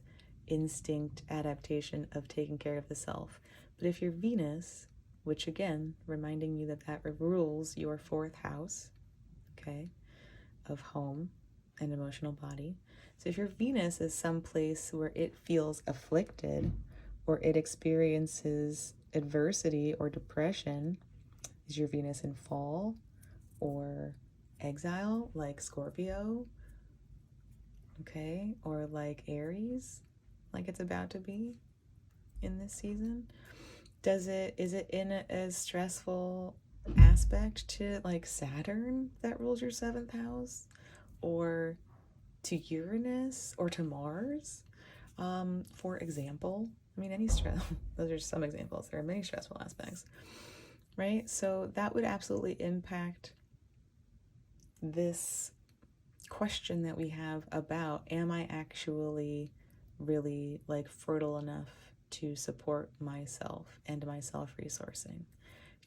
[SPEAKER 2] instinct adaptation of taking care of the self. But if your Venus, which again, reminding you that that rules your 4th house, okay, of home and emotional body. So if your Venus is someplace where it feels afflicted or it experiences adversity or depression, is your Venus in fall or exile like Scorpio, okay, or like Aries, like it's about to be in this season? Is it in a stressful aspect to like Saturn that rules your 7th house, or to Uranus, or to Mars, for example? I mean, any stress, those are some examples. There are many stressful aspects, right? So that would absolutely impact this question that we have about, am I actually really like fertile enough to support myself and my self-resourcing?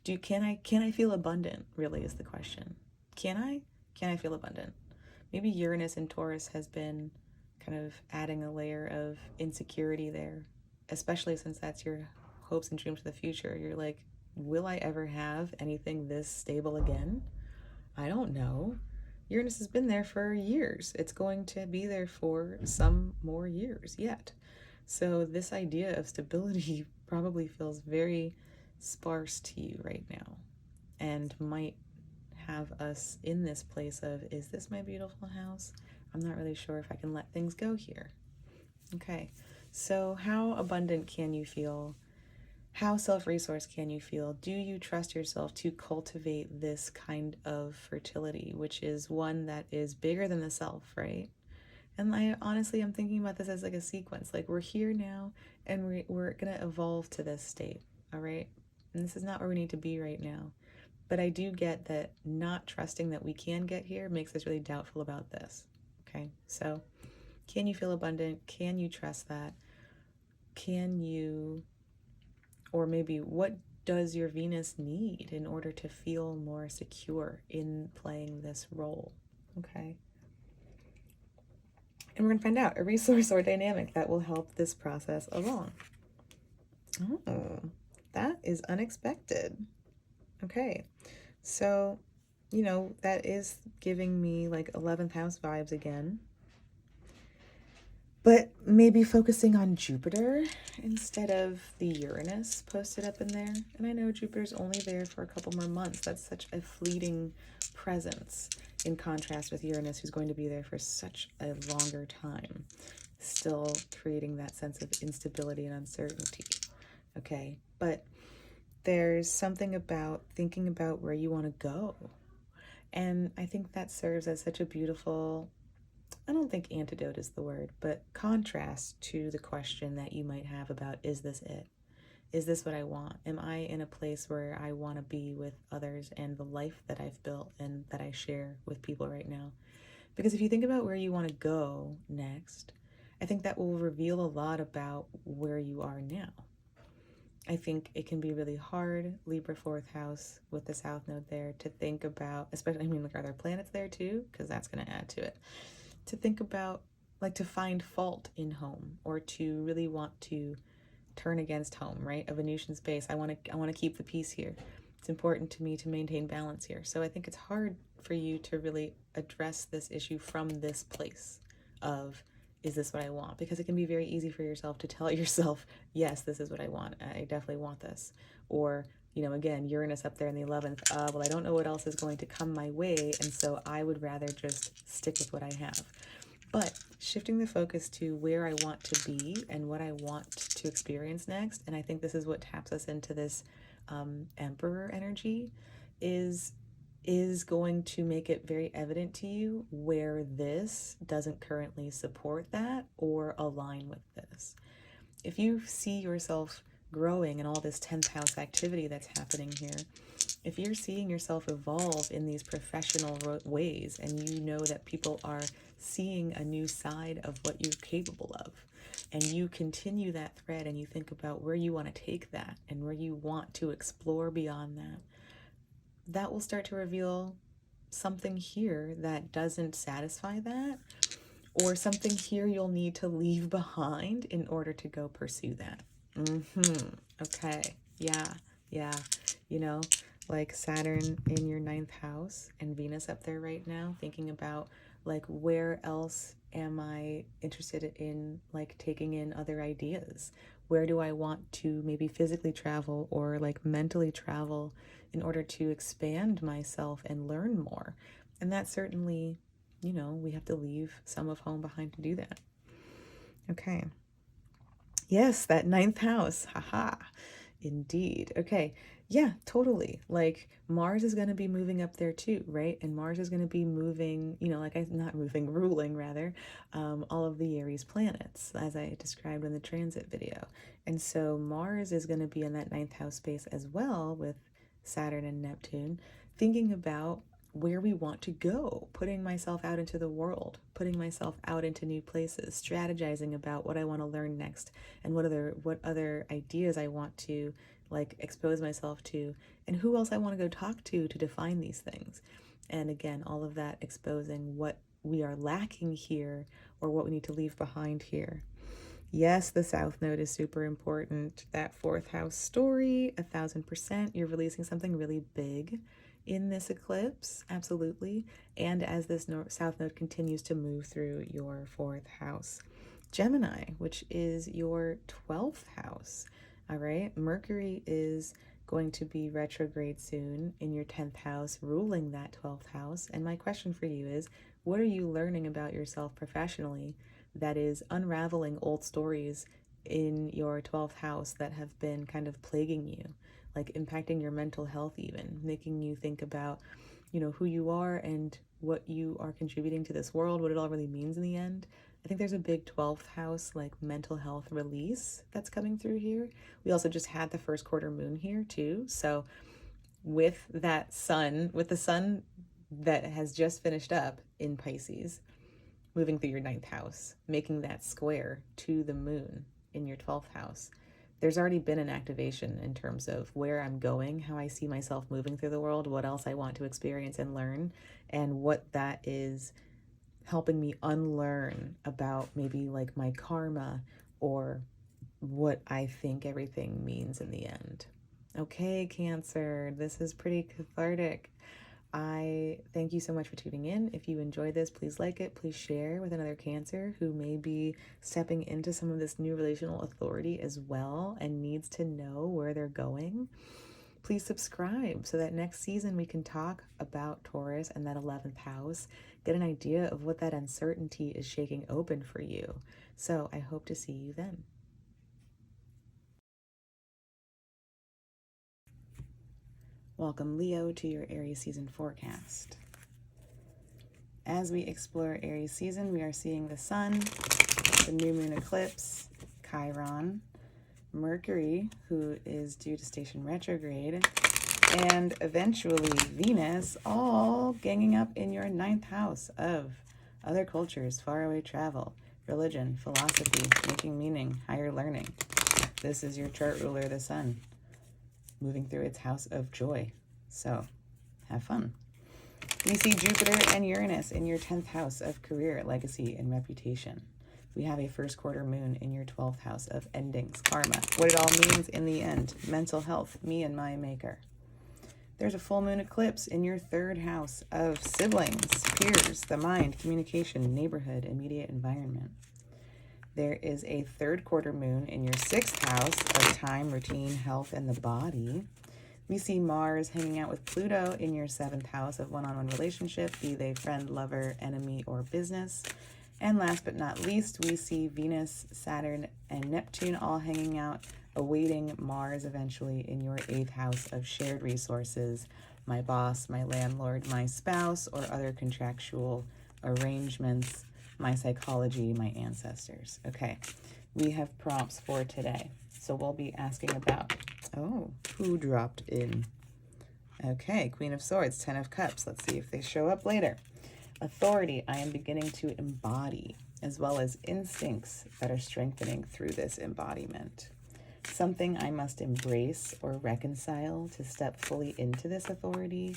[SPEAKER 2] Can I feel abundant, really, is the question. Can I feel abundant? Maybe Uranus and Taurus has been kind of adding a layer of insecurity there, especially since that's your hopes and dreams for the future. You're like, will I ever have anything this stable again? I don't know. Uranus has been there for years. It's going to be there for some more years yet. So this idea of stability probably feels very sparse to you right now, and might have us in this place of, is this my beautiful house? I'm not really sure if I can let things go here. Okay, so how abundant can you feel? How self-resourced can you feel? Do you trust yourself to cultivate this kind of fertility, which is one that is bigger than the self, right? And I'm thinking about this as like a sequence. Like, we're here now, and we're going to evolve to this state, all right? And this is not where we need to be right now. But I do get that not trusting that we can get here makes us really doubtful about this, okay? So can you feel abundant? Can you trust that? Can you, or maybe what does your Venus need in order to feel more secure in playing this role, okay? And we're going to find out a resource or dynamic that will help this process along. Oh, that is unexpected. Okay, so, that is giving me like 11th house vibes again. But maybe focusing on Jupiter instead of the Uranus posted up in there. And I know Jupiter's only there for a couple more months. That's such a fleeting presence in contrast with Uranus, who's going to be there for such a longer time, still creating that sense of instability and uncertainty. Okay, but there's something about thinking about where you want to go. And I think that serves as such a beautiful, I don't think antidote is the word, but contrast to the question that you might have about, is this it? Is this what I want? Am I in a place where I want to be with others and the life that I've built and that I share with people right now? Because if you think about where you want to go next, I think that will reveal a lot about where you are now. I think it can be really hard, Libra 4th house with the South Node there, to think about, especially, like, are there planets there too? Because that's going to add to it. To think about, like, to find fault in home, or to really want to turn against home, right? A Venusian space. I want to keep the peace here. It's important to me to maintain balance here. So I think it's hard for you to really address this issue from this place of, is this what I want? Because it can be very easy for yourself to tell yourself, yes, this is what I want. I definitely want this. Or, again, Uranus up there in the 11th. Well, I don't know what else is going to come my way, and so I would rather just stick with what I have. But shifting the focus to where I want to be and what I want to experience next, and I think this is what taps us into this Emperor energy, is going to make it very evident to you where this doesn't currently support that or align with this. If you see yourself growing in all this 10th house activity that's happening here, if you're seeing yourself evolve in these professional ways, and you know that people are seeing a new side of what you're capable of, and you continue that thread and you think about where you want to take that and where you want to explore beyond that, that will start to reveal something here that doesn't satisfy that, or something here you'll need to leave behind in order to go pursue that. Okay. Yeah. You know, like Saturn in your 9th house and Venus up there right now, thinking about like, where else am I interested in, like, taking in other ideas? Where do I want to maybe physically travel or like mentally travel in order to expand myself and learn more? And that certainly, we have to leave some of home behind to do that. Okay. Yes, that 9th house. Haha. Indeed. Okay. Yeah, totally. Like Mars is going to be moving up there too, right? And Mars is going to be moving, not moving, ruling rather, all of the Aries planets, as I described in the transit video. And so Mars is going to be in that 9th house space as well with Saturn and Neptune, thinking about where we want to go, putting myself out into the world, putting myself out into new places, strategizing about what I want to learn next and what other ideas I want to like expose myself to, and who else I want to go talk to define these things. And again, all of that exposing what we are lacking here or what we need to leave behind here. Yes, the South Node is super important. That 4th house story, 1000%. You're releasing something really big in this eclipse, absolutely. And as this South Node continues to move through your 4th house. Gemini, which is your 12th house. All right, Mercury is going to be retrograde soon in your 10th house, ruling that 12th house. And my question for you is, what are you learning about yourself professionally that is unraveling old stories in your 12th house that have been kind of plaguing you, like impacting your mental health, even making you think about, who you are and what you are contributing to this world, what it all really means in the end? I think there's a big 12th house, like mental health release that's coming through here. We also just had the first quarter moon here too. So with the sun that has just finished up in Pisces, moving through your 9th house, making that square to the moon in your 12th house, there's already been an activation in terms of where I'm going, how I see myself moving through the world, what else I want to experience and learn, and what that is helping me unlearn about maybe like my karma or what I think everything means in the end. Okay, Cancer, this is pretty cathartic. I thank you so much for tuning in. If you enjoyed this, please like it. Please share with another Cancer who may be stepping into some of this new relational authority as well and needs to know where they're going. Please subscribe so that next season we can talk about Taurus and that 11th house, get an idea of what that uncertainty is shaking open for you. So I hope to see you then. Welcome, Leo, to your Aries season forecast. As we explore Aries season, we are seeing the sun, the new moon eclipse, Chiron, Mercury, who is due to station retrograde, and eventually Venus, all ganging up in your 9th house of other cultures, faraway travel, religion, philosophy, making meaning, higher learning. This is your chart ruler, the sun, moving through its house of joy. So have fun. We see Jupiter and Uranus in your 10th house of career, legacy, and reputation. We have a first quarter moon in your 12th house of endings, karma, what it all means in the end, mental health, me and my maker. There's a full moon eclipse in your 3rd house of siblings, peers, the mind, communication, neighborhood, immediate environment. There is a 3rd quarter moon in your 6th house of time, routine, health, and the body. We see Mars hanging out with Pluto in your 7th house of one-on-one relationship, be they friend, lover, enemy, or business. And last but not least, we see Venus, Saturn, and Neptune all hanging out, awaiting Mars eventually in your 8th house of shared resources, my boss, my landlord, my spouse, or other contractual arrangements, my psychology, my ancestors. Okay, we have prompts for today. So we'll be asking about, who dropped in? Okay, Queen of Swords, 10 of Cups. Let's see if they show up later. Authority, I am beginning to embody, as well as instincts that are strengthening through this embodiment. something I must embrace or reconcile to step fully into this authority,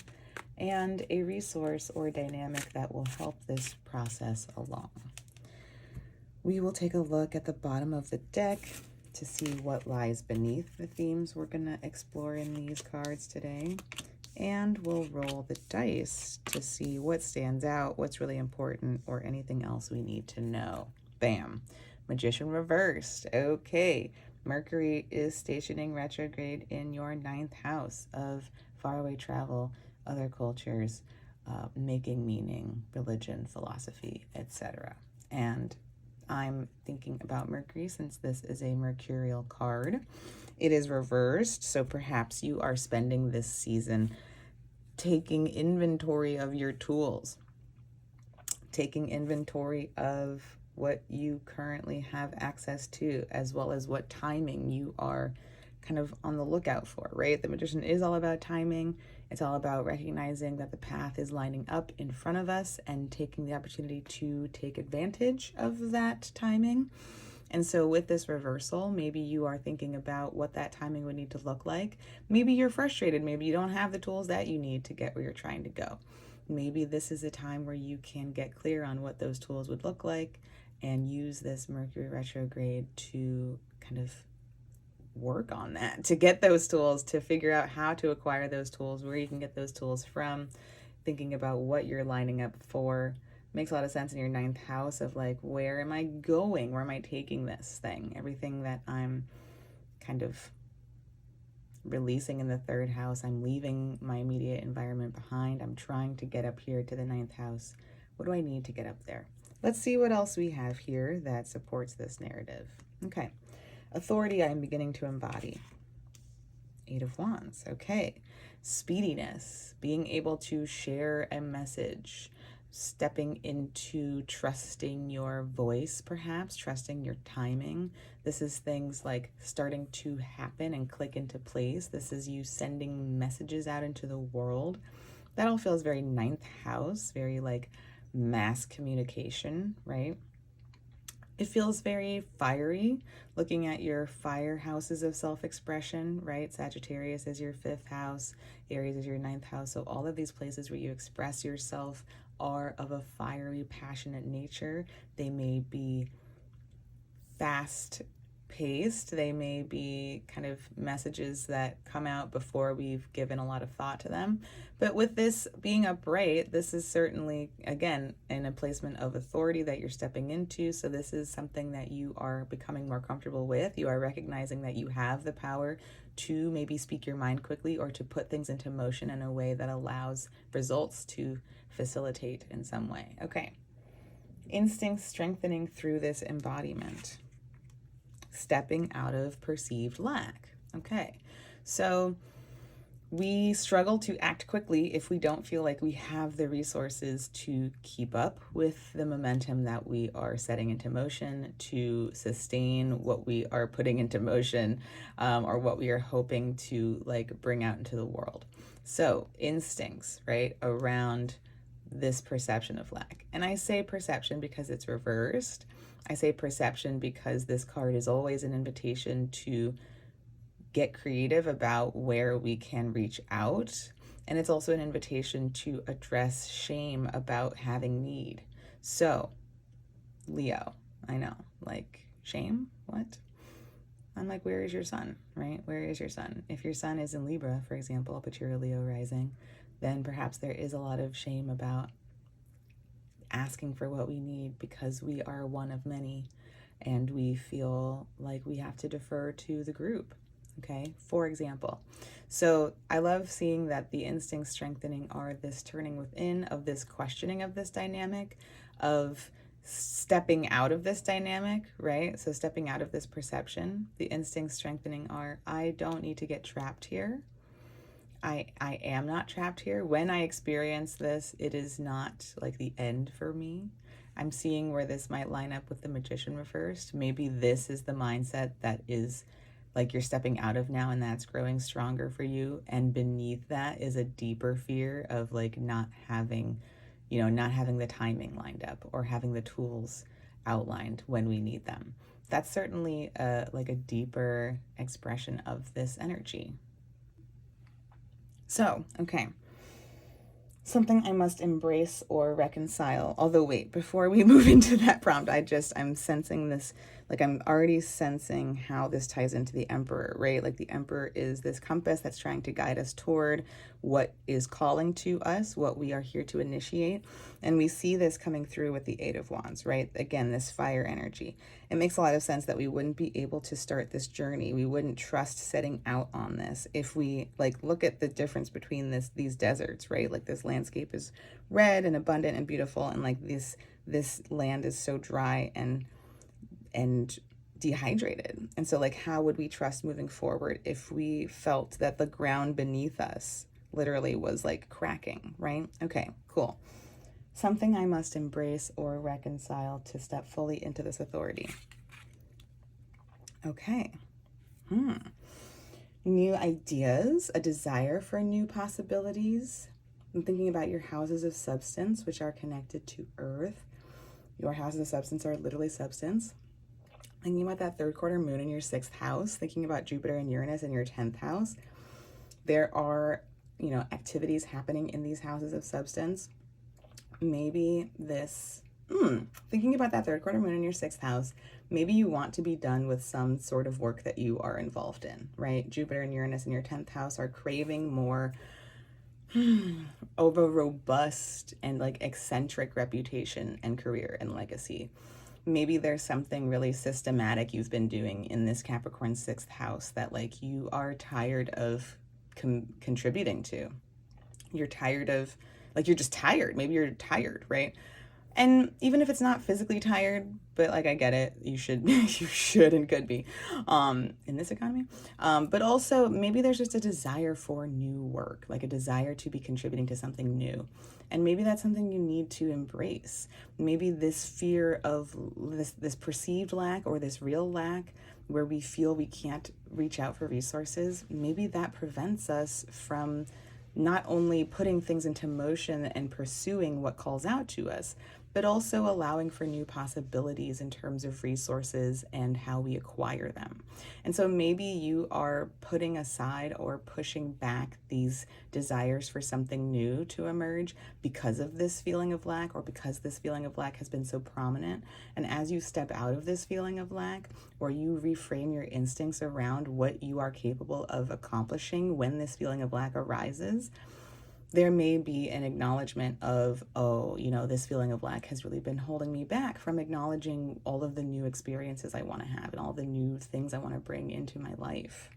[SPEAKER 2] and a resource or dynamic that will help this process along. We will take a look at the bottom of the deck to see what lies beneath the themes we're going to explore in these cards today. And we'll roll the dice to see what stands out, what's really important, or anything else we need to know. Bam. Magician reversed. Okay. Mercury is stationing retrograde in your 9th house of faraway travel, other cultures, making meaning, religion, philosophy, etc. And I'm thinking about Mercury since this is a mercurial card. It is reversed, so perhaps you are spending this season taking inventory of your tools, taking inventory of what you currently have access to, as well as what timing you are kind of on the lookout for, right? The Magician is all about timing. It's all about recognizing that the path is lining up in front of us and taking the opportunity to take advantage of that timing. And so with this reversal, maybe you are thinking about what that timing would need to look like. Maybe you're frustrated. Maybe you don't have the tools that you need to get where you're trying to go. Maybe this is a time where you can get clear on what those tools would look like and use this Mercury retrograde to kind of work on that, to get those tools, to figure out how to acquire those tools, where you can get those tools from, thinking about what you're lining up for. Makes a lot of sense in your 9th house of like, where am I going? Where am I taking this thing? Everything that I'm kind of releasing in the 3rd house, I'm leaving my immediate environment behind. I'm trying to get up here to the 9th house. What do I need to get up there? Let's see what else we have here that supports this narrative. Okay. Authority I'm beginning to embody. 8 of Wands. Okay. Speediness, being able to share a message, stepping into trusting your voice, perhaps trusting your timing. This is things like starting to happen and click into place. This is you sending messages out into the world. That all feels very 9th house, very like mass communication, right? It feels very fiery, looking at your fire houses of self-expression, right? Sagittarius is your 5th house, Aries is your 9th house. So all of these places where you express yourself are of a fiery, passionate nature. They may be fast paced. They may be kind of messages that come out before we've given a lot of thought to them. But with this being upright, this is certainly, again, in a placement of authority that you're stepping into. So this is something that you are becoming more comfortable with. You are recognizing that you have the power to maybe speak your mind quickly or to put things into motion in a way that allows results to facilitate in some way. Okay. Instinct strengthening through this embodiment. Stepping out of perceived lack. Okay, so we struggle to act quickly if we don't feel like we have the resources to keep up with the momentum that we are setting into motion, to sustain what we are putting into motion, or what we are hoping to like bring out into the world. So instincts, right, around this perception of lack. And I say perception because it's reversed. I say perception because this card is always an invitation to get creative about where we can reach out. And it's also an invitation to address shame about having need. So, Leo, I know, like, shame? What? I'm like, where is your sun, right? Where is your sun? If your sun is in Libra, for example, but you're a Leo rising, then perhaps there is a lot of shame about asking for what we need because we are one of many and we feel like we have to defer to the group. Okay, for example. So I love seeing that the instincts strengthening are this turning within, of this questioning of this dynamic, of stepping out of this dynamic, right? So stepping out of this perception. The instincts strengthening are, I don't need to get trapped here. I am not trapped here. When I experience this, it is not like the end for me. I'm seeing where this might line up with the Magician reversed. Maybe this is the mindset that is like you're stepping out of now and that's growing stronger for you. And beneath that is a deeper fear of like not having, not having the timing lined up or having the tools outlined when we need them. that's certainly like a deeper expression of this energy. So, okay. Something I must embrace or reconcile. Although, wait, before we move into that prompt, I'm sensing this, like, I'm already sensing how this ties into the Emperor, right? Like, the Emperor is this compass that's trying to guide us toward what is calling to us, what we are here to initiate. And we see this coming through with the Eight of Wands, right? Again, this fire energy. It makes a lot of sense that we wouldn't be able to start this journey. We wouldn't trust setting out on this if we, like, look at the difference between these deserts, right? Like, this landscape is red and abundant and beautiful, and like this land is so dry and dehydrated. And so, like, how would we trust moving forward if we felt that the ground beneath us literally was like cracking, right? Okay, cool. Something I must embrace or reconcile to step fully into this authority. Okay. New ideas, a desire for new possibilities. I'm thinking about your houses of substance, which are connected to earth. Your houses of substance are literally substance. Thinking about that third quarter moon in your 6th house, thinking about Jupiter and Uranus in your 10th house. There are, activities happening in these houses of substance. Maybe this, thinking about that third quarter moon in your 6th house, maybe you want to be done with some sort of work that you are involved in, right? Jupiter and Uranus in your 10th house are craving more of a robust and like eccentric reputation and career and legacy. Maybe there's something really systematic you've been doing in this Capricorn 6th house that like you are tired of contributing to. You're tired of, like, you're just tired. Maybe you're tired, right? And even if it's not physically tired, but like, I get it, you should you should and could be in this economy, but also maybe there's just a desire for new work, like a desire to be contributing to something new, and maybe that's something you need to embrace. Maybe this fear of this perceived lack or this real lack where we feel we can't reach out for resources, maybe that prevents us from not only putting things into motion and pursuing what calls out to us, but also allowing for new possibilities in terms of resources and how we acquire them. And so maybe you are putting aside or pushing back these desires for something new to emerge because of this feeling of lack, or because this feeling of lack has been so prominent. And as you step out of this feeling of lack, or you reframe your instincts around what you are capable of accomplishing when this feeling of lack arises, there may be an acknowledgement of, oh, this feeling of lack has really been holding me back from acknowledging all of the new experiences I want to have and all the new things I want to bring into my life.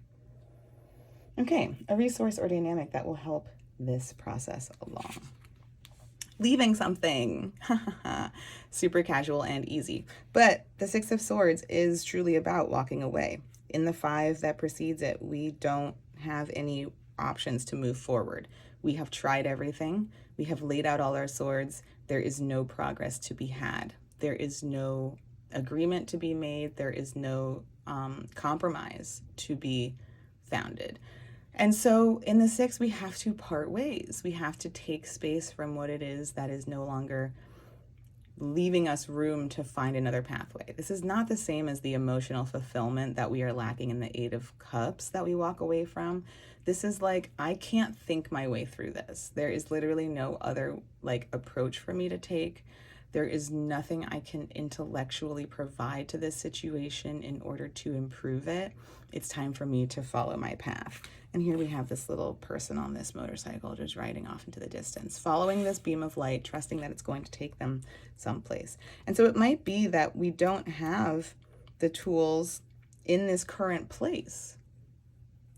[SPEAKER 2] Okay, a resource or dynamic that will help this process along. Leaving something. Super casual and easy. But the 6 of Swords is truly about walking away. In the 5 that precedes it, we don't have any options to move forward. We have tried everything. We have laid out all our swords. There is no progress to be had. There is no agreement to be made. There is no compromise to be founded. And so in the 6, we have to part ways. We have to take space from what it is that is no longer leaving us room to find another pathway. This is not the same as the emotional fulfillment that we are lacking in the 8 of Cups that we walk away from. This is like, I can't think my way through this. There is literally no other like approach for me to take. There is nothing I can intellectually provide to this situation in order to improve it. It's time for me to follow my path. And here we have this little person on this motorcycle just riding off into the distance, following this beam of light, trusting that it's going to take them someplace. And so it might be that we don't have the tools in this current place.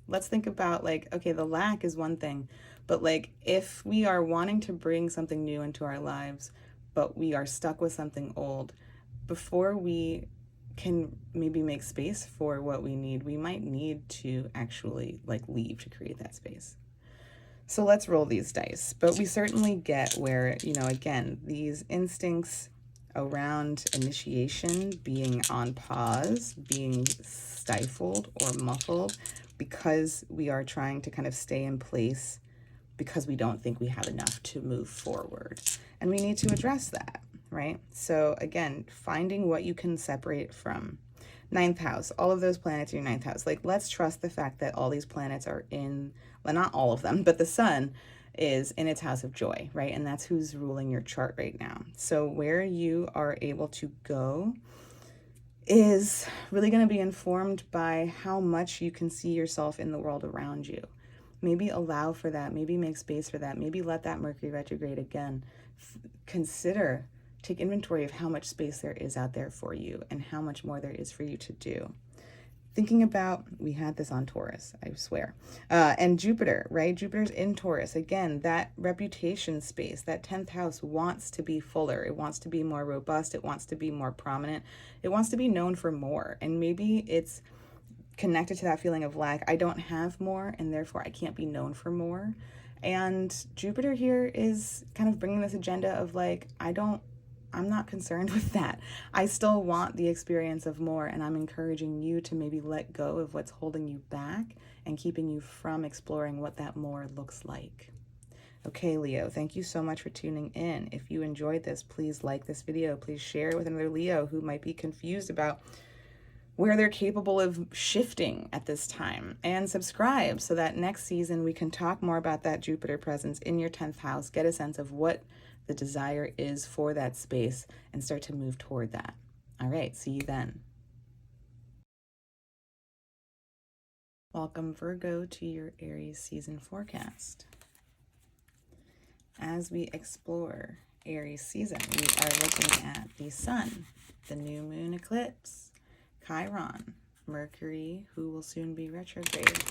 [SPEAKER 2] Let's think about, like, okay, the lack is one thing, but like if we are wanting to bring something new into our lives, but we are stuck with something old, before we can maybe make space for what we need, we might need to actually like leave to create that space. So let's roll these dice. But we certainly get where, again, these instincts around initiation being on pause, being stifled or muffled because we are trying to kind of stay in place because we don't think we have enough to move forward. And we need to address that, right? So again, finding what you can separate from. ninth house, all of those planets in your ninth house. Like, let's trust the fact that all these planets are in, well, not all of them, but the sun is in its house of joy, right? And that's who's ruling your chart right now. So where you are able to go is really going to be informed by how much you can see yourself in the world around you. Maybe allow for that. Maybe make space for that. Maybe let that Mercury retrograde again. Consider, take inventory of how much space there is out there for you and how much more there is for you to do. Thinking about, we had this on Taurus, I swear, and Jupiter, right? Jupiter's in Taurus. Again, that reputation space, that 10th house wants to be fuller. It wants to be more robust. It wants to be more prominent. It wants to be known for more. And maybe it's connected to that feeling of lack. I don't have more, and therefore I can't be known for more. And Jupiter here is kind of bringing this agenda of like, I'm not concerned with that. I still want the experience of more, and I'm encouraging you to maybe let go of what's holding you back and keeping you from exploring what that more looks like. Okay, Leo, thank you so much for tuning in. If you enjoyed this, please like this video. Please share it with another Leo who might be confused about where they're capable of shifting at this time, and subscribe so that next season we can talk more about that Jupiter presence in your 10th house, get a sense of what the desire is for that space, and start to move toward that. All right, see you then. Welcome, Virgo, to your Aries season forecast. As we explore Aries season, we are looking at the sun, the new moon eclipse, Chiron, Mercury, who will soon be retrograde,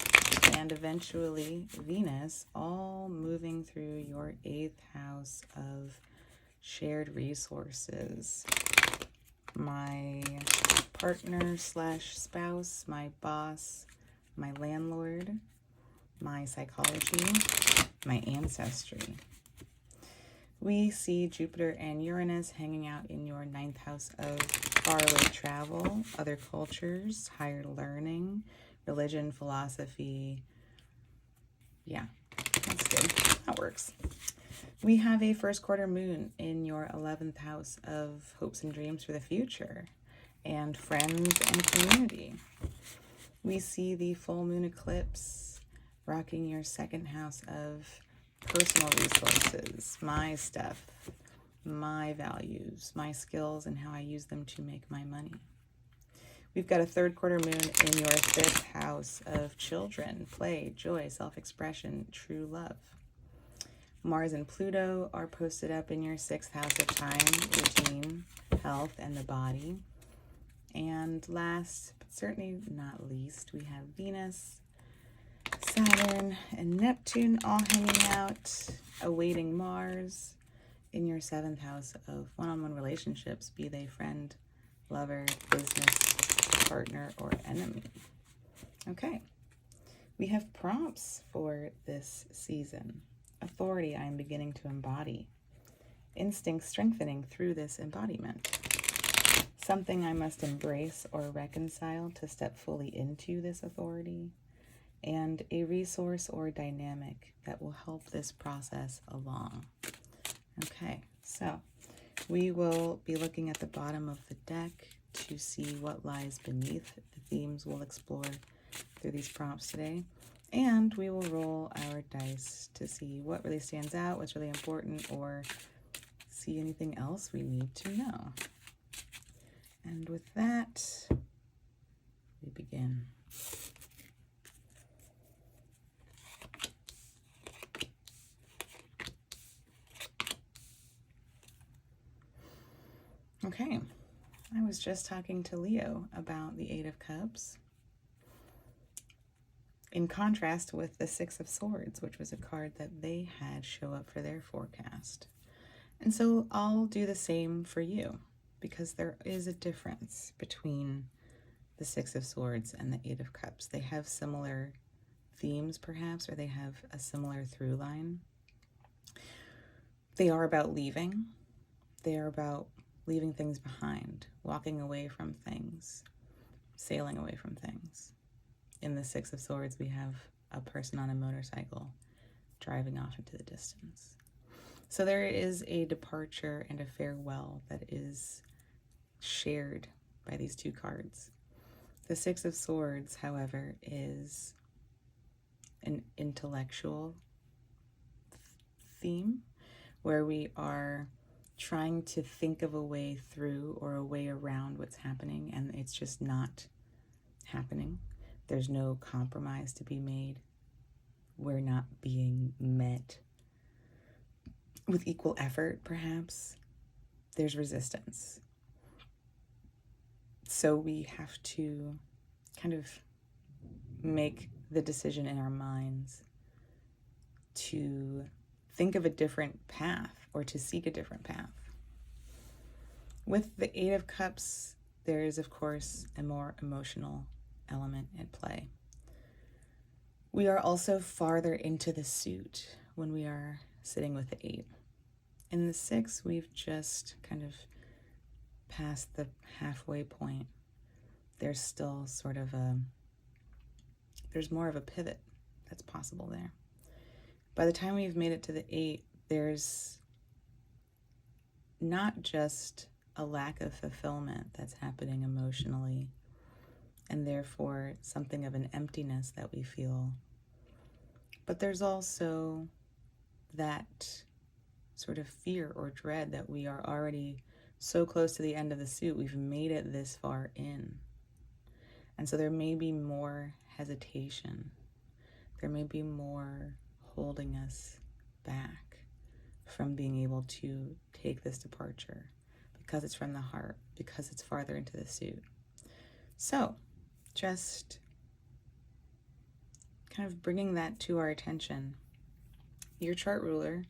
[SPEAKER 2] and eventually Venus, all moving through your 8th house of shared resources. My partner slash spouse, my boss, my landlord, my psychology, my ancestry. We see Jupiter and Uranus hanging out in your 9th house of faraway travel, other cultures, higher learning, religion, philosophy. Yeah, that's good. That works. We have a first quarter moon in your 11th house of hopes and dreams for the future and friends and community. We see the full moon eclipse rocking your 2nd house of personal resources, my stuff, my values, my skills, and how I use them to make my money. We've got a 3rd quarter moon in your 5th house of children, play, joy, self-expression, true love. Mars and Pluto are posted up in your 6th house of time, routine, health, and the body. And last, but certainly not least, we have Venus, Saturn, and Neptune all hanging out, awaiting Mars in your 7th house of one-on-one relationships, be they friend, lover, business, partner, or enemy. Okay, we have prompts for this season. Authority I am beginning to embody. Instinct strengthening through this embodiment. Something I must embrace or reconcile to step fully into this authority. And a resource or dynamic that will help this process along. Okay, so we will be looking at the bottom of the deck to see what lies beneath the themes we'll explore through these prompts today. And we will roll our dice to see what really stands out, what's really important, or see anything else we need to know. And with that, we begin. Okay, I was just talking to Leo about the 8 of Cups, in contrast with the 6 of Swords, which was a card that they had show up for their forecast. And so I'll do the same for you, because there is a difference between the 6 of Swords and the 8 of Cups. They have similar themes, perhaps, or they have a similar through line. They are about leaving. They are about leaving things behind, walking away from things, sailing away from things. In the 6 of Swords, we have a person on a motorcycle driving off into the distance. So there is a departure and a farewell that is shared by these two cards. The Six of Swords, however, is an intellectual theme where we are trying to think of a way through or a way around what's happening, and it's just not happening. There's no compromise to be made. We're not being met with equal effort, perhaps. There's resistance. So we have to kind of make the decision in our minds to think of a different path or to seek a different path. With the Eight of Cups, there is, of course, a more emotional element at play. We are also farther into the suit when we are sitting with the Eight. In the Six, we've just kind of passed the halfway point. There's still sort of there's more of a pivot that's possible there. By the time we've made it to the Eight, there's not just a lack of fulfillment that's happening emotionally, and therefore something of an emptiness that we feel, but there's also that sort of fear or dread that we are already so close to the end of the suit. We've made it this far in. And so there may be more hesitation. There may be more holding us back from being able to take this departure because it's from the heart, because it's farther into the suit. So just kind of bringing that to our attention. Your chart ruler,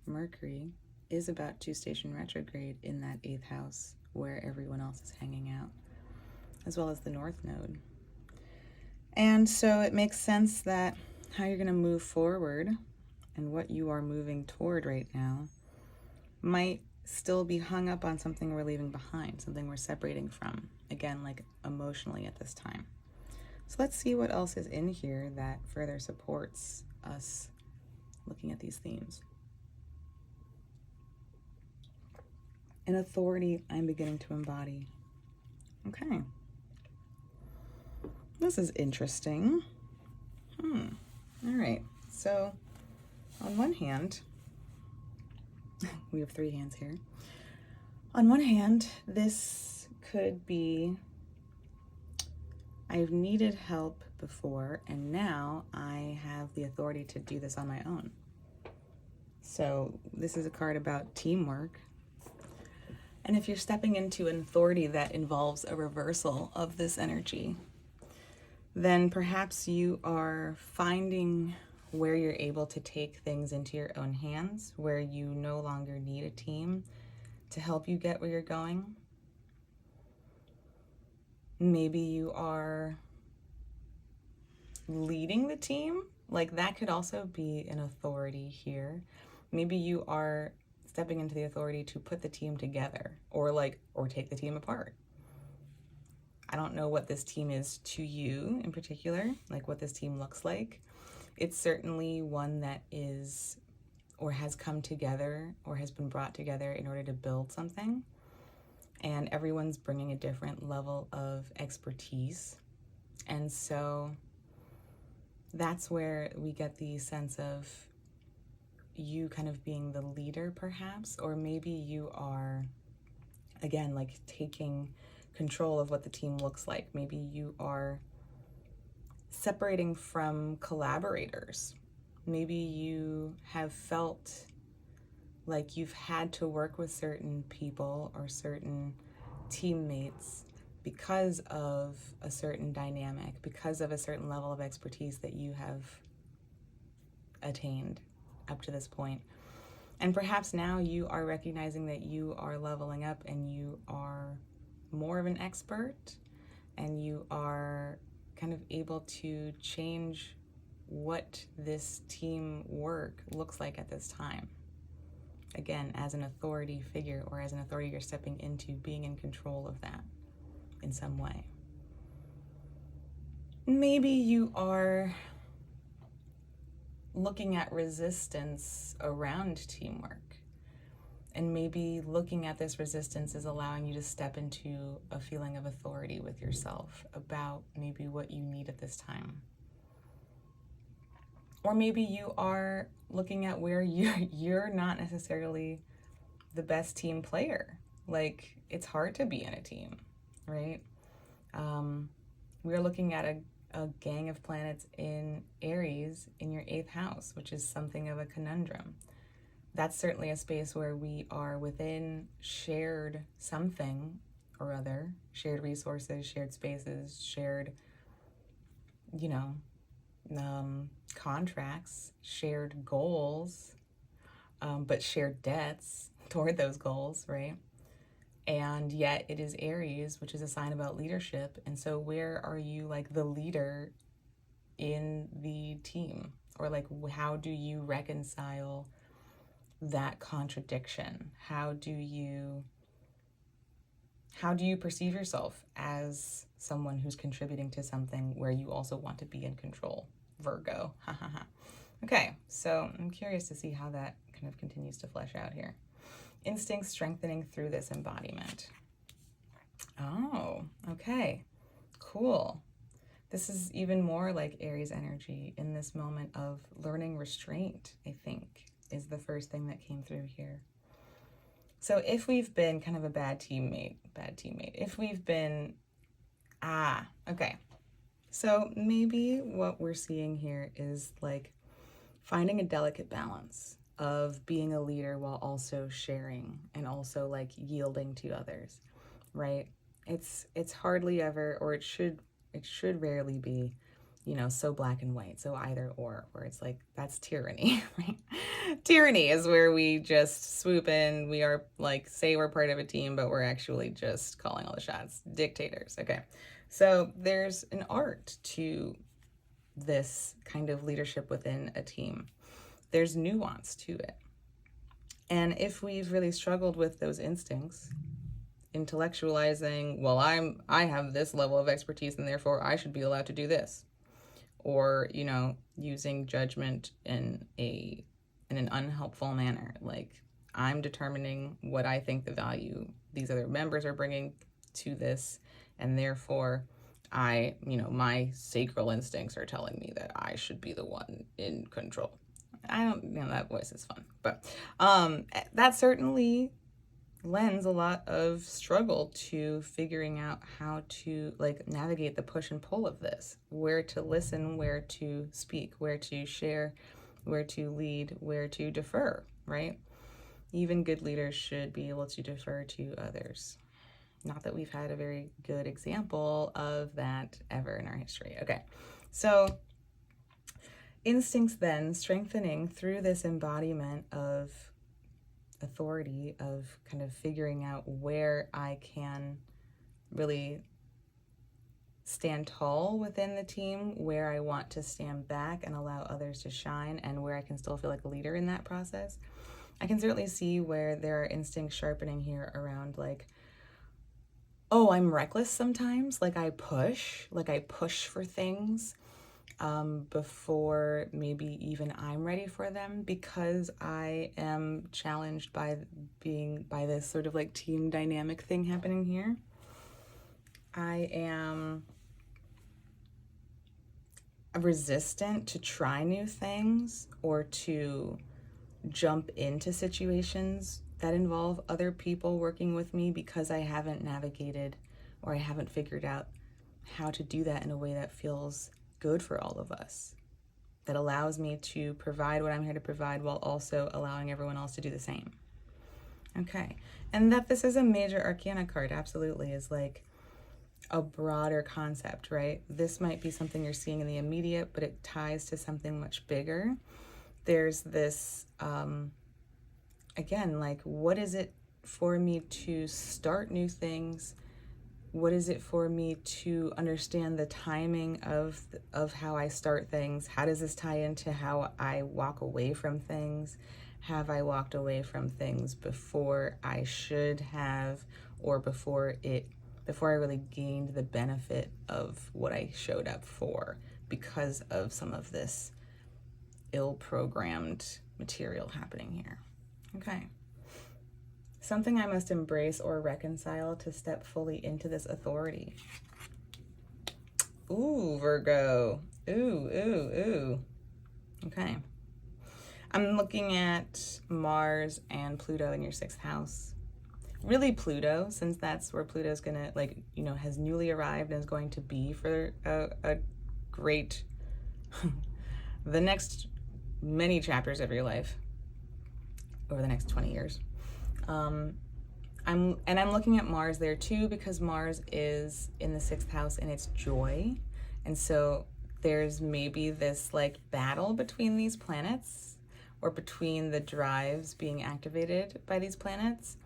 [SPEAKER 2] Mercury, is about to station retrograde in that 8th house where everyone else is hanging out, as well as the North Node. And so it makes sense that how you're going to move forward and what you are moving toward right now might still be hung up on something we're leaving behind, something we're separating from, again, like emotionally at this time. So let's see what else is in here that further supports us looking at these themes. An authority I'm beginning to embody. Okay. This is interesting. All right. So on one hand, we have 3 hands here. On one hand, this could be, I've needed help before, and now I have the authority to do this on my own. So this is a card about teamwork. And if you're stepping into an authority that involves a reversal of this energy, then perhaps you are finding where you're able to take things into your own hands, where you no longer need a team to help you get where you're going. Maybe you are leading the team. Like, that could also be an authority here. Maybe you are stepping into the authority to put the team together, or take the team apart. I don't know what this team is to you in particular, like what this team looks like. It's certainly one that is or has come together or has been brought together in order to build something. And everyone's bringing a different level of expertise. And so that's where we get the sense of you kind of being the leader, perhaps, or maybe you are, again, like taking control of what the team looks like. Maybe you are separating from collaborators. Maybe you have felt like you've had to work with certain people or certain teammates because of a certain dynamic, because of a certain level of expertise that you have attained up to this point. And perhaps now you are recognizing that you are leveling up and you are more of an expert and you are kind of able to change what this team work looks like at this time. Again, as an authority figure or as an authority, you're stepping into being in control of that in some way. Maybe you are looking at resistance around teamwork. And maybe looking at this resistance is allowing you to step into a feeling of authority with yourself about maybe what you need at this time. Or maybe you are looking at where you're not necessarily the best team player. Like, it's hard to be in a team, right? We're looking at a gang of planets in Aries in your 8th house, which is something of a conundrum. That's certainly a space where we are within shared something or other, shared resources, shared spaces, shared, you know, contracts, shared goals, but shared debts toward those goals, right? And yet it is Aries, which is a sign about leadership. And so where are you like the leader in the team? Or like, how do you reconcile that contradiction? How do you perceive yourself as someone who's contributing to something where you also want to be in control? Virgo. Okay, so I'm curious to see how that kind of continues to flesh out here. Instincts strengthening through this embodiment. Oh, okay, cool. This is even more like Aries energy in this moment of learning restraint, I think, is the first thing that came through here. So if we've been kind of a bad teammate, if we've been, okay. So maybe what we're seeing here is like finding a delicate balance of being a leader while also sharing and also like yielding to others, right? It's hardly ever, or it should rarely be, you know, so black and white, so either or, where it's like, that's tyranny, right? Tyranny is where we just swoop in, we are like, say we're part of a team, but we're actually just calling all the shots. Dictators, okay? So there's an art to this kind of leadership within a team. There's nuance to it. And if we've really struggled with those instincts, intellectualizing, well, I have this level of expertise and therefore I should be allowed to do this, or, you know, using judgment in an unhelpful manner, like I'm determining what I think the value these other members are bringing to this, and therefore I, you know, my sacral instincts are telling me that I should be the one in control. I don't, you know, that voice is fun, but that certainly lends a lot of struggle to figuring out how to like navigate the push and pull of this, where to listen, where to speak, where to share, where to lead, where to defer, right? Even good leaders should be able to defer to others. Not that we've had a very good example of that ever in our history. Okay, so instincts then strengthening through this embodiment of authority, of kind of figuring out where I can really stand tall within the team, where I want to stand back and allow others to shine, and where I can still feel like a leader in that process. I can certainly see where there are instincts sharpening here around like, oh, I'm reckless sometimes, like I push for things before maybe even I'm ready for them, because I am challenged by this sort of like team dynamic thing happening here. I am resistant to try new things or to jump into situations that involve other people working with me, because I haven't navigated or I haven't figured out how to do that in a way that feels good for all of us, that allows me to provide what I'm here to provide while also allowing everyone else to do the same. Okay, and that this is a major arcana card absolutely is like a broader concept, right? This might be something you're seeing in the immediate, but it ties to something much bigger. There's this, again, like, what is it for me to start new things? What is it for me to understand the timing of how I start things? How does this tie into how I walk away from things? Have I walked away from things before I should have, or before I really gained the benefit of what I showed up for because of some of this ill-programmed material happening here? Okay. something I must embrace or reconcile to step fully into this authority. Ooh, Virgo. Ooh, ooh, ooh. Okay. I'm looking at Mars and Pluto in your 6th house. Really Pluto, since that's where Pluto's gonna, like, you know, has newly arrived and is going to be for a great, the next many chapters of your life over the next 20 years. I'm looking at Mars there too, because Mars is in the 6th house and it's joy. And so there's maybe this like battle between these planets, or between the drives being activated by these planets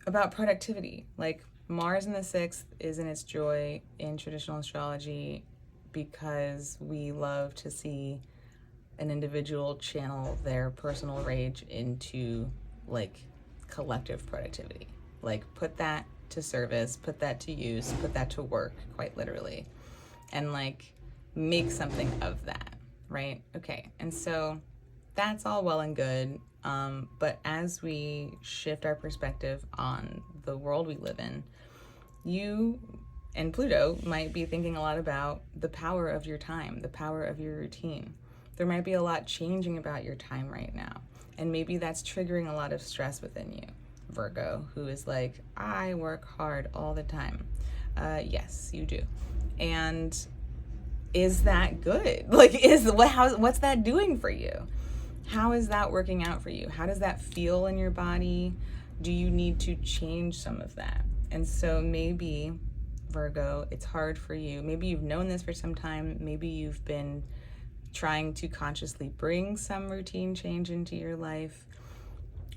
[SPEAKER 2] about productivity. Like Mars in the 6th is in its joy in traditional astrology because we love to see an individual channel their personal rage into like collective productivity. Like put that to service, put that to use, put that to work, quite literally, and like make something of that, right? Okay, and so that's all well and good, but as we shift our perspective on the world we live in, you and Pluto might be thinking a lot about the power of your time, the power of your routine. There might be a lot changing about your time right now, and maybe that's triggering a lot of stress within you, Virgo, who is like, I work hard all the time. Yes, you do. And is that good? Like, what's that doing for you? How is that working out for you? How does that feel in your body? Do you need to change some of that? And so maybe, Virgo, it's hard for you. Maybe you've known this for some time. Maybe you've been trying to consciously bring some routine change into your life.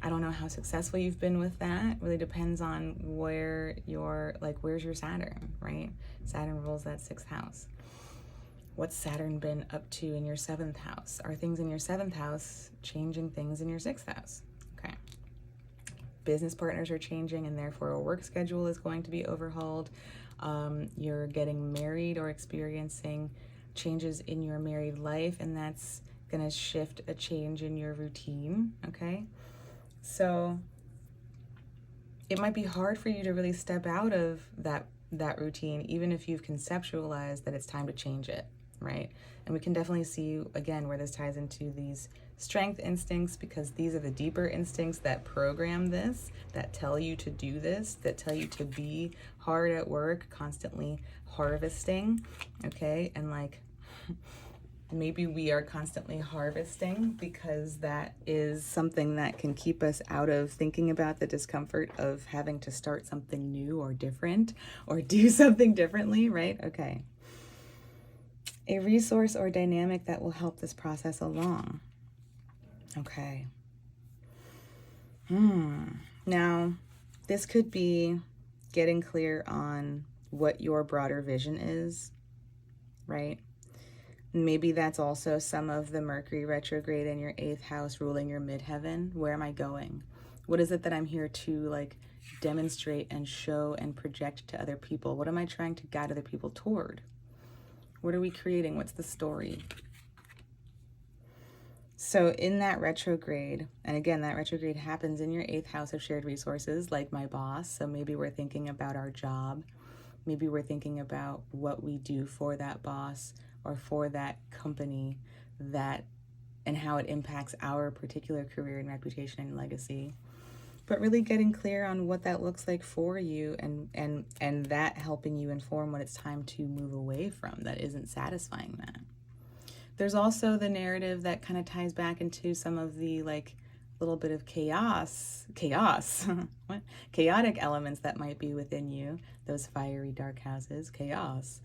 [SPEAKER 2] I don't know how successful you've been with that. It really depends on where's your Saturn, right? Saturn rules that 6th house. What's Saturn been up to in your 7th house? Are things in your 7th house changing things in your 6th house? Okay. Business partners are changing, and therefore a work schedule is going to be overhauled. You're getting married or experiencing changes in your married life, and that's going to shift a change in your routine, okay? So it might be hard for you to really step out of that routine, even if you've conceptualized that it's time to change it, right? And we can definitely see, again, where this ties into these strength instincts, because these are the deeper instincts that program this, that tell you to do this, that tell you to be hard at work, constantly harvesting, okay? And like, maybe we are constantly harvesting because that is something that can keep us out of thinking about the discomfort of having to start something new or different or do something differently, right? Okay. A resource or dynamic that will help this process along. Okay. Now, this could be getting clear on what your broader vision is, right? Maybe that's also some of the Mercury retrograde in your 8th house ruling your midheaven. Where am I going? What is it that I'm here to like demonstrate and show and project to other people? What am I trying to guide other people toward? What are we creating? What's the story? So in that retrograde, and again, that retrograde happens in your 8th house of shared resources, like my boss. So maybe we're thinking about our job. Maybe we're thinking about what we do for that boss or for that company, and how it impacts our particular career and reputation and legacy. But really getting clear on what that looks like for you, and that helping you inform what it's time to move away from that isn't satisfying that. There's also the narrative that kind of ties back into some of the like little bit of chaos, what? Chaotic elements that might be within you, those fiery dark houses, chaos.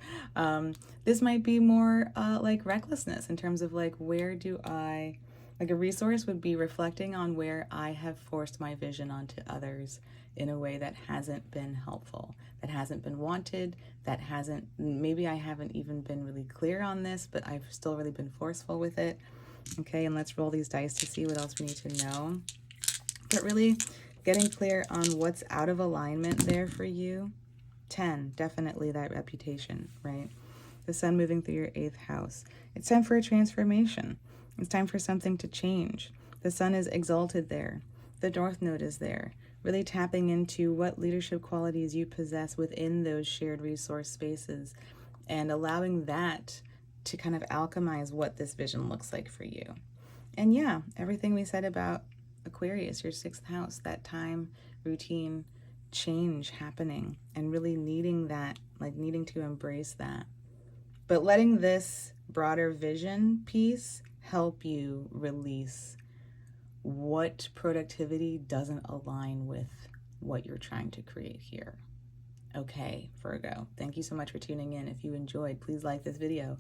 [SPEAKER 2] This might be more like recklessness in terms of like, where do I, like a resource would be reflecting on where I have forced my vision onto others in a way that hasn't been helpful, that hasn't been wanted, that hasn't, maybe I haven't even been really clear on this, but I've still really been forceful with it. Okay, and let's roll these dice to see what else we need to know. But really getting clear on what's out of alignment there for you. 10, definitely that reputation, right? The sun moving through your 8th house. It's time for a transformation. It's time for something to change. The sun is exalted there. The North Node is there. really tapping into what leadership qualities you possess within those shared resource spaces and allowing that to kind of alchemize what this vision looks like for you. And yeah, everything we said about Aquarius, your 6th house, that time, routine, change happening, and really needing that, like needing to embrace that. But letting this broader vision piece help you release what productivity doesn't align with what you're trying to create here. Okay, Virgo, thank you so much for tuning in. If you enjoyed, please like this video.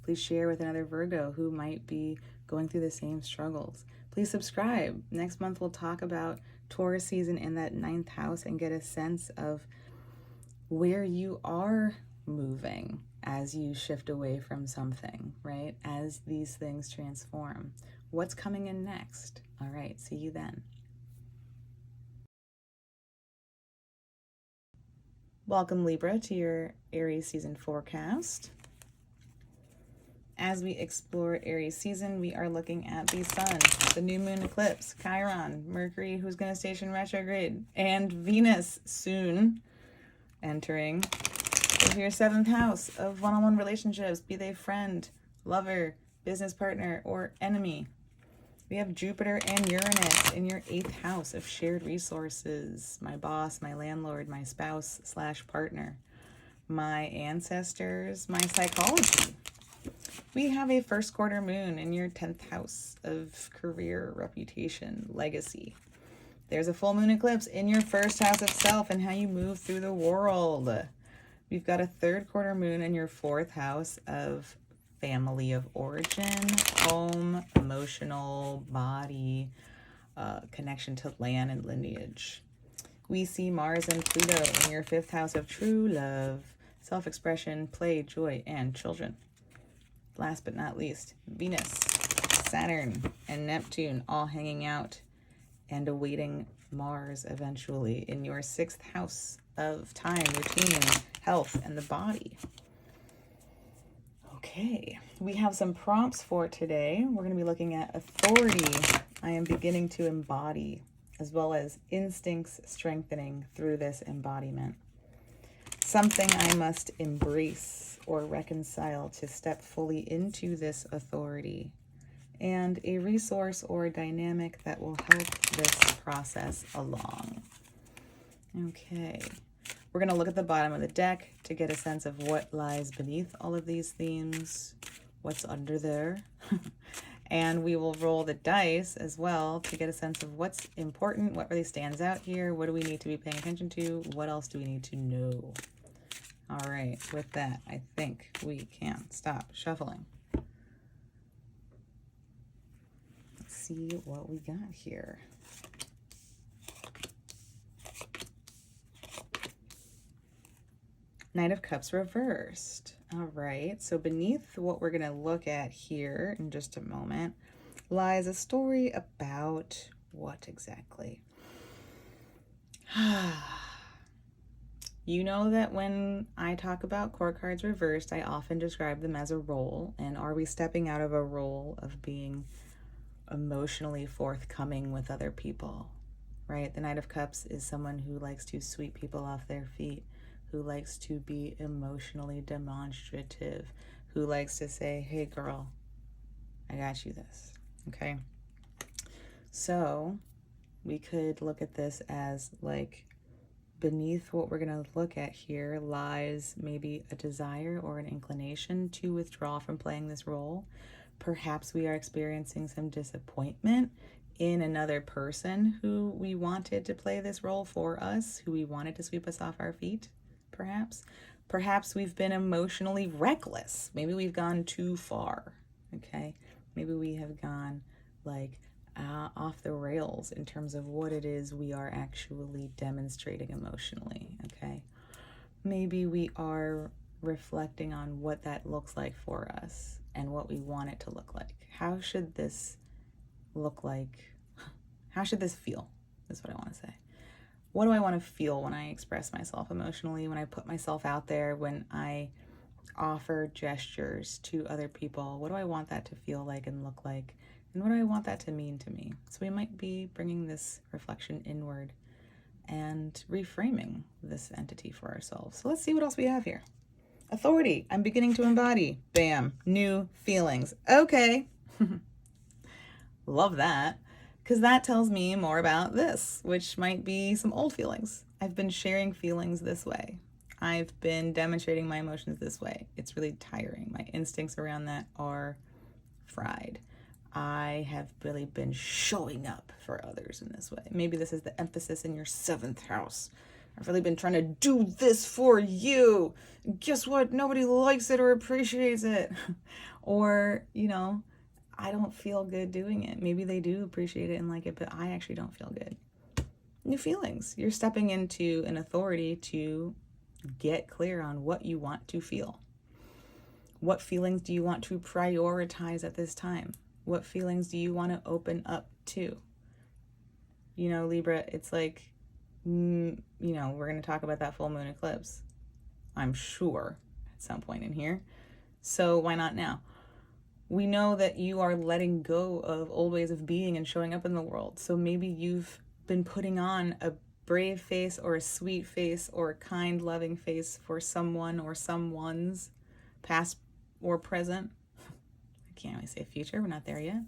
[SPEAKER 2] Please share with another Virgo who might be going through the same struggles. Please subscribe. Next month we'll talk about Taurus season in that 9th house and get a sense of where you are moving as you shift away from something, right? As these things transform. What's coming in next? All right, see you then. Welcome, Libra, to your Aries season forecast. As we explore Aries season, we are looking at the sun, the new moon eclipse, Chiron, Mercury, who's going to station retrograde, and Venus soon entering into your 7th house of one-on-one relationships, be they friend, lover, business partner, or enemy. We have Jupiter and Uranus in your 8th house of shared resources, my boss, my landlord, my spouse / partner, my ancestors, my psychology. We have a 1st quarter moon in your 10th house of career, reputation, legacy. There's a full moon eclipse in your 1st house of self and how you move through the world. We've got a 3rd quarter moon in your 4th house of family of origin, home, emotional, body, connection to land and lineage. We see Mars and Pluto in your 5th house of true love, self-expression, play, joy, and children. Last but not least, Venus, Saturn, and Neptune all hanging out and awaiting Mars eventually in your 6th house of time, routine, health, and the body. Okay, we have some prompts for today. We're going to be looking at authority I am beginning to embody, as well as instincts strengthening through this embodiment. Something I must embrace or reconcile to step fully into this authority, and a resource or dynamic that will help this process along. Okay, we're going to look at the bottom of the deck to get a sense of what lies beneath all of these themes, what's under there. And we will roll the dice as well to get a sense of what's important, what really stands out here, what do we need to be paying attention to, what else do we need to know. All right, with that, I think we can stop shuffling. Let's see what we got here. Knight of Cups reversed. All right, so beneath what we're going to look at here in just a moment lies a story about what exactly? You know that when I talk about court cards reversed, I often describe them as a role. And are we stepping out of a role of being emotionally forthcoming with other people, right? The Knight of Cups is someone who likes to sweep people off their feet, who likes to be emotionally demonstrative, who likes to say, hey girl, I got you this, okay? So we could look at this as like, beneath what we're going to look at here lies maybe a desire or an inclination to withdraw from playing this role. Perhaps we are experiencing some disappointment in another person who we wanted to play this role for us, who we wanted to sweep us off our feet, perhaps. Perhaps we've been emotionally reckless. Maybe we've gone too far, okay? Maybe we have gone like off the rails in terms of what it is we are actually demonstrating emotionally, okay? Maybe we are reflecting on what that looks like for us and what we want it to look like. How should this look like? How should this feel? Is what I want to say. What do I want to feel when I express myself emotionally, when I put myself out there, when I offer gestures to other people? What do I want that to feel like and look like? And what do I want that to mean to me? So we might be bringing this reflection inward and reframing this entity for ourselves. So let's see what else we have here. Authority. I'm beginning to embody. Bam. New feelings. Okay. Love that. Because that tells me more about this, which might be some old feelings. I've been sharing feelings this way. I've been demonstrating my emotions this way. It's really tiring. My instincts around that are fried. I have really been showing up for others in this way. Maybe this is the emphasis in your 7th house. I've really been trying to do this for you. And guess what? Nobody likes it or appreciates it. Or, you know, I don't feel good doing it. Maybe they do appreciate it and like it, but I actually don't feel good. New feelings. You're stepping into an authority to get clear on what you want to feel. What feelings do you want to prioritize at this time? What feelings do you want to open up to? You know, Libra, it's like, you know, we're going to talk about that full moon eclipse, I'm sure, at some point in here. So why not now? We know that you are letting go of old ways of being and showing up in the world. So maybe you've been putting on a brave face or a sweet face or a kind, loving face for someone or someone's, past or present. I can't really say future. We're not there yet.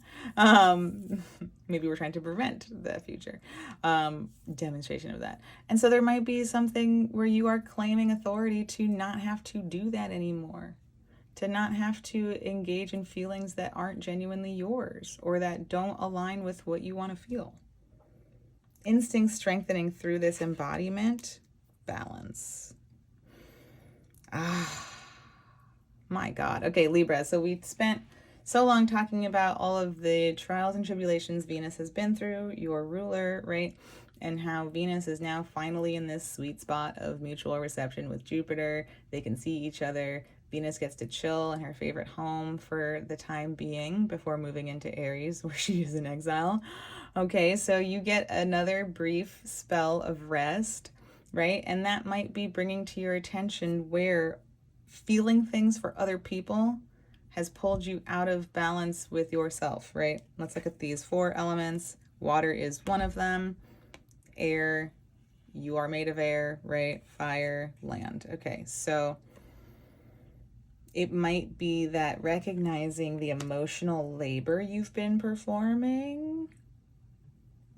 [SPEAKER 2] Maybe we're trying to prevent the future demonstration of that. And so there might be something where you are claiming authority to not have to do that anymore, to not have to engage in feelings that aren't genuinely yours or that don't align with what you want to feel. Instinct strengthening through this embodiment, balance. My God. Okay, Libra. So we spent so long talking about all of the trials and tribulations Venus has been through, your ruler, right? And how Venus is now finally in this sweet spot of mutual reception with Jupiter. They can see each other. Venus gets to chill in her favorite home for the time being before moving into Aries, where she is in exile. Okay, so you get another brief spell of rest, right? And that might be bringing to your attention where feeling things for other people has pulled you out of balance with yourself, right? Let's look at these 4 elements. Water is one of them. Air, you are made of air, right? Fire, land. Okay, so it might be that recognizing the emotional labor you've been performing,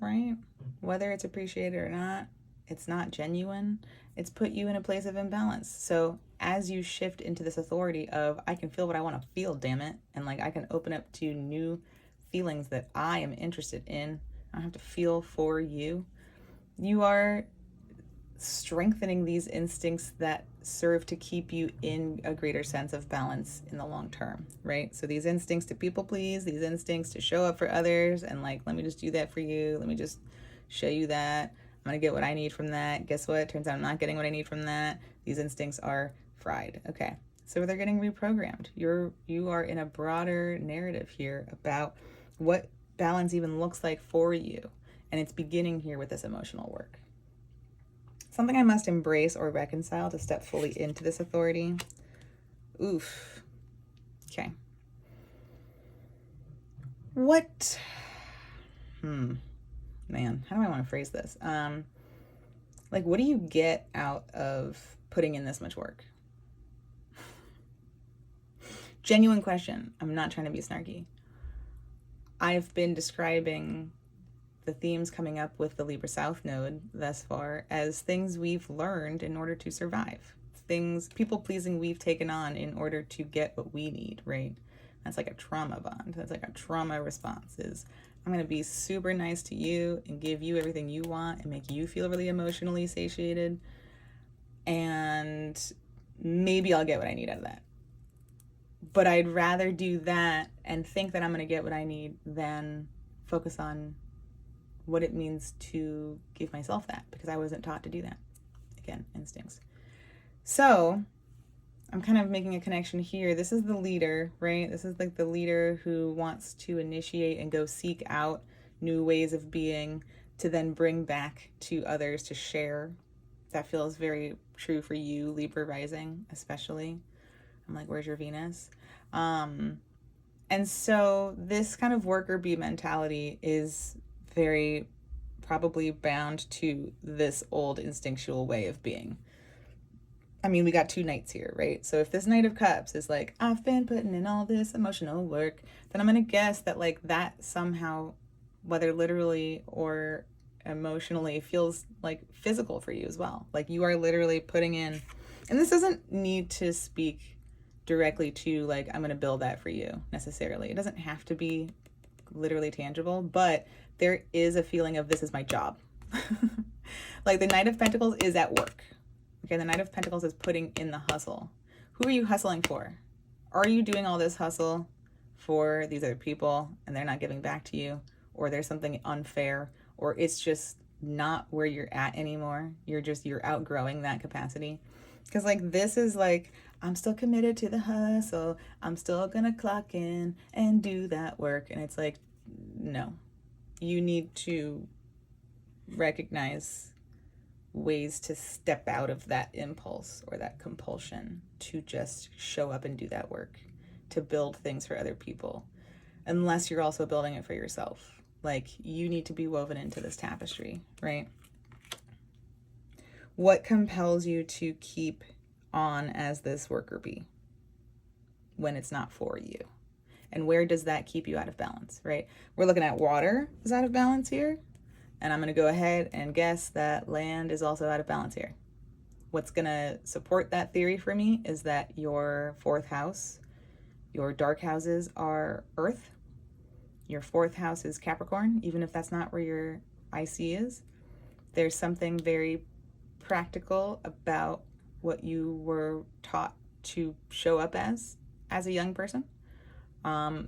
[SPEAKER 2] right? Whether it's appreciated or not, it's not genuine. It's put you in a place of imbalance. So as you shift into this authority of, I can feel what I want to feel, damn it, and like I can open up to new feelings that I am interested in, I don't have to feel for you. You are strengthening these instincts that serve to keep you in a greater sense of balance in the long term, right? So these instincts to people please, these instincts to show up for others and like, let me just do that for you. Let me just show you that. I'm going to get what I need from that. Guess what? Turns out I'm not getting what I need from that. These instincts are fried. Okay. So they're getting reprogrammed. You are in a broader narrative here about what balance even looks like for you. And it's beginning here with this emotional work. Something I must embrace or reconcile to step fully into this authority. Oof. Okay. What? Man, how do I want to phrase this? Like, what do you get out of putting in this much work? Genuine question. I'm not trying to be snarky. I've been describing the themes coming up with the Libra South node thus far as things we've learned in order to survive. Things, people pleasing we've taken on in order to get what we need, right? That's like a trauma bond. That's like a trauma response is, I'm going to be super nice to you and give you everything you want and make you feel really emotionally satiated. And maybe I'll get what I need out of that. But I'd rather do that and think that I'm going to get what I need than focus on what it means to give myself that, because I wasn't taught to do that. Again, instincts. So I'm kind of making a connection here. This is the leader, right? This is like the leader who wants to initiate and go seek out new ways of being to then bring back to others to share. That feels very true for you, Libra rising, especially. I'm like, where's your Venus? And so this kind of worker bee mentality is very probably bound to this old instinctual way of being. I mean, we got two knights here, right? So if this Knight of Cups is like, I've been putting in all this emotional work, then I'm going to guess that like that somehow, whether literally or emotionally, feels like physical for you as well. Like you are literally putting in, and this doesn't need to speak directly to like, I'm going to build that for you necessarily. It doesn't have to be literally tangible, but there is a feeling of this is my job. Like the Knight of Pentacles is at work. Okay, the Knight of Pentacles is putting in the hustle. Who are you hustling for? Are you doing all this hustle for these other people and they're not giving back to you? Or there's something unfair? Or it's just not where you're at anymore? You're outgrowing that capacity? Because like this is like, I'm still committed to the hustle. I'm still gonna clock in and do that work. And it's like, no. You need to recognize ways to step out of that impulse or that compulsion to just show up and do that work, to build things for other people, unless you're also building it for yourself. Like you need to be woven into this tapestry, right? What compels you to keep on as this worker bee when it's not for you? And where does that keep you out of balance, right? We're looking at water is out of balance here. And I'm going to go ahead and guess that land is also out of balance here. What's going to support that theory for me is that your fourth house, your dark houses are Earth. Your fourth house is Capricorn, even if that's not where your IC is. There's something very practical about what you were taught to show up as a young person.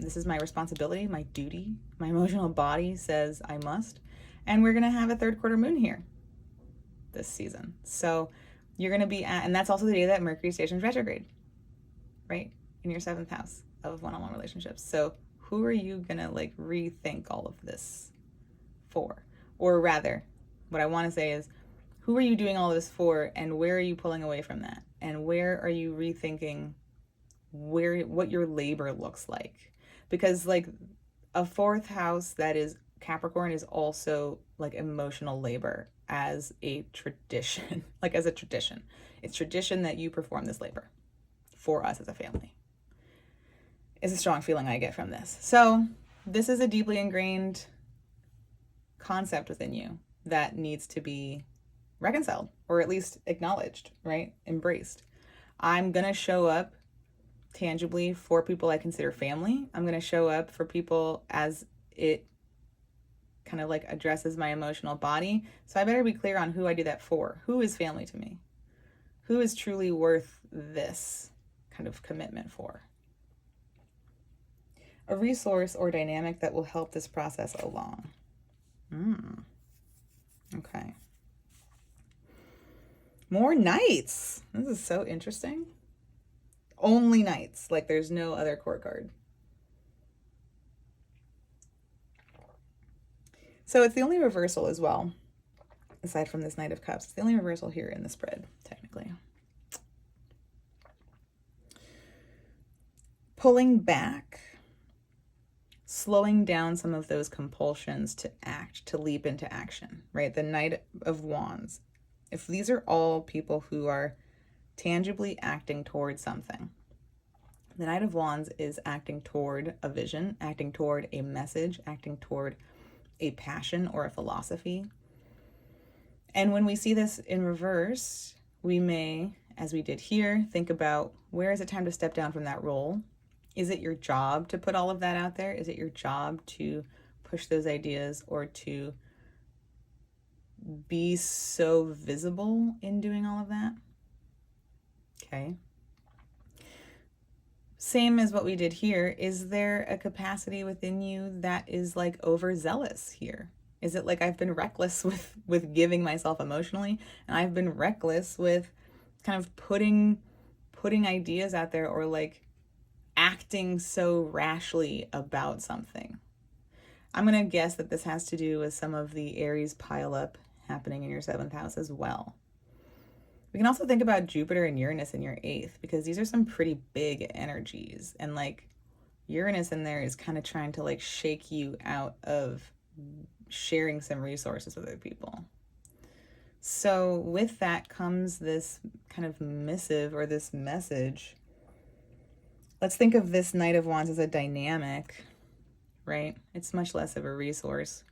[SPEAKER 2] This is my responsibility, my duty. My emotional body says I must. And we're going to have a third quarter moon here this season. So you're going to be at, and that's also the day that Mercury stations retrograde, right? In your seventh house of one-on-one relationships. So who are you going to like rethink all of this for? Or rather, what I want to say is, who are you doing all this for and where are you pulling away from that? And where are you rethinking what your labor looks like? Because like a fourth house that is Capricorn is also like emotional labor as a tradition, like as a tradition. It's tradition that you perform this labor for us as a family. It's a strong feeling I get from this. So this is a deeply ingrained concept within you that needs to be reconciled or at least acknowledged, right? Embraced. I'm going to show up tangibly for people I consider family. I'm going to show up for people as it kind of like addresses my emotional body. So I better be clear on who I do that for. Who is family to me? Who is truly worth this kind of commitment for? A resource or dynamic that will help this process along. Okay. More knights. This is so interesting. Only knights. Like there's no other court card. So it's the only reversal as well, aside from this Knight of Cups. It's the only reversal here in the spread, technically. Pulling back, slowing down some of those compulsions to act, to leap into action, right? The Knight of Wands. If these are all people who are tangibly acting toward something, the Knight of Wands is acting toward a vision, acting toward a message, acting toward a passion or a philosophy. And when we see this in reverse, we may, as we did here, think about where is it time to step down from that role? Is it your job to put all of that out there? Is it your job to push those ideas or to be so visible in doing all of that? Okay. Same as what we did here. Is there a capacity within you that is like overzealous here? Is it like I've been reckless with giving myself emotionally, and I've been reckless with kind of putting ideas out there or like acting so rashly about something? I'm going to guess that this has to do with some of the Aries pile up happening in your seventh house as well. We can also think about Jupiter and Uranus in your eighth, because these are some pretty big energies. And like Uranus in there is kind of trying to like shake you out of sharing some resources with other people. So with that comes this kind of missive or this message. Let's think of this Knight of Wands as a dynamic, right? It's much less of a resource.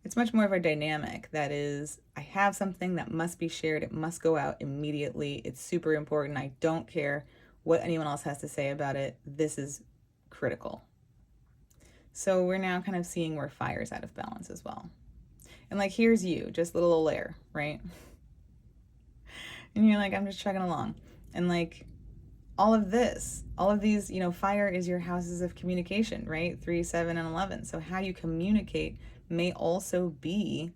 [SPEAKER 2] It's much more of a dynamic that is, I have something that must be shared. It must go out immediately. It's super important. I don't care what anyone else has to say about it. This is critical. So we're now kind of seeing where fire's out of balance as well. And like, here's you, just a little lair, right? And you're like, I'm just chugging along. And like, all of this, all of these, you know, fire is your houses of communication, right? 3, 7, and 11. So how you communicate may also be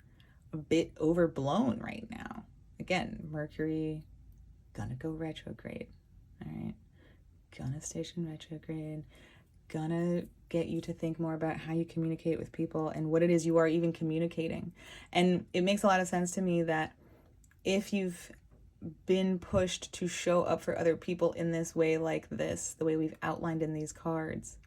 [SPEAKER 2] a bit overblown right now. Again, Mercury gonna go retrograde, all right? Gonna station retrograde, gonna get you to think more about how you communicate with people and what it is you are even communicating. And it makes a lot of sense to me that if you've been pushed to show up for other people in this way, like this, the way we've outlined in these cards,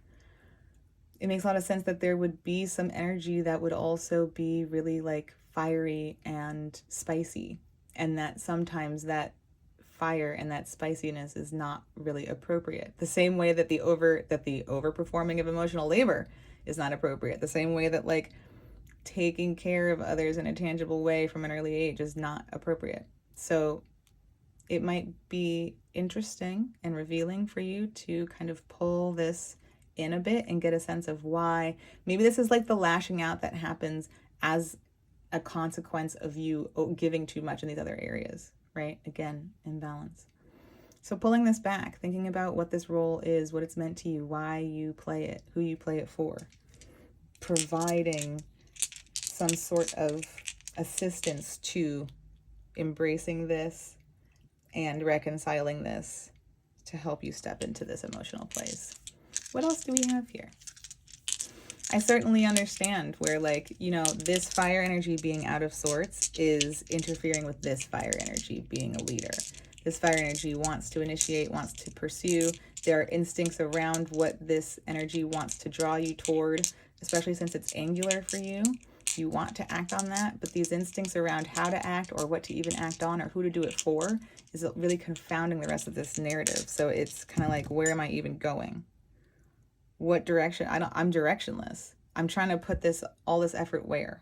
[SPEAKER 2] it makes a lot of sense that there would be some energy that would also be really like fiery and spicy, and that sometimes that fire and that spiciness is not really appropriate. The same way that the overperforming of emotional labor is not appropriate. The same way that like taking care of others in a tangible way from an early age is not appropriate. So it might be interesting and revealing for you to kind of pull this in a bit and get a sense of why. Maybe this is like the lashing out that happens as a consequence of you giving too much in these other areas, right? Again, imbalance. So pulling this back, thinking about what this role is, what it's meant to you, why you play it, who you play it for, providing some sort of assistance to embracing this and reconciling this to help you step into this emotional place. What else do we have here? I certainly understand where, like, you know, this fire energy being out of sorts is interfering with this fire energy being a leader. This fire energy wants to initiate, wants to pursue. There are instincts around what this energy wants to draw you toward, especially since it's angular for you. You want to act on that, but these instincts around how to act or what to even act on or who to do it for is really confounding the rest of this narrative. So it's kind of like, where am I even going? What direction? I'm directionless. I'm trying to put all this effort where?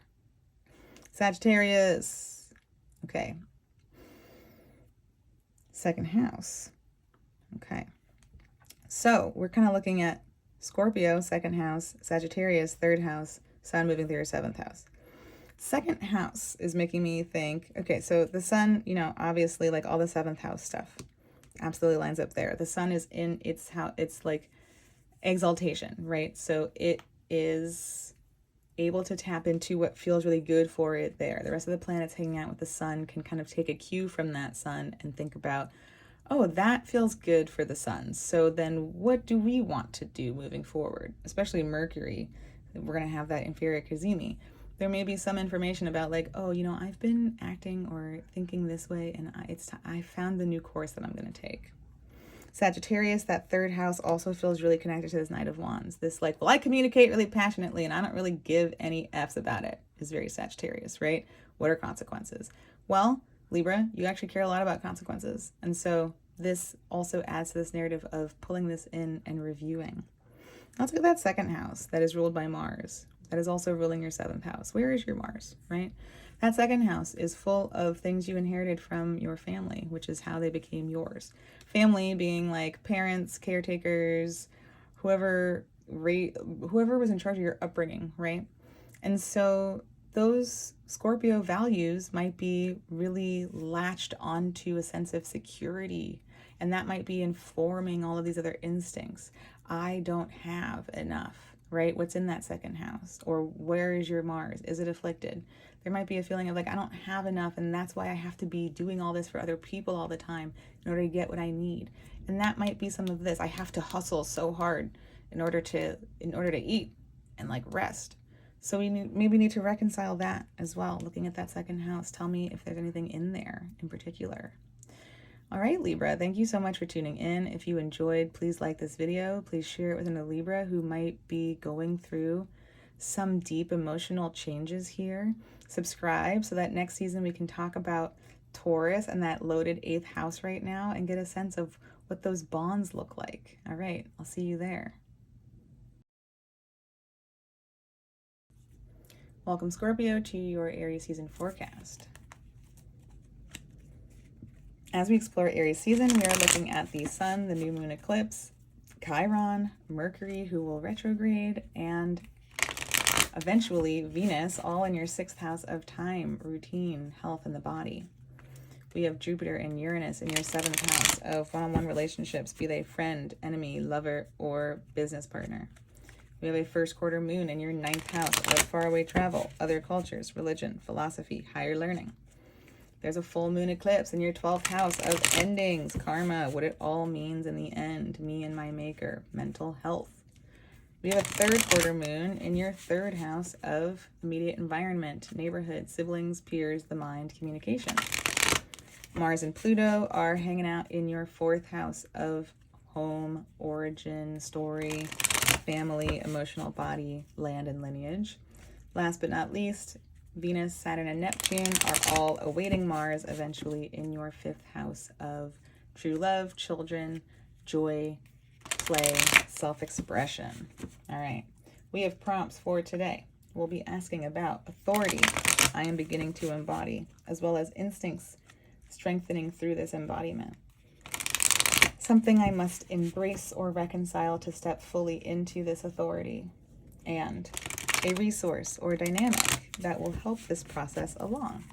[SPEAKER 2] Sagittarius. Okay. Second house. Okay. So we're kind of looking at Scorpio, second house, Sagittarius, third house, Sun moving through your seventh house. Second house is making me think, okay, so the Sun, you know, obviously like all the seventh house stuff absolutely lines up there. The Sun is in its house. It's like exaltation, right? So it is able to tap into what feels really good for it there. The rest of the planets hanging out with the Sun can kind of take a cue from that Sun and think about, oh, that feels good for the Sun. So then what do we want to do moving forward? Especially Mercury. We're going to have that inferior cazimi. There may be some information about like, oh, you know, I've been acting or thinking this way and I found the new course that I'm going to take. Sagittarius, that third house, also feels really connected to this Knight of Wands. This like, well, I communicate really passionately and I don't really give any F's about it is very Sagittarius, right? What are consequences? Well, Libra, you actually care a lot about consequences. And so this also adds to this narrative of pulling this in and reviewing. Let's look at that second house that is ruled by Mars. That is also ruling your seventh house. Where is your Mars, right? That second house is full of things you inherited from your family, which is how they became yours. Family being like parents, caretakers, whoever was in charge of your upbringing, right? And so those Scorpio values might be really latched onto a sense of security, and that might be informing all of these other instincts. I don't have enough, right? What's in that second house? Or where is your Mars? Is it afflicted? There might be a feeling of like, I don't have enough, and that's why I have to be doing all this for other people all the time in order to get what I need. And that might be some of this. I have to hustle so hard in order to eat and like rest. So we maybe need to reconcile that as well. Looking at that second house, tell me if there's anything in there in particular. All right, Libra, thank you so much for tuning in. If you enjoyed, please like this video. Please share it with another Libra who might be going through some deep emotional changes here. Subscribe so that next season we can talk about Taurus and that loaded 8th house right now and get a sense of what those bonds look like. All right, I'll see you there. Welcome, Scorpio, to your Aries season forecast. As we explore Aries season, we are looking at the Sun, the new moon eclipse, Chiron, Mercury, who will retrograde, and eventually Venus, all in your 6th house of time, routine, health, and the body. We have Jupiter and Uranus in your 7th house of one-on-one relationships, be they friend, enemy, lover, or business partner. We have a 1st quarter moon in your 9th house of faraway travel, other cultures, religion, philosophy, higher learning. There's a full moon eclipse in your 12th house of endings, karma, what it all means in the end, me and my maker, mental health. We have a 3rd quarter moon in your 3rd house of immediate environment, neighborhood, siblings, peers, the mind, communication. Mars and Pluto are hanging out in your 4th house of home, origin, story, family, emotional body, land, and lineage. Last but not least, Venus, Saturn, and Neptune are all awaiting Mars eventually in your 5th house of true love, children, joy, play, self-expression. All right, we have prompts for today. We'll be asking about authority I am beginning to embody, as well as instincts strengthening through this embodiment. Something I must embrace or reconcile to step fully into this authority, and a resource or dynamic that will help this process along.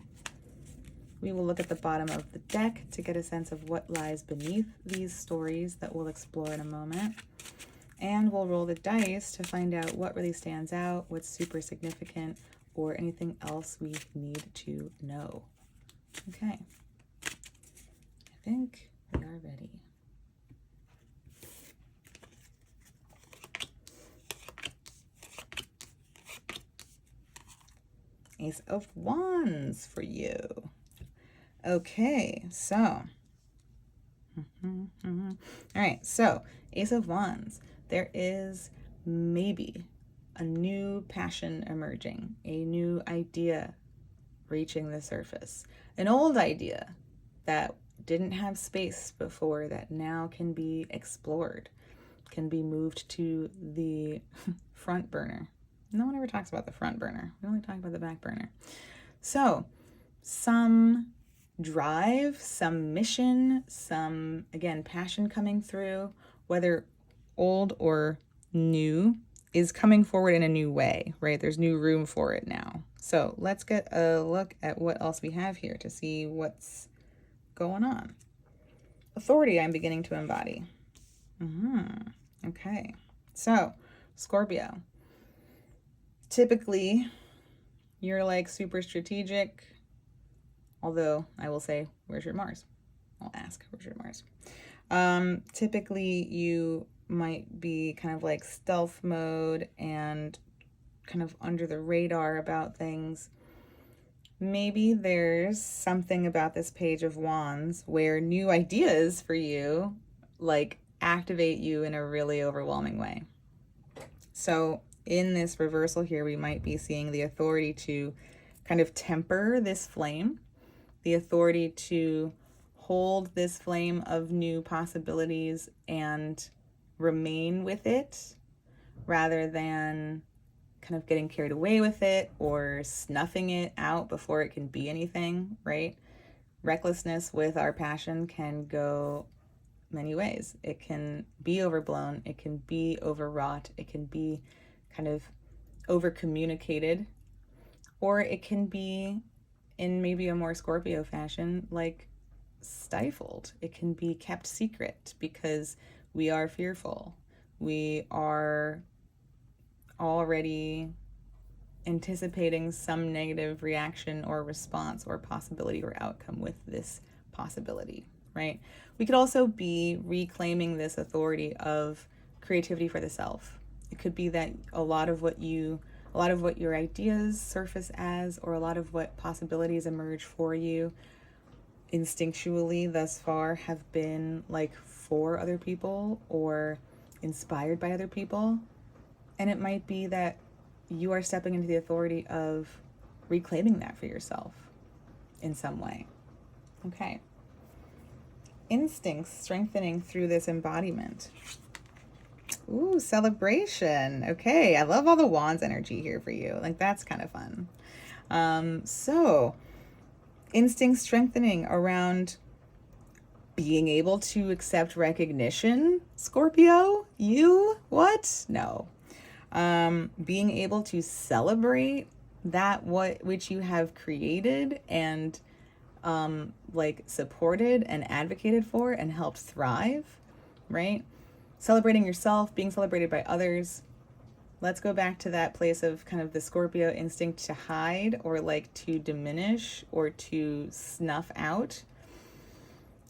[SPEAKER 2] We will look at the bottom of the deck to get a sense of what lies beneath these stories that we'll explore in a moment. And we'll roll the dice to find out what really stands out, what's super significant, or anything else we need to know. Okay. I think we are ready. Ace of Wands for you. Okay, so. All right, so Ace of Wands. There is maybe a new passion emerging, a new idea reaching the surface, an old idea that didn't have space before that now can be explored, can be moved to the front burner. No one ever talks about the front burner. We only talk about the back burner. So some drive, some mission, some, again, passion coming through, whether old or new, is coming forward in a new way, right? There's new room for it now. So let's get a look at what else we have here to see what's going on. Authority I'm beginning to embody. Okay, so Scorpio. Typically, you're like super strategic, although I will say, where's your Mars? I'll ask, where's your Mars? Typically, you might be kind of like stealth mode and kind of under the radar about things. Maybe there's something about this Page of Wands where new ideas for you like activate you in a really overwhelming way. So in this reversal here, we might be seeing the authority to kind of temper this flame, the authority to hold this flame of new possibilities and remain with it rather than kind of getting carried away with it or snuffing it out before it can be anything, right? Recklessness with our passion can go many ways. It can be overblown, it can be overwrought, it can be kind of over communicated, or it can be, in maybe a more Scorpio fashion, like stifled. It can be kept secret because we are fearful. We are already anticipating some negative reaction or response or possibility or outcome with this possibility, right? We could also be reclaiming this authority of creativity for the self. It could be that a lot of what your ideas surface as, or a lot of what possibilities emerge for you instinctually thus far have been like for other people or inspired by other people. And it might be that you are stepping into the authority of reclaiming that for yourself in some way. Okay. Instincts strengthening through this embodiment. Ooh, celebration. Okay, I love all the wands energy here for you. Like, that's kind of fun. So, instincts strengthening around being able to accept recognition, Scorpio? You? What? No. Being able to celebrate that which you have created and like supported and advocated for and helped thrive, right? Celebrating yourself, being celebrated by others. Let's go back to that place of kind of the Scorpio instinct to hide or like to diminish or to snuff out.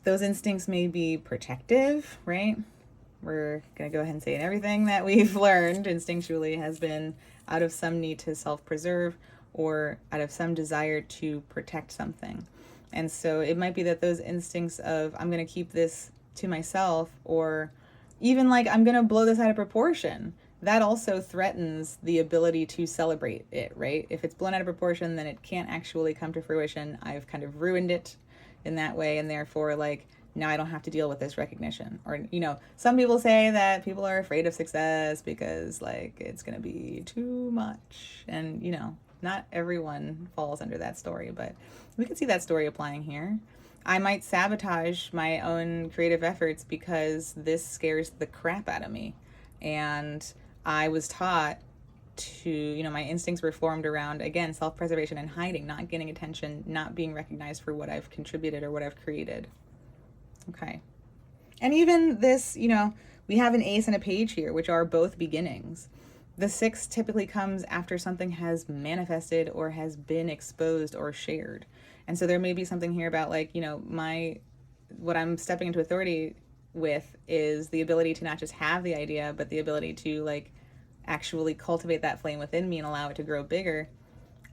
[SPEAKER 2] Those instincts may be protective, right? We're going to go ahead and say everything that we've learned instinctually has been out of some need to self-preserve or out of some desire to protect something. And so it might be that those instincts of, I'm going to keep this to myself, or even like, I'm going to blow this out of proportion, that also threatens the ability to celebrate it, right? If it's blown out of proportion, then it can't actually come to fruition. I've kind of ruined it in that way, and therefore, like, now I don't have to deal with this recognition. Or, you know, some people say that people are afraid of success because, like, it's going to be too much. And, you know, not everyone falls under that story, but we can see that story applying here. I might sabotage my own creative efforts because this scares the crap out of me. And I was taught to, you know, my instincts were formed around, again, self-preservation and hiding, not getting attention, not being recognized for what I've contributed or what I've created. Okay. And even this, you know, we have an ace and a page here, which are both beginnings. The 6 typically comes after something has manifested or has been exposed or shared. And so there may be something here about, like, you know, what I'm stepping into authority with is the ability to not just have the idea, but the ability to, like, actually cultivate that flame within me and allow it to grow bigger.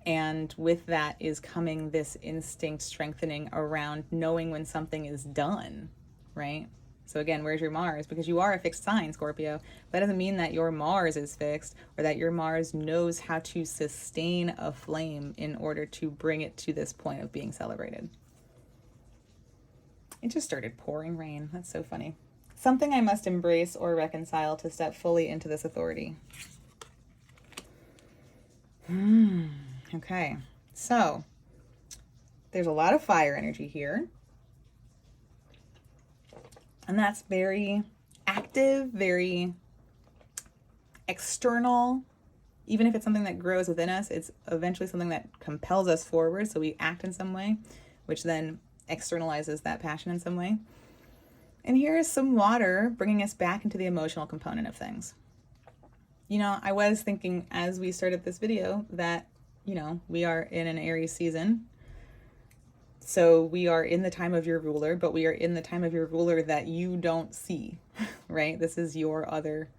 [SPEAKER 2] And with that is coming this instinct strengthening around knowing when something is done, right? So again, where's your Mars? Because you are a fixed sign, Scorpio. That doesn't mean that your Mars is fixed or that your Mars knows how to sustain a flame in order to bring it to this point of being celebrated. It just started pouring rain. That's so funny. Something I must embrace or reconcile to step fully into this authority. Okay, so there's a lot of fire energy here. And that's very active, very external. Even if it's something that grows within us, it's eventually something that compels us forward. So we act in some way, which then externalizes that passion in some way. And here is some water bringing us back into the emotional component of things. You know, I was thinking as we started this video that, you know, we are in an Aries season. So we are in the time of your ruler, but we are in the time of your ruler that you don't see, right? This is your other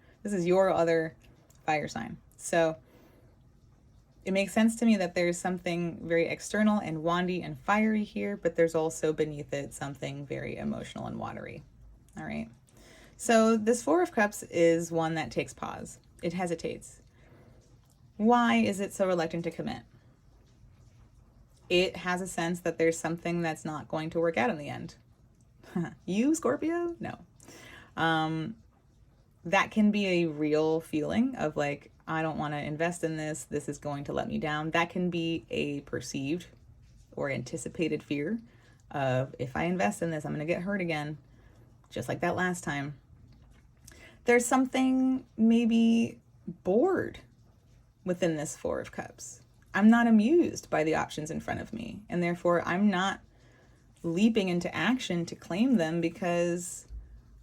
[SPEAKER 2] fire sign. So it makes sense to me that there's something very external and wandy and fiery here, but there's also beneath it something very emotional and watery. All right. So this 4 of Cups is one that takes pause. It hesitates. Why is it so reluctant to commit? It has a sense that there's something that's not going to work out in the end. You, Scorpio? No. That can be a real feeling of, like, I don't want to invest in this. This is going to let me down. That can be a perceived or anticipated fear of, if I invest in this, I'm going to get hurt again, just like that last time. There's something maybe bored within this 4 of Cups. I'm not amused by the options in front of me, and therefore I'm not leaping into action to claim them because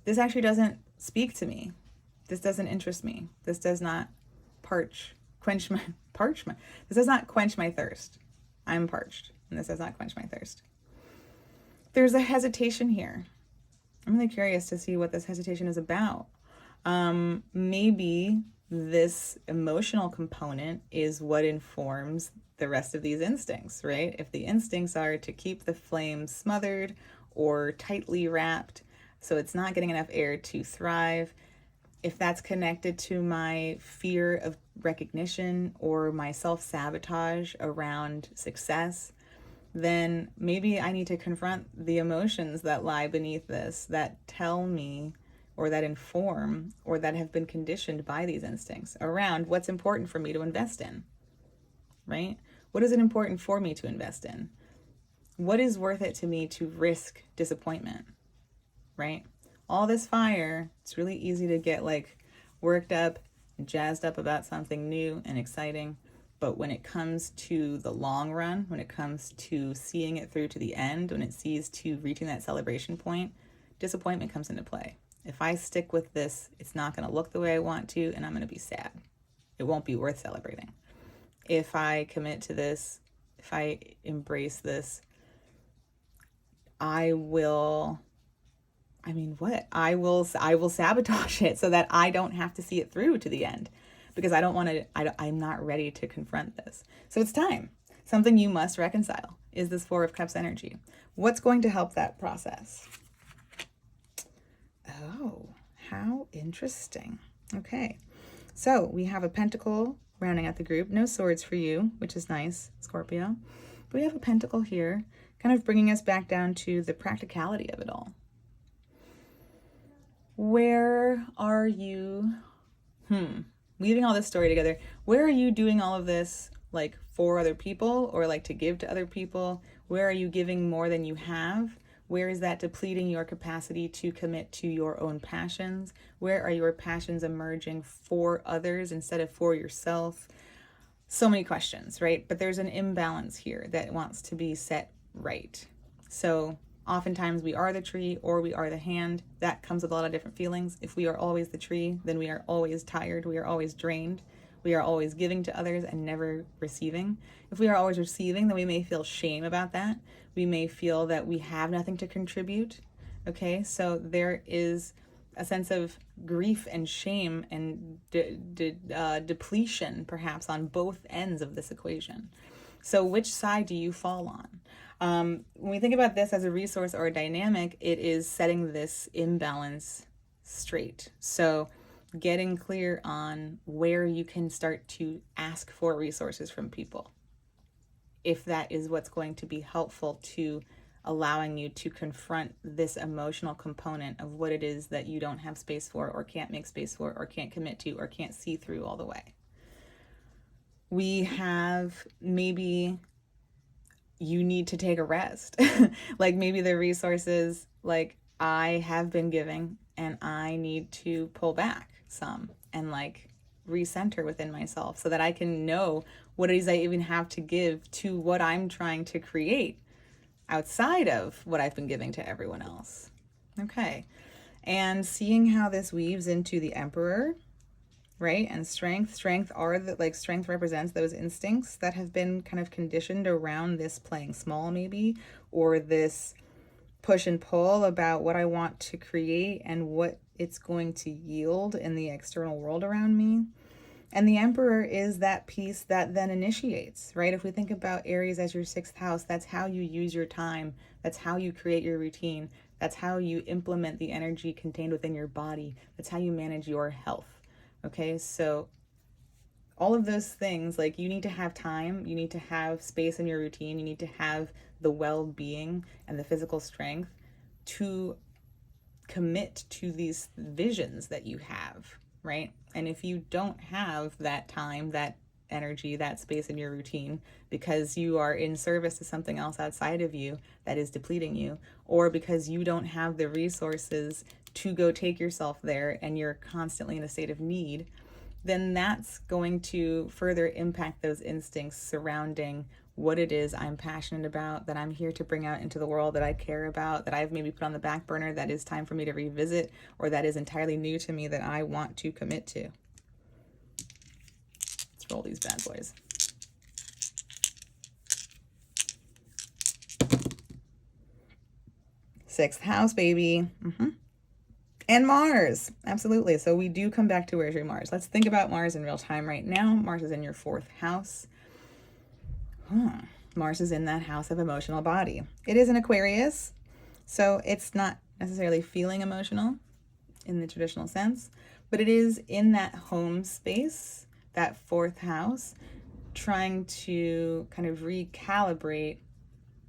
[SPEAKER 2] this actually doesn't speak to me. This doesn't interest me. This does not quench my thirst. I'm parched, and this does not quench my thirst. There's a hesitation here. I'm really curious to see what this hesitation is about. Maybe this emotional component is what informs the rest of these instincts, right? If the instincts are to keep the flame smothered or tightly wrapped, so it's not getting enough air to thrive, if that's connected to my fear of recognition or my self-sabotage around success, then maybe I need to confront the emotions that lie beneath this, that tell me or that inform or that have been conditioned by these instincts around what's important for me to invest in, right? What is it important for me to invest in? What is worth it to me to risk disappointment, right? All this fire, it's really easy to get like worked up and jazzed up about something new and exciting. But when it comes to the long run, when it comes to seeing it through to the end, when it sees to reaching that celebration point, disappointment comes into play. If I stick with this, it's not going to look the way I want to, and I'm going to be sad. It won't be worth celebrating. If I commit to this, if I embrace this, I will sabotage it so that I don't have to see it through to the end, because I don't want to, I'm not ready to confront this. So it's time. Something you must reconcile is this Four of Cups energy. What's going to help that process? Oh, how interesting. Okay. So we have a pentacle rounding out the group. No swords for you, which is nice, Scorpio. But we have a pentacle here, kind of bringing us back down to the practicality of it all. Where are you, weaving all this story together, where are you doing all of this like for other people or like to give to other people? Where are you giving more than you have? Where is that depleting your capacity to commit to your own passions? Where are your passions emerging for others instead of for yourself? So many questions, right? But there's an imbalance here that wants to be set right. So oftentimes we are the tree or we are the hand. That comes with a lot of different feelings. If we are always the tree, then we are always tired. We are always drained. We are always giving to others and never receiving. If we are always receiving, then we may feel shame about that. We may feel that we have nothing to contribute. Okay, so there is a sense of grief and shame and depletion perhaps on both ends of this equation. So which side do you fall on? When we think about this as a resource or a dynamic, it is setting this imbalance straight. So getting clear on where you can start to ask for resources from people, if that is what's going to be helpful to allowing you to confront this emotional component of what it is that you don't have space for or can't make space for or can't commit to or can't see through all the way. We have maybe you need to take a rest. Like maybe the resources like I have been giving and I need to pull back some and like recenter within myself so that I can know what it is I even have to give to what I'm trying to create outside of what I've been giving to everyone else. Okay. And seeing how this weaves into the Emperor, right? And strength are the, like strength represents those instincts that have been kind of conditioned around this playing small maybe, or this push and pull about what I want to create and what it's going to yield in the external world around me. And the Emperor is that piece that then initiates, right? If we think about Aries as your 6th house, that's how you use your time. That's how you create your routine. That's how you implement the energy contained within your body. That's how you manage your health. Okay, so all of those things, like you need to have time, you need to have space in your routine, you need to have the well-being and the physical strength to commit to these visions that you have, right? And if you don't have that time, that energy, that space in your routine, because you are in service to something else outside of you that is depleting you, or because you don't have the resources to go take yourself there and you're constantly in a state of need, then that's going to further impact those instincts surrounding what it is I'm passionate about, that I'm here to bring out into the world, that I care about, that I've maybe put on the back burner, that is time for me to revisit, or that is entirely new to me that I want to commit to. Let's roll these bad boys. Sixth house, baby. And Mars, absolutely. So we do come back to where's your Mars. Let's think about Mars in real time right now. Mars is in your 4th house. Mars is in that house of emotional body. It is an Aquarius, so it's not necessarily feeling emotional in the traditional sense, But it is in that home space, that fourth house, trying to kind of recalibrate,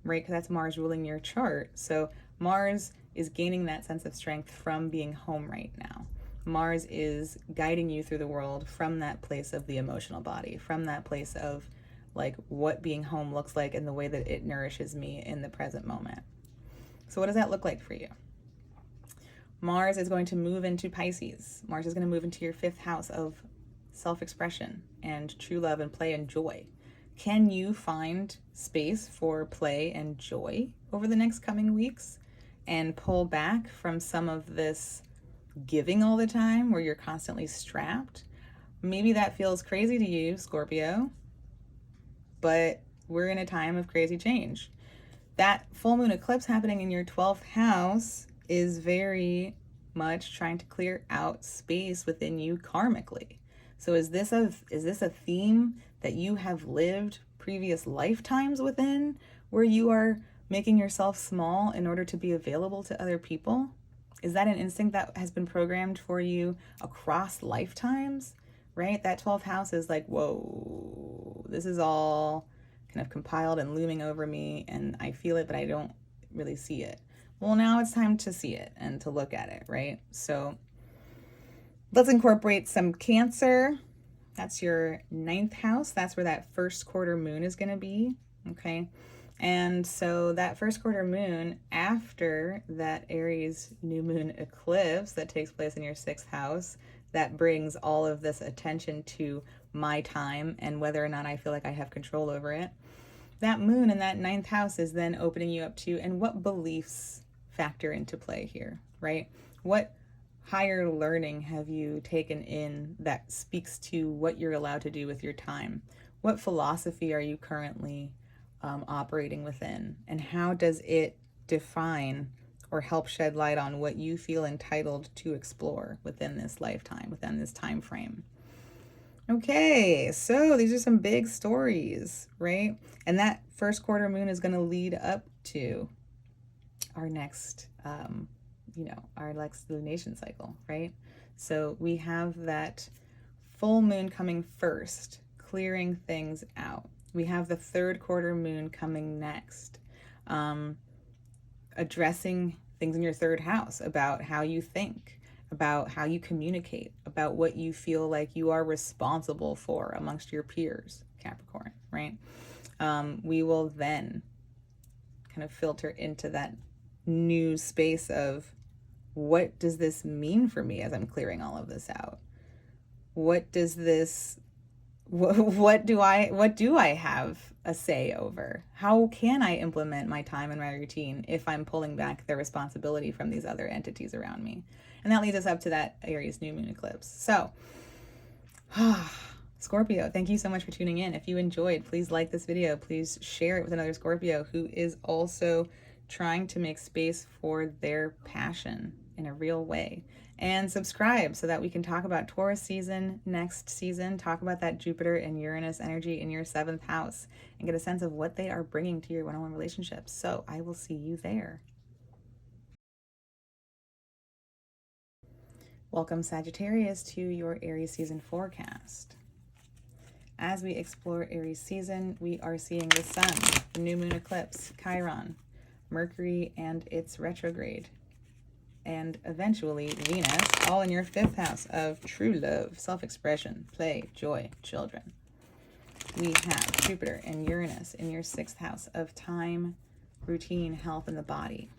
[SPEAKER 2] right? Because that's Mars ruling your chart. So Mars is gaining that sense of strength from being home right now. Mars is guiding you through the world from that place of the emotional body, from that place of like what being home looks like and the way that it nourishes me in the present moment. So what does that look like for you? Mars is going to move into Pisces. Mars is going to move into your fifth house of self-expression and true love and play and joy. Can you find space for play and joy over the next coming weeks and pull back from some of this giving all the time where you're constantly strapped? Maybe that feels crazy to you, Scorpio, but we're in a time of crazy change. That full moon eclipse happening in your 12th house is very much trying to clear out space within you karmically. So is this a theme that you have lived previous lifetimes within, where you are making yourself small in order to be available to other people? Is that an instinct that has been programmed for you across lifetimes? Right? That 12th house is like, whoa, this is all kind of compiled and looming over me, and I feel it, but I don't really see it. Well, now it's time to see it and to look at it, right? So let's incorporate some Cancer. That's your 9th house. That's where that first quarter moon is going to be, okay? And so that first quarter moon, after that Aries new moon eclipse that takes place in your 6th house, that brings all of this attention to my time and whether or not I feel like I have control over it. That moon in that 9th house is then opening you up to, and what beliefs factor into play here, right? What higher learning have you taken in that speaks to what you're allowed to do with your time? What philosophy are you currently operating within? And how does it define or help shed light on what you feel entitled to explore within this lifetime, within this time frame? Okay, so these are some big stories, right? And that first quarter moon is going to lead up to our next, our next lunation cycle, right? So we have that full moon coming first, clearing things out. We have the third quarter moon coming next, addressing things in your third house about how you think, about how you communicate, about what you feel like you are responsible for amongst your peers, Capricorn, right? We will then kind of filter into that new space of, what does this mean for me as I'm clearing all of this out? What do I have a say over? How can I implement my time and my routine if I'm pulling back the responsibility from these other entities around me? And that leads us up to that Aries new moon eclipse. So, Scorpio, thank you so much for tuning in. If you enjoyed, please like this video. Please share it with another Scorpio who is also trying to make space for their passion in a real way. And subscribe so that we can talk about Taurus season next season, talk about that Jupiter and Uranus energy in your 7th house, and get a sense of what they are bringing to your one-on-one relationships. So I will see you there. Welcome, Sagittarius, to your Aries season forecast. As we explore Aries season, we are seeing the sun, the new moon eclipse, Chiron, Mercury and its retrograde, and eventually Venus, all in your 5th house of true love, self-expression, play, joy, children. We have Jupiter and Uranus in your 6th house of time, routine, health, and the body.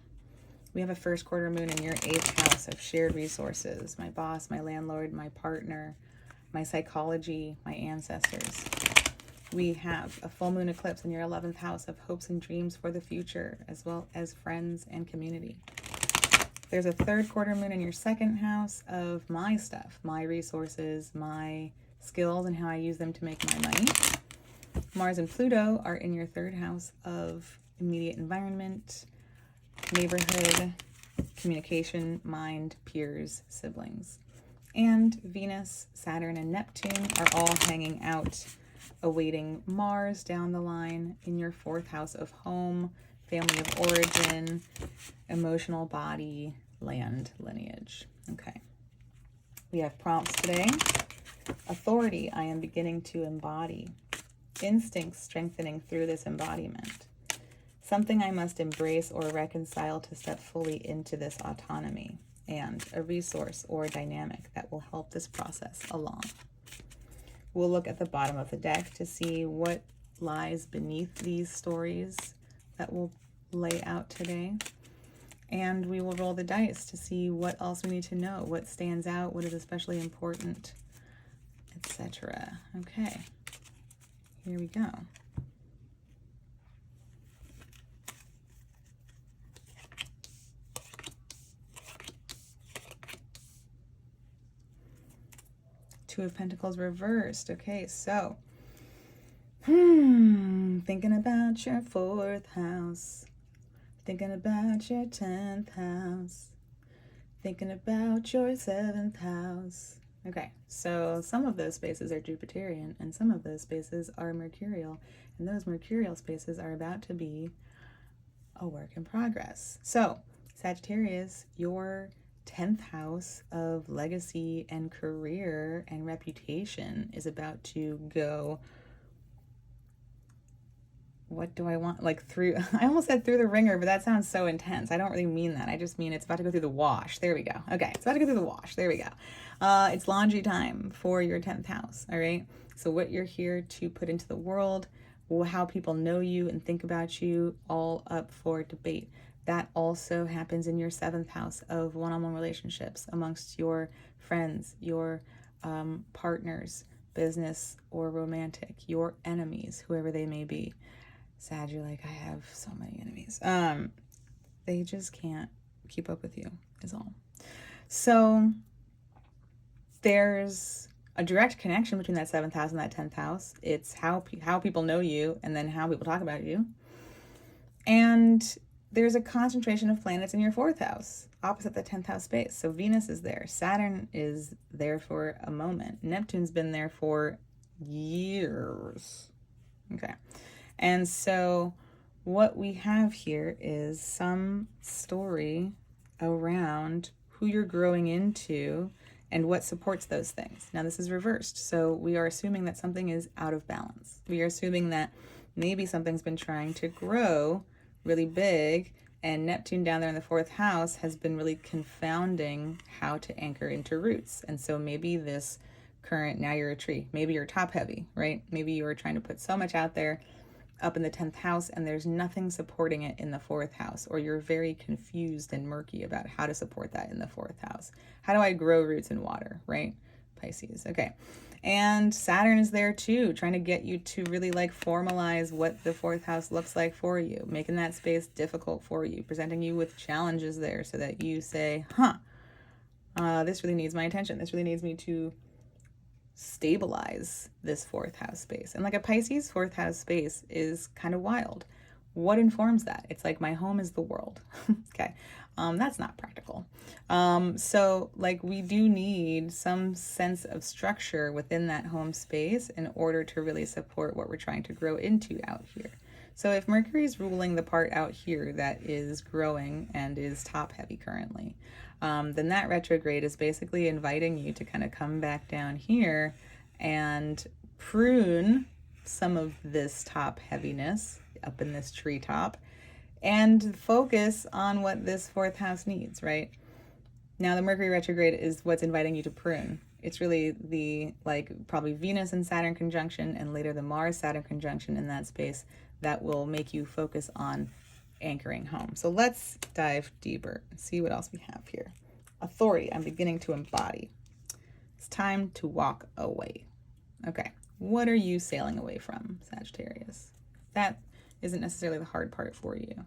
[SPEAKER 2] We have a first quarter moon in your 8th house of shared resources, my boss, my landlord, my partner, my psychology, my ancestors. We have a full moon eclipse in your 11th house of hopes and dreams for the future, as well as friends and community. There's a third quarter moon in your 2nd house of my stuff, my resources, my skills, and how I use them to make my money. Mars and Pluto are in your 3rd house of immediate environment, neighborhood, communication, mind, peers, siblings. And Venus, Saturn, and Neptune are all hanging out, awaiting Mars down the line in your 4th house of home, family of origin, emotional body, land, lineage. Okay. We have prompts today. Authority, I am beginning to embody. Instincts strengthening through this embodiment. Something I must embrace or reconcile to step fully into this autonomy. And a resource or dynamic that will help this process along. We'll look at the bottom of the deck to see what lies beneath these stories that we'll lay out today. And we will roll the dice to see what else we need to know, what stands out, what is especially important, etc. Okay, here we go. Two of Pentacles reversed. Okay, so thinking about your 4th house, thinking about your 10th house, thinking about your 7th house. Okay, so some of those spaces are Jupiterian and some of those spaces are Mercurial, and those Mercurial spaces are about to be a work in progress. So Sagittarius, your 10th house of legacy and career and reputation is about to go, what do I want? Like through, I almost said through the ringer, but that sounds so intense. I don't really mean that. I just mean it's about to go through the wash. There we go. Okay, it's about to go through the wash. There we go. It's laundry time for your 10th house, all right? So what you're here to put into the world, how people know you and think about you, all up for debate. That also happens in your 7th house of one-on-one relationships amongst your friends, your partners, business or romantic, your enemies, whoever they may be. Sag, you're like, I have so many enemies. They just can't keep up with you, is all. So there's a direct connection between that 7th house and that 10th house. It's how people know you and then how people talk about you. And there's a concentration of planets in your 4th house, opposite the 10th house space. So Venus is there. Saturn is there for a moment. Neptune's been there for years. Okay. And so what we have here is some story around who you're growing into and what supports those things. Now this is reversed. So we are assuming that something is out of balance. We are assuming that maybe something's been trying to grow really big, and Neptune down there in the 4th house has been really confounding how to anchor into roots. And so maybe this current, now you're a tree, maybe you're top heavy, right? Maybe you're trying to put so much out there up in the 10th house and there's nothing supporting it in the 4th house, or you're very confused and murky about how to support that in the 4th house. How do I grow roots in water, right? Pisces. Okay. And Saturn is there too, trying to get you to really like formalize what the 4th house looks like for you, making that space difficult for you, presenting you with challenges there so that you say, this really needs my attention. This really needs me to stabilize this 4th house space. And like a Pisces 4th house space is kind of wild. What informs that? It's like my home is the world. Okay. That's not practical. So like we do need some sense of structure within that home space in order to really support what we're trying to grow into out here. So if Mercury is ruling the part out here that is growing and is top heavy currently, then that retrograde is basically inviting you to kind of come back down here and prune some of this top heaviness up in this treetop and focus on what this 4th house needs, right? Now the Mercury retrograde is what's inviting you to prune. It's really the probably Venus and Saturn conjunction and later the Mars Saturn conjunction in that space that will make you focus on anchoring home. So let's dive deeper and see what else we have here. Authority, I'm beginning to embody. It's time to walk away. Okay, what are you sailing away from, Sagittarius? That isn't necessarily the hard part for you,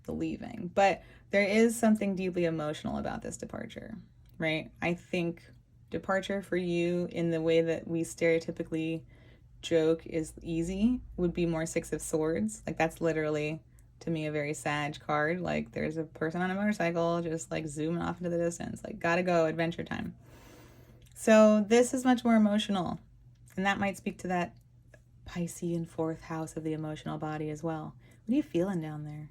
[SPEAKER 2] the leaving, but there is something deeply emotional about this departure, right? I think departure for you in the way that we stereotypically joke is easy would be more 6 of Swords. Like that's literally to me a very Sag card. Like there's a person on a motorcycle just like zooming off into the distance, like gotta go, adventure time. So this is much more emotional, and that might speak to that Piscean 4th house of the emotional body as well. What are you feeling down there?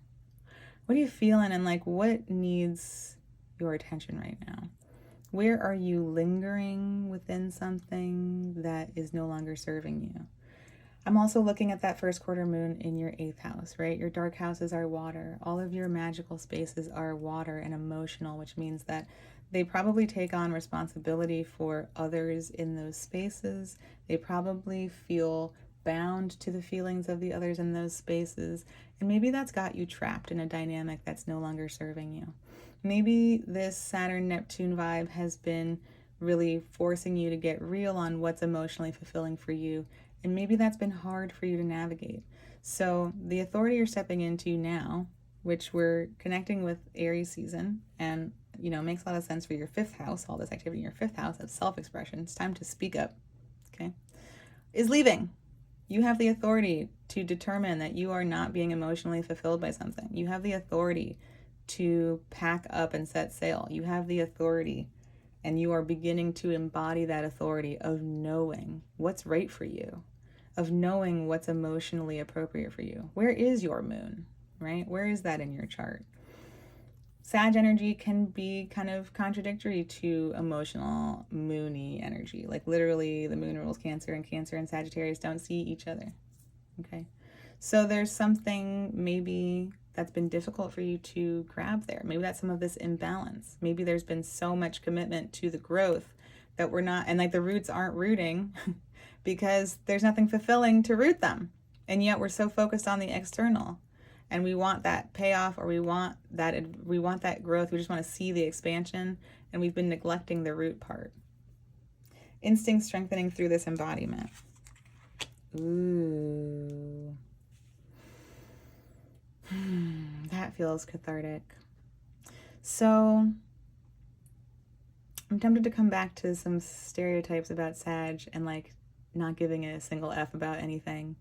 [SPEAKER 2] What are you feeling, and like what needs your attention right now? Where are you lingering within something that is no longer serving you? I'm also looking at that first quarter moon in your 8th house, right? Your dark houses are water. All of your magical spaces are water and emotional, which means that they probably take on responsibility for others in those spaces. They probably feel bound to the feelings of the others in those spaces. And maybe that's got you trapped in a dynamic that's no longer serving you. Maybe this Saturn-Neptune vibe has been really forcing you to get real on what's emotionally fulfilling for you. And maybe that's been hard for you to navigate. So the authority you're stepping into now, which we're connecting with Aries season, and makes a lot of sense for your 5th house, all this activity in your 5th house of self-expression. It's time to speak up, okay? Is leaving. You have the authority to determine that you are not being emotionally fulfilled by something. You have the authority to pack up and set sail. You have the authority, and you are beginning to embody that authority of knowing what's right for you, of knowing what's emotionally appropriate for you. Where is your moon, right? Where is that in your chart? Sag energy can be kind of contradictory to emotional moony energy. Like literally the moon rules Cancer, and Cancer and Sagittarius don't see each other. Okay. So there's something maybe that's been difficult for you to grab there. Maybe that's some of this imbalance. Maybe there's been so much commitment to the growth that we're not, and like the roots aren't rooting because there's nothing fulfilling to root them. And yet we're so focused on the external, and we want that payoff, or we want that growth. We just want to see the expansion, and we've been neglecting the root part. Instinct strengthening through this embodiment. Ooh. That feels cathartic. So I'm tempted to come back to some stereotypes about Sag and like not giving a single F about anything,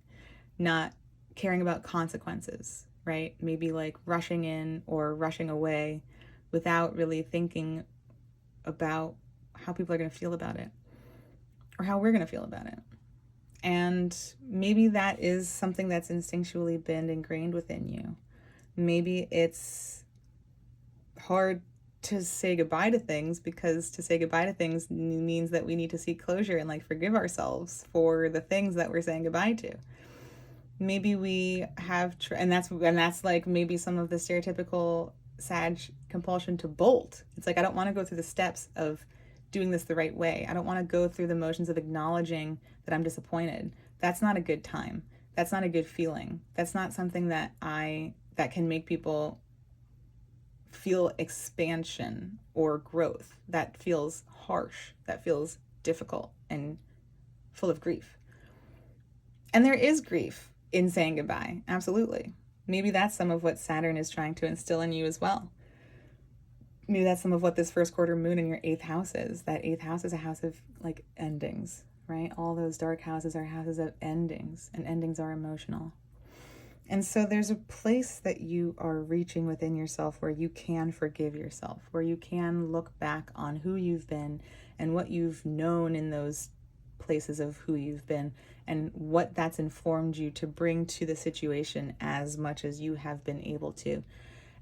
[SPEAKER 2] not caring about consequences, right? Maybe like rushing in or rushing away without really thinking about how people are going to feel about it or how we're going to feel about it. And maybe that is something that's instinctually been ingrained within you. Maybe it's hard to say goodbye to things, because to say goodbye to things means that we need to seek closure and like forgive ourselves for the things that we're saying goodbye to. Maybe we have, and that's like maybe some of the stereotypical Sag compulsion to bolt. It's like, I don't want to go through the steps of doing this the right way. I don't want to go through the motions of acknowledging that I'm disappointed. That's not a good time. That's not a good feeling. That's not something that can make people feel expansion or growth. That feels harsh. That feels difficult and full of grief. And there is grief in saying goodbye. Absolutely. Maybe that's some of what Saturn is trying to instill in you as well. Maybe that's some of what this first quarter moon in your 8th house is. That 8th house is a house of like endings, right? All those dark houses are houses of endings, and endings are emotional. And so there's a place that you are reaching within yourself where you can forgive yourself, where you can look back on who you've been and what you've known in those places of who you've been, and what that's informed you to bring to the situation as much as you have been able to.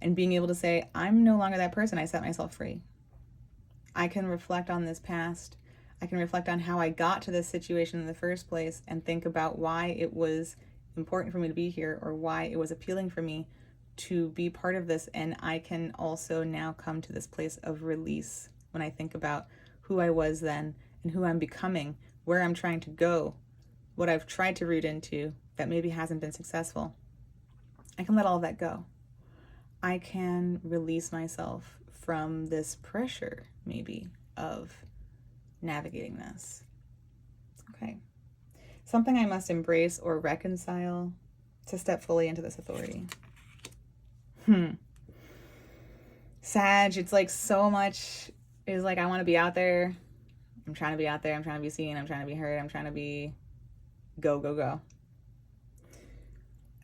[SPEAKER 2] And being able to say, I'm no longer that person. I set myself free. I can reflect on this past. I can reflect on how I got to this situation in the first place and think about why it was important for me to be here, or why it was appealing for me to be part of this. And I can also now come to this place of release when I think about who I was then and who I'm becoming, where I'm trying to go, what I've tried to root into that maybe hasn't been successful. I can let all of that go. I can release myself from this pressure, maybe, of navigating this. Okay. Something I must embrace or reconcile to step fully into this authority. Sag, it's like so much is like, I want to be out there. I'm trying to be out there. I'm trying to be seen. I'm trying to be heard. I'm trying to be go, go, go.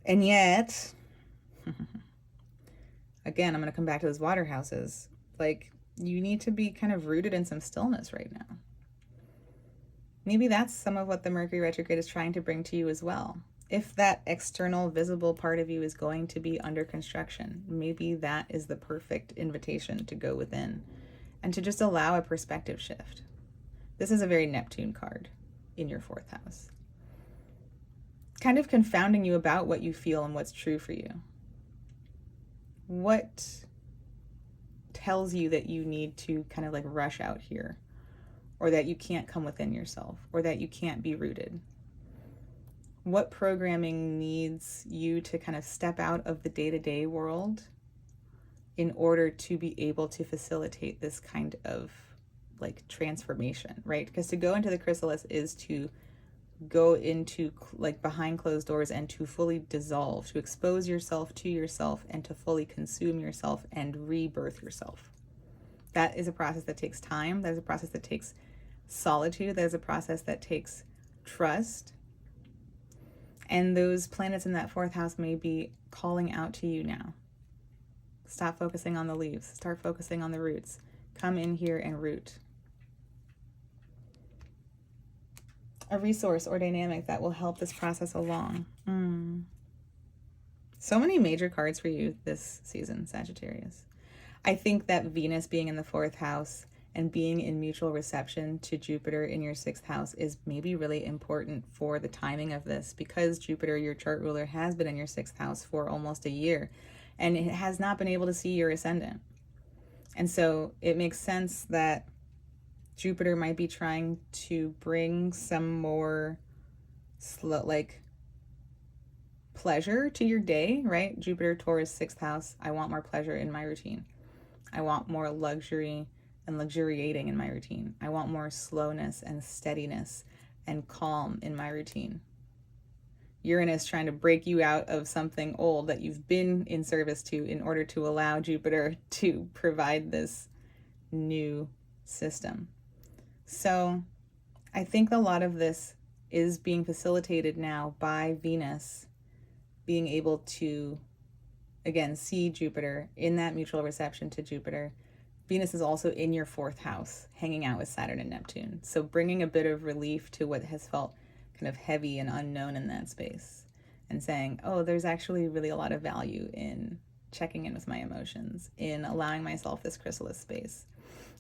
[SPEAKER 2] And yet, again, I'm going to come back to those water houses. Like, you need to be kind of rooted in some stillness right now. Maybe that's some of what the Mercury retrograde is trying to bring to you as well. If that external visible part of you is going to be under construction, maybe that is the perfect invitation to go within and to just allow a perspective shift. This is a very Neptune card in your 4th house. Kind of confounding you about what you feel and what's true for you. What tells you that you need to kind of like rush out here, or that you can't come within yourself, or that you can't be rooted? What programming needs you to kind of step out of the day-to-day world in order to be able to facilitate this kind of like transformation, right? Because to go into the chrysalis is to go into like behind closed doors and to fully dissolve, to expose yourself to yourself and to fully consume yourself and rebirth yourself. That is a process that takes time. That is a process that takes solitude. That is a process that takes trust. And those planets in that 4th house may be calling out to you now. Stop focusing on the leaves. Start focusing on the roots. Come in here and root. A resource or dynamic that will help this process along. So many major cards for you this season, Sagittarius. I think that Venus being in the 4th house and being in mutual reception to Jupiter in your 6th house is maybe really important for the timing of this, because Jupiter, your chart ruler, has been in your 6th house for almost a year, and it has not been able to see your ascendant. And so it makes sense that Jupiter might be trying to bring some more pleasure to your day, right? Jupiter, Taurus, 6th house. I want more pleasure in my routine. I want more luxury and luxuriating in my routine. I want more slowness and steadiness and calm in my routine. Uranus trying to break you out of something old that you've been in service to in order to allow Jupiter to provide this new system. So I think a lot of this is being facilitated now by Venus being able to, again, see Jupiter in that mutual reception to Jupiter. Venus is also in your 4th house, hanging out with Saturn and Neptune. So bringing a bit of relief to what has felt kind of heavy and unknown in that space, and saying, oh, there's actually really a lot of value in checking in with my emotions, in allowing myself this chrysalis space.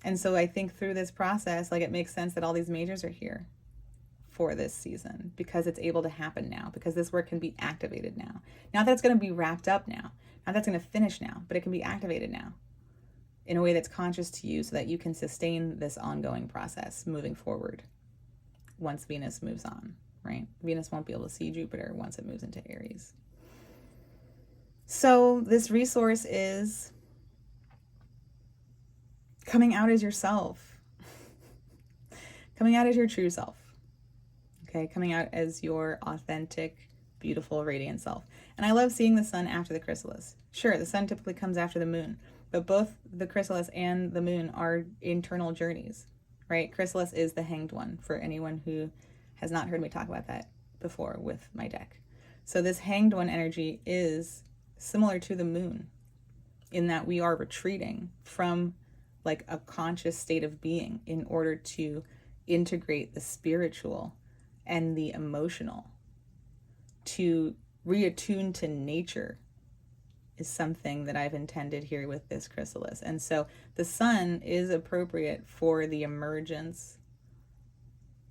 [SPEAKER 2] And so I think through this process, like, it makes sense that all these majors are here for this season, because it's able to happen now, because this work can be activated now. Not that it's going to be wrapped up now, not that it's going to finish now, but it can be activated now in a way that's conscious to you, so that you can sustain this ongoing process moving forward once Venus moves on, right? Venus won't be able to see Jupiter once it moves into Aries. So this resource is coming out as yourself, coming out as your true self, okay? Coming out as your authentic, beautiful, radiant self. And I love seeing the sun after the chrysalis. Sure, the sun typically comes after the moon, but both the chrysalis and the moon are internal journeys, right? Chrysalis is the hanged one, for anyone who has not heard me talk about that before with my deck. So this hanged one energy is similar to the moon in that we are retreating from like a conscious state of being in order to integrate the spiritual and the emotional. To reattune to nature is something that I've intended here with this chrysalis. And so the sun is appropriate for the emergence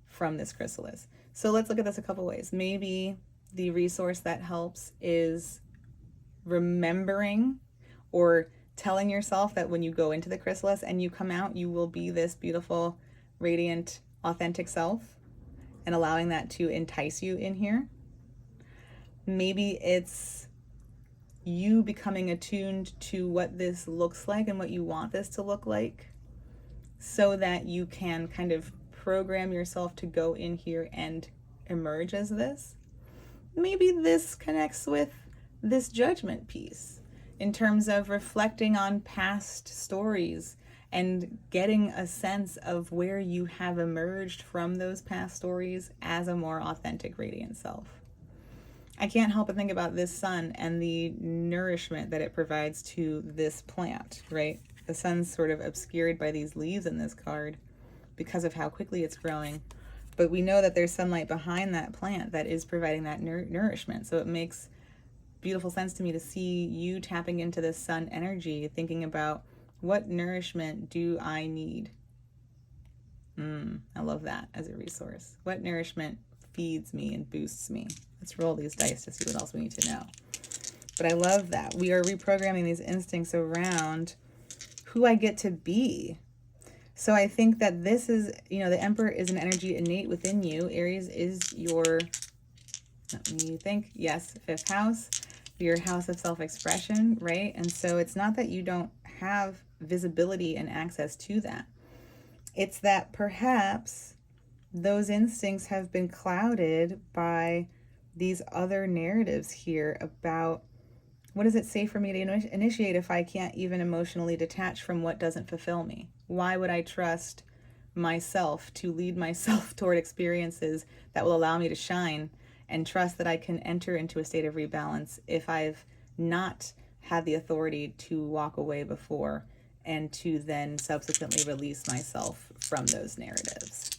[SPEAKER 2] from this chrysalis. So let's look at this a couple ways. Maybe the resource that helps is remembering or telling yourself that when you go into the chrysalis and you come out, you will be this beautiful, radiant, authentic self, and allowing that to entice you in here. Maybe it's you becoming attuned to what this looks like and what you want this to look like, so that you can kind of program yourself to go in here and emerge as this. Maybe this connects with this judgment piece in terms of reflecting on past stories and getting a sense of where you have emerged from those past stories as a more authentic, radiant self. I can't help but think about this sun and the nourishment that it provides to this plant, right? The sun's sort of obscured by these leaves in this card because of how quickly it's growing. But we know that there's sunlight behind that plant that is providing that nourishment. So it makes beautiful sense to me to see you tapping into this sun energy, thinking about What nourishment do I need? I love that as a resource. What nourishment feeds me and boosts me? Let's roll these dice to see what else we need to know. But I love that. We are reprogramming these instincts around who I get to be. So I think that this is, you know, the Emperor is an energy innate within you. Aries is your, let me think, yes, 5th house, your house of self-expression, right? And so it's not that you don't have visibility and access to that. It's that perhaps those instincts have been clouded by these other narratives here about what does it say for me to initiate if I can't even emotionally detach from what doesn't fulfill me? Why would I trust myself to lead myself toward experiences that will allow me to shine, and trust that I can enter into a state of rebalance if I've not had the authority to walk away before and to then subsequently release myself from those narratives?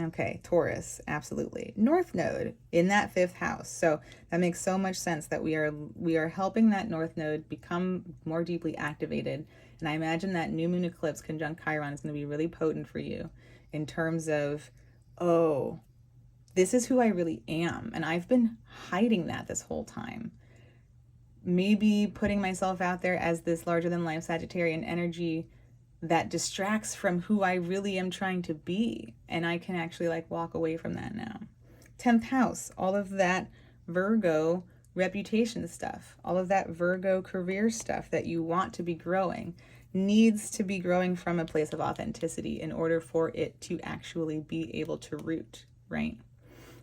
[SPEAKER 2] Okay, Taurus, absolutely. North Node in that 5th house. So that makes so much sense that we are helping that North Node become more deeply activated. And I imagine that new moon eclipse conjunct Chiron is going to be really potent for you in terms of, oh, this is who I really am. And I've been hiding that this whole time. Maybe putting myself out there as this larger than life Sagittarian energy that distracts from who I really am trying to be. And I can actually like walk away from that now. 10th house, all of that Virgo reputation stuff, all of that Virgo career stuff that you want to be growing needs to be growing from a place of authenticity in order for it to actually be able to root, right?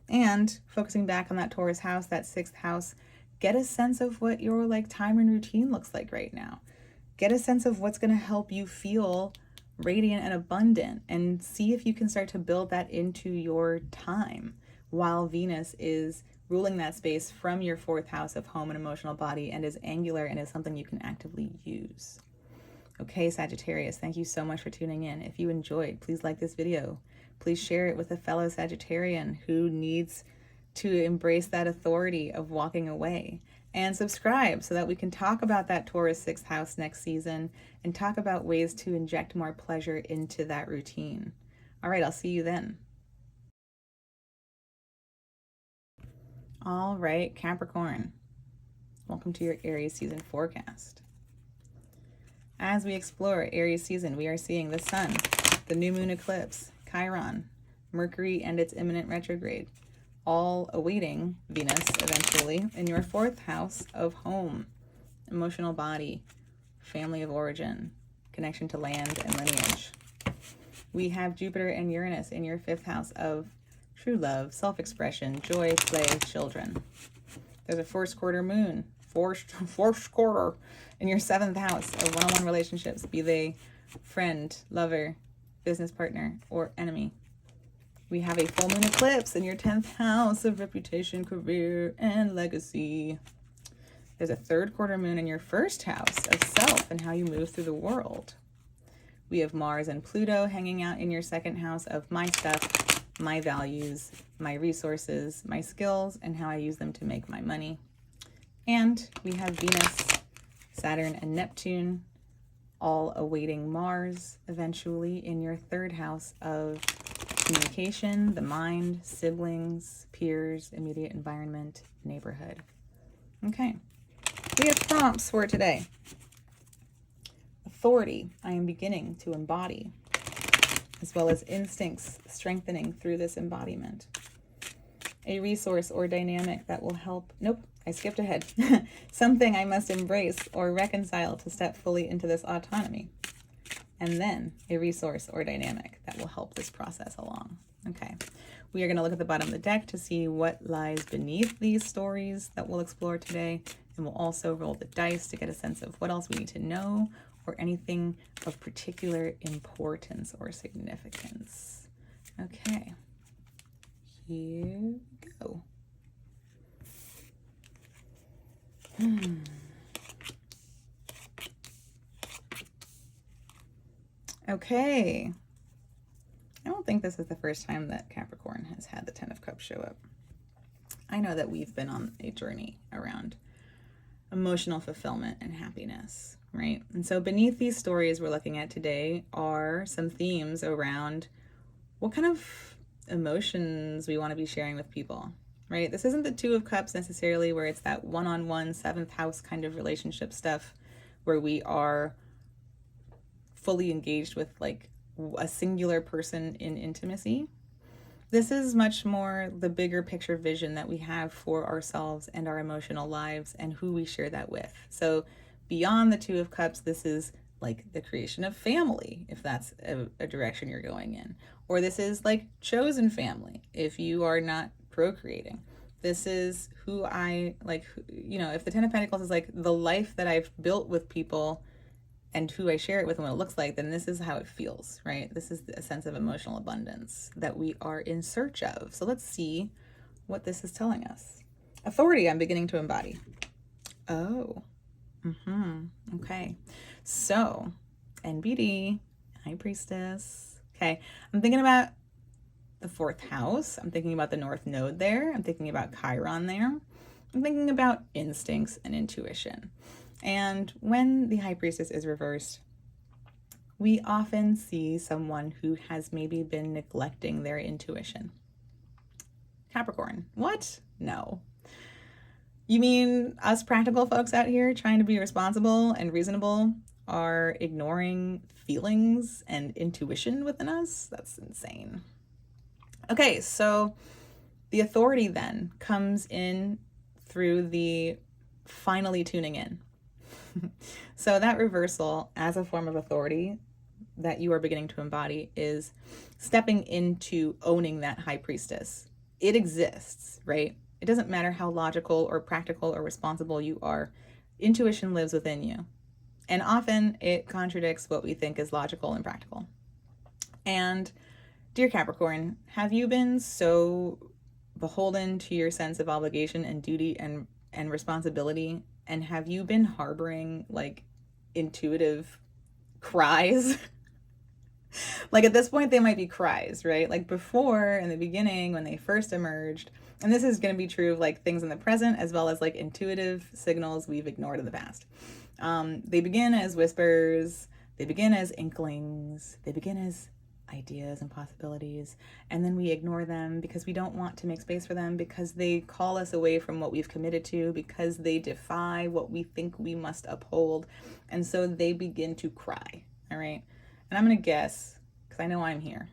[SPEAKER 2] And focusing back on that Taurus house, that 6th house, get a sense of what your like time and routine looks like right now. Get a sense of what's going to help you feel radiant and abundant, and see if you can start to build that into your time while Venus is ruling that space from your 4th house of home and emotional body and is angular and is something you can actively use. Okay, Sagittarius, thank you so much for tuning in. If you enjoyed, please like this video. Please share it with a fellow Sagittarian who needs to embrace that authority of walking away. And subscribe so that we can talk about that Taurus 6th house next season and talk about ways to inject more pleasure into that routine. All right, I'll see you then. All right, Capricorn, welcome to your Aries season forecast. As we explore Aries season, we are seeing the sun, the new moon eclipse, Chiron, Mercury and its imminent retrograde, all awaiting Venus eventually in your 4th house of home, emotional body, family of origin, connection to land and lineage. We have Jupiter and Uranus in your 5th house of true love, self-expression, joy, play, children. There's a first quarter moon, fourth quarter in your 7th house of one-on-one relationships, be they friend, lover, business partner, or enemy. We have a full moon eclipse in your 10th house of reputation, career, and legacy. There's a 3rd quarter moon in your 1st house of self and how you move through the world. We have Mars and Pluto hanging out in your 2nd house of my stuff, my values, my resources, my skills, and how I use them to make my money. And we have Venus, Saturn, and Neptune all awaiting Mars eventually in your 3rd house of communication, the mind, siblings, peers, immediate environment, neighborhood. Okay, we have prompts for today. Authority, I am beginning to embody, as well as instincts strengthening through this embodiment. A resource or dynamic that will help, nope, I skipped ahead. Something I must embrace or reconcile to step fully into this autonomy. And then a resource or dynamic that will help this process along. Okay, we are going to look at the bottom of the deck to see what lies beneath these stories that we'll explore today. And we'll also roll the dice to get a sense of what else we need to know or anything of particular importance or significance. Okay, here we go. Okay. I don't think this is the first time that Capricorn has had the 10 of Cups show up. I know that we've been on a journey around emotional fulfillment and happiness. right? And so beneath these stories we're looking at today are some themes around what kind of emotions we want to be sharing with people, right? This isn't the Two of Cups necessarily, where it's that one-on-one seventh house kind of relationship stuff where we are fully engaged with like a singular person in intimacy. This is much more the bigger picture vision that we have for ourselves and our emotional lives and who we share that with. So beyond the Two of Cups, this is like the creation of family, if that's a direction you're going in. Or this is like chosen family, if you are not procreating. This is who I like, you know, if the Ten of Pentacles is like the life that I've built with people and who I share it with and what it looks like, then this is how it feels, right? This is a sense of emotional abundance that we are in search of. So let's see what this is telling us. Authority, I'm beginning to embody. Oh, okay. So, NBD, High Priestess. Okay, I'm thinking about the fourth house. I'm thinking about the North Node there. I'm thinking about Chiron there. I'm thinking about instincts and intuition. And when the High Priestess is reversed, we often see someone who has maybe been neglecting their intuition. Capricorn, what? No. You mean us practical folks out here trying to be responsible and reasonable are ignoring feelings and intuition within us? That's insane. Okay, so the authority then comes in through the finally tuning in. So that reversal as a form of authority that you are beginning to embody is stepping into owning that High Priestess. It exists, right? It doesn't matter how logical or practical or responsible you are. Intuition lives within you. And often it contradicts what we think is logical and practical. And dear Capricorn, have you been so beholden to your sense of obligation and duty and responsibility? And have you been harboring like intuitive cries? Like at this point, they might be cries, right? Like before, in the beginning, when they first emerged, and this is going to be true of like things in the present as well as like intuitive signals we've ignored in the past. They begin as whispers, they begin as inklings, they begin as ideas and possibilities, and then we ignore them because we don't want to make space for them, because they call us away from what we've committed to, because they defy what we think we must uphold, and so they begin to cry. All right, and I'm gonna guess, because I know I'm here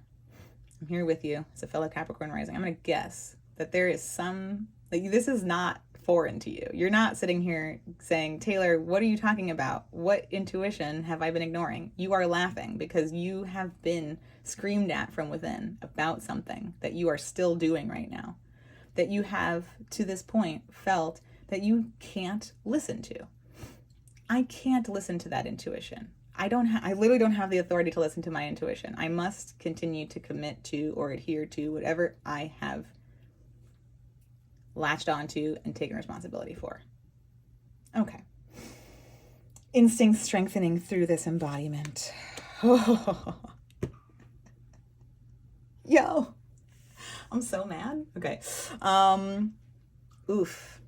[SPEAKER 2] with you as a fellow Capricorn rising, I'm gonna guess that there is some, like, this is not foreign to you. You're not sitting here saying, Taylor, what are you talking about? What intuition have I been ignoring? You are laughing because you have been screamed at from within about something that you are still doing right now, that you have to this point felt that you can't listen to. I can't listen to that intuition. I literally don't have the authority to listen to my intuition. I must continue to commit to or adhere to whatever I have latched onto and taken responsibility for. Okay. Instinct strengthening through this embodiment. Yo, I'm so mad. Okay. Oof.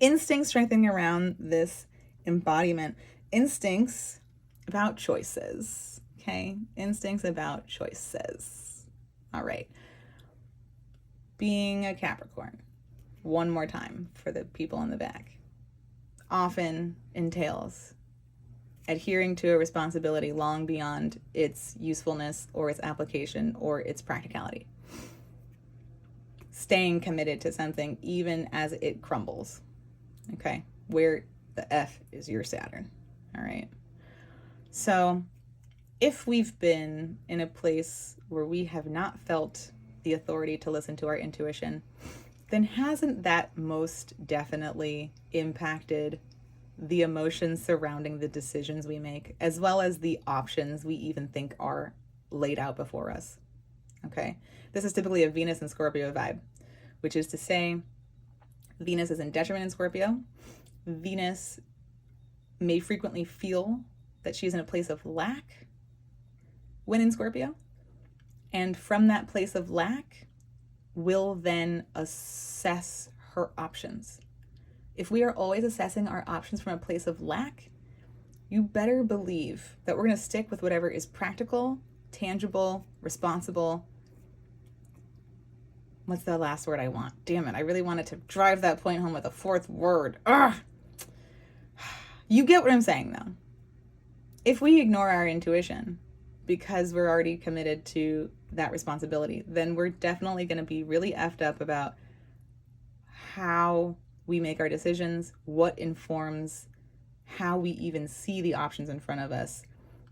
[SPEAKER 2] Instinct strengthening around this embodiment. Instincts about choices. Okay. Instincts about choices. All right. Being a Capricorn, one more time for the people in the back, often entails adhering to a responsibility long beyond its usefulness or its application or its practicality. Staying committed to something even as it crumbles. Okay, where the F is your Saturn. All right. So if we've been in a place where we have not felt the authority to listen to our intuition, then hasn't that most definitely impacted the emotions surrounding the decisions we make, as well as the options we even think are laid out before us? Okay, this is typically a Venus and Scorpio vibe, which is to say, Venus is in detriment in Scorpio. Venus may frequently feel that she's in a place of lack when in Scorpio, and from that place of lack will then assess her options. If we are always assessing our options from a place of lack, you better believe that we're going to stick with whatever is practical, tangible, responsible. What's the last word I want? Damn it, I really wanted to drive that point home with a fourth word. Ugh. You get what I'm saying, though. If we ignore our intuition because we're already committed to that responsibility, then we're definitely going to be really effed up about how we make our decisions, what informs how we even see the options in front of us,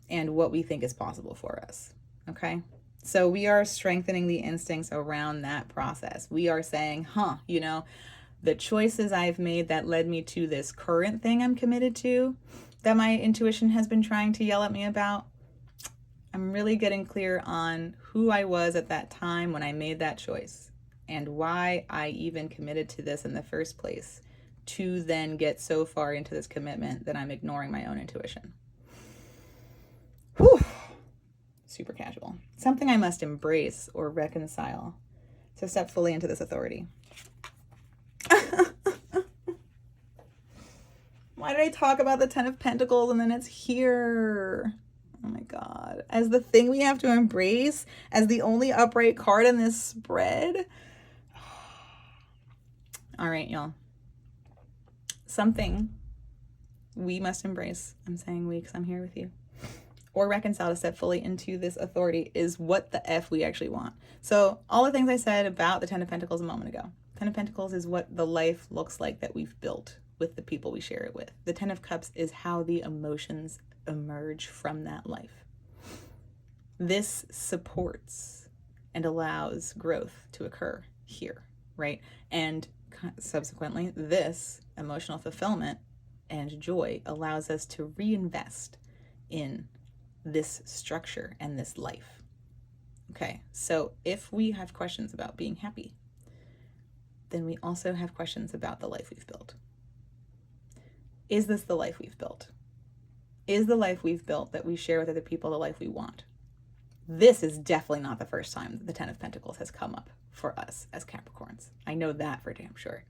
[SPEAKER 2] and what we think is possible for us. Okay? So we are strengthening the instincts around that process. We are saying, you know, the choices I've made that led me to this current thing I'm committed to, that my intuition has been trying to yell at me about, I'm really getting clear on who I was at that time when I made that choice and why I even committed to this in the first place, to then get so far into this commitment that I'm ignoring my own intuition. Whew. Super casual. Something I must embrace or reconcile to step fully into this authority. Why did I talk about the Ten of Pentacles and then it's here? Oh my God. As the thing we have to embrace, as the only upright card in this spread. All right, y'all. Something we must embrace. I'm saying we because I'm here with you. Or reconcile to step fully into this authority is what the F we actually want. So all the things I said about the Ten of Pentacles a moment ago. Ten of Pentacles is what the life looks like that we've built with the people we share it with. The Ten of Cups is how the emotions emerge from that life. This supports and allows growth to occur here, right? And subsequently, this emotional fulfillment and joy allows us to reinvest in this structure and this life. Okay, so if we have questions about being happy, then we also have questions about the life we've built. Is this the life we've built? Is the life we've built that we share with other people the life we want? This is definitely not the first time the Ten of Pentacles has come up for us as Capricorns. I know that for damn sure.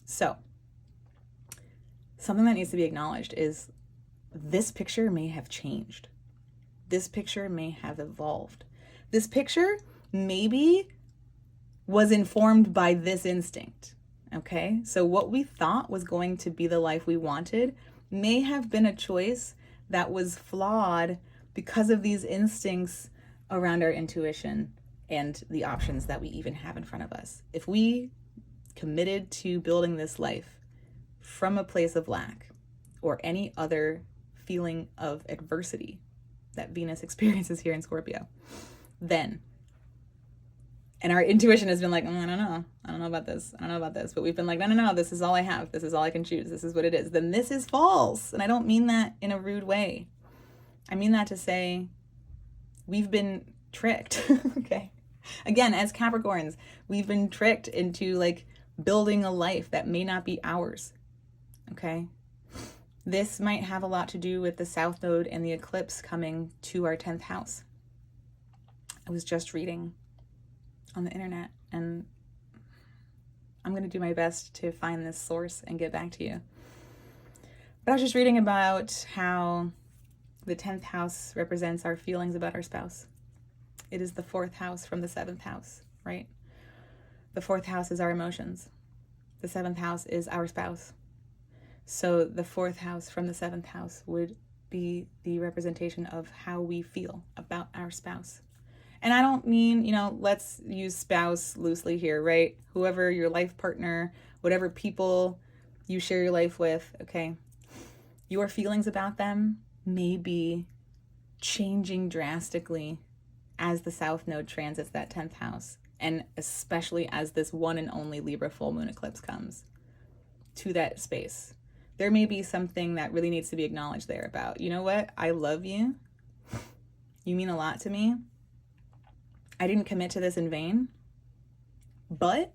[SPEAKER 2] So, something that needs to be acknowledged is this picture may have changed. This picture may have evolved. This picture maybe was informed by this instinct. Okay, so what we thought was going to be the life we wanted may have been a choice that was flawed because of these instincts around our intuition and the options that we even have in front of us. If we committed to building this life from a place of lack or any other feeling of adversity that Venus experiences here in Scorpio, then, and our intuition has been like, I don't know about this, but we've been like, no, this is all I have, this is all I can choose, this is what it is, then this is false. And I don't mean that in a rude way. I mean that to say we've been tricked. Okay, again, as Capricorns, we've been tricked into like building a life that may not be ours. Okay, this might have a lot to do with the South Node and the eclipse coming to our 10th house. I was just reading on the internet, and I'm going to do my best to find this source and get back to you. But I was just reading about how the 10th house represents our feelings about our spouse. It is the 4th house from the 7th house, right? The 4th house is our emotions. The 7th house is our spouse. So the 4th house from the 7th house would be the representation of how we feel about our spouse. And I don't mean, let's use spouse loosely here, right? Whoever your life partner, whatever people you share your life with, okay? Your feelings about them may be changing drastically as the South Node transits that 10th house, and especially as this one and only Libra full moon eclipse comes to that space. There may be something that really needs to be acknowledged there about, you know what? I love you. You mean a lot to me. I didn't commit to this in vain, but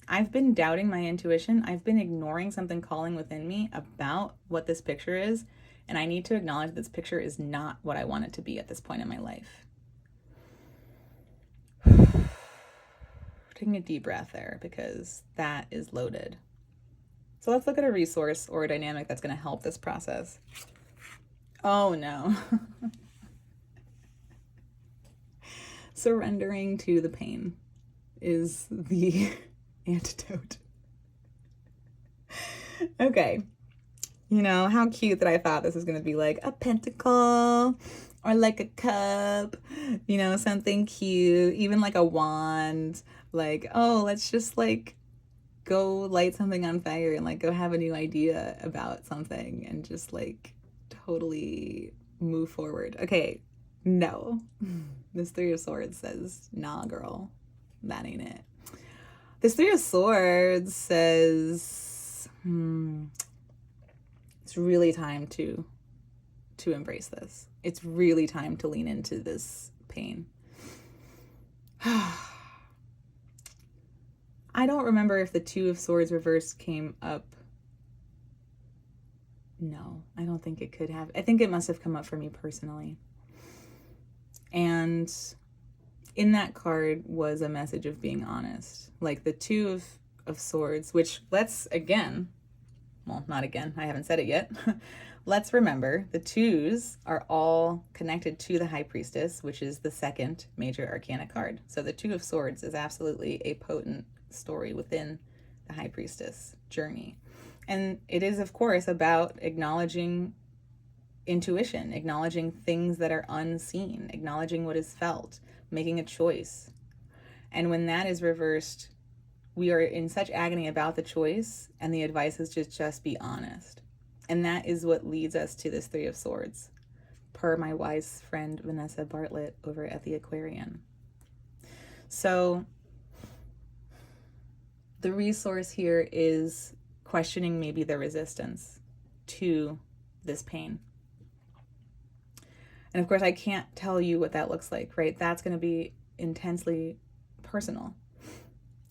[SPEAKER 2] I've been doubting my intuition. I've been ignoring something calling within me about what this picture is, and I need to acknowledge this picture is not what I want it to be at this point in my life. Taking a deep breath there because that is loaded. So let's look at a resource or a dynamic that's going to help this process. Oh no. Surrendering to the pain is the antidote. Okay. You know, how cute that I thought this was going to be like a pentacle or like a cup, you know, something cute, even like a wand. Like, oh, let's just like go light something on fire and like go have a new idea about something and just like totally move forward. Okay, no. This Three of Swords says, nah, girl, that ain't it. This Three of Swords says, it's really time to embrace this. It's really time to lean into this pain. I don't remember if the Two of Swords reversed came up. No, I don't think it could have. I think it must have come up for me personally. And in that card was a message of being honest. Like the Two of Swords, which let's again, well, not again, I haven't said it yet. Let's remember the twos are all connected to the High Priestess, which is the second major arcana card. So the Two of Swords is absolutely a potent story within the High Priestess journey. And it is, of course, about acknowledging intuition, acknowledging things that are unseen, acknowledging what is felt, making a choice. And when that is reversed, we are in such agony about the choice, and the advice is to just be honest. And that is what leads us to this Three of Swords, per my wise friend Vanessa Bartlett over at the Aquarian. So the resource here is questioning maybe the resistance to this pain. And of course, I can't tell you what that looks like, right? That's going to be intensely personal.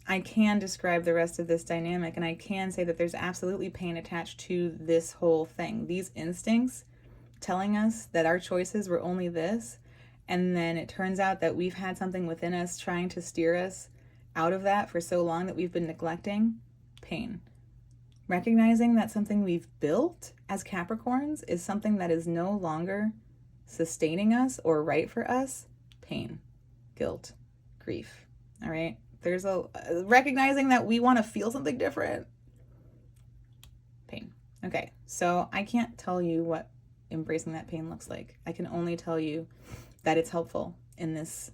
[SPEAKER 2] I can describe the rest of this dynamic, and I can say that there's absolutely pain attached to this whole thing. These instincts telling us that our choices were only this, and then it turns out that we've had something within us trying to steer us out of that for so long that we've been neglecting. Pain. Recognizing that something we've built as Capricorns is something that is no longer sustaining us or right for us. Pain. Guilt. Grief. All right? There's a recognizing that we want to feel something different. Pain. Okay, so I can't tell you what embracing that pain looks like. I can only tell you that it's helpful in this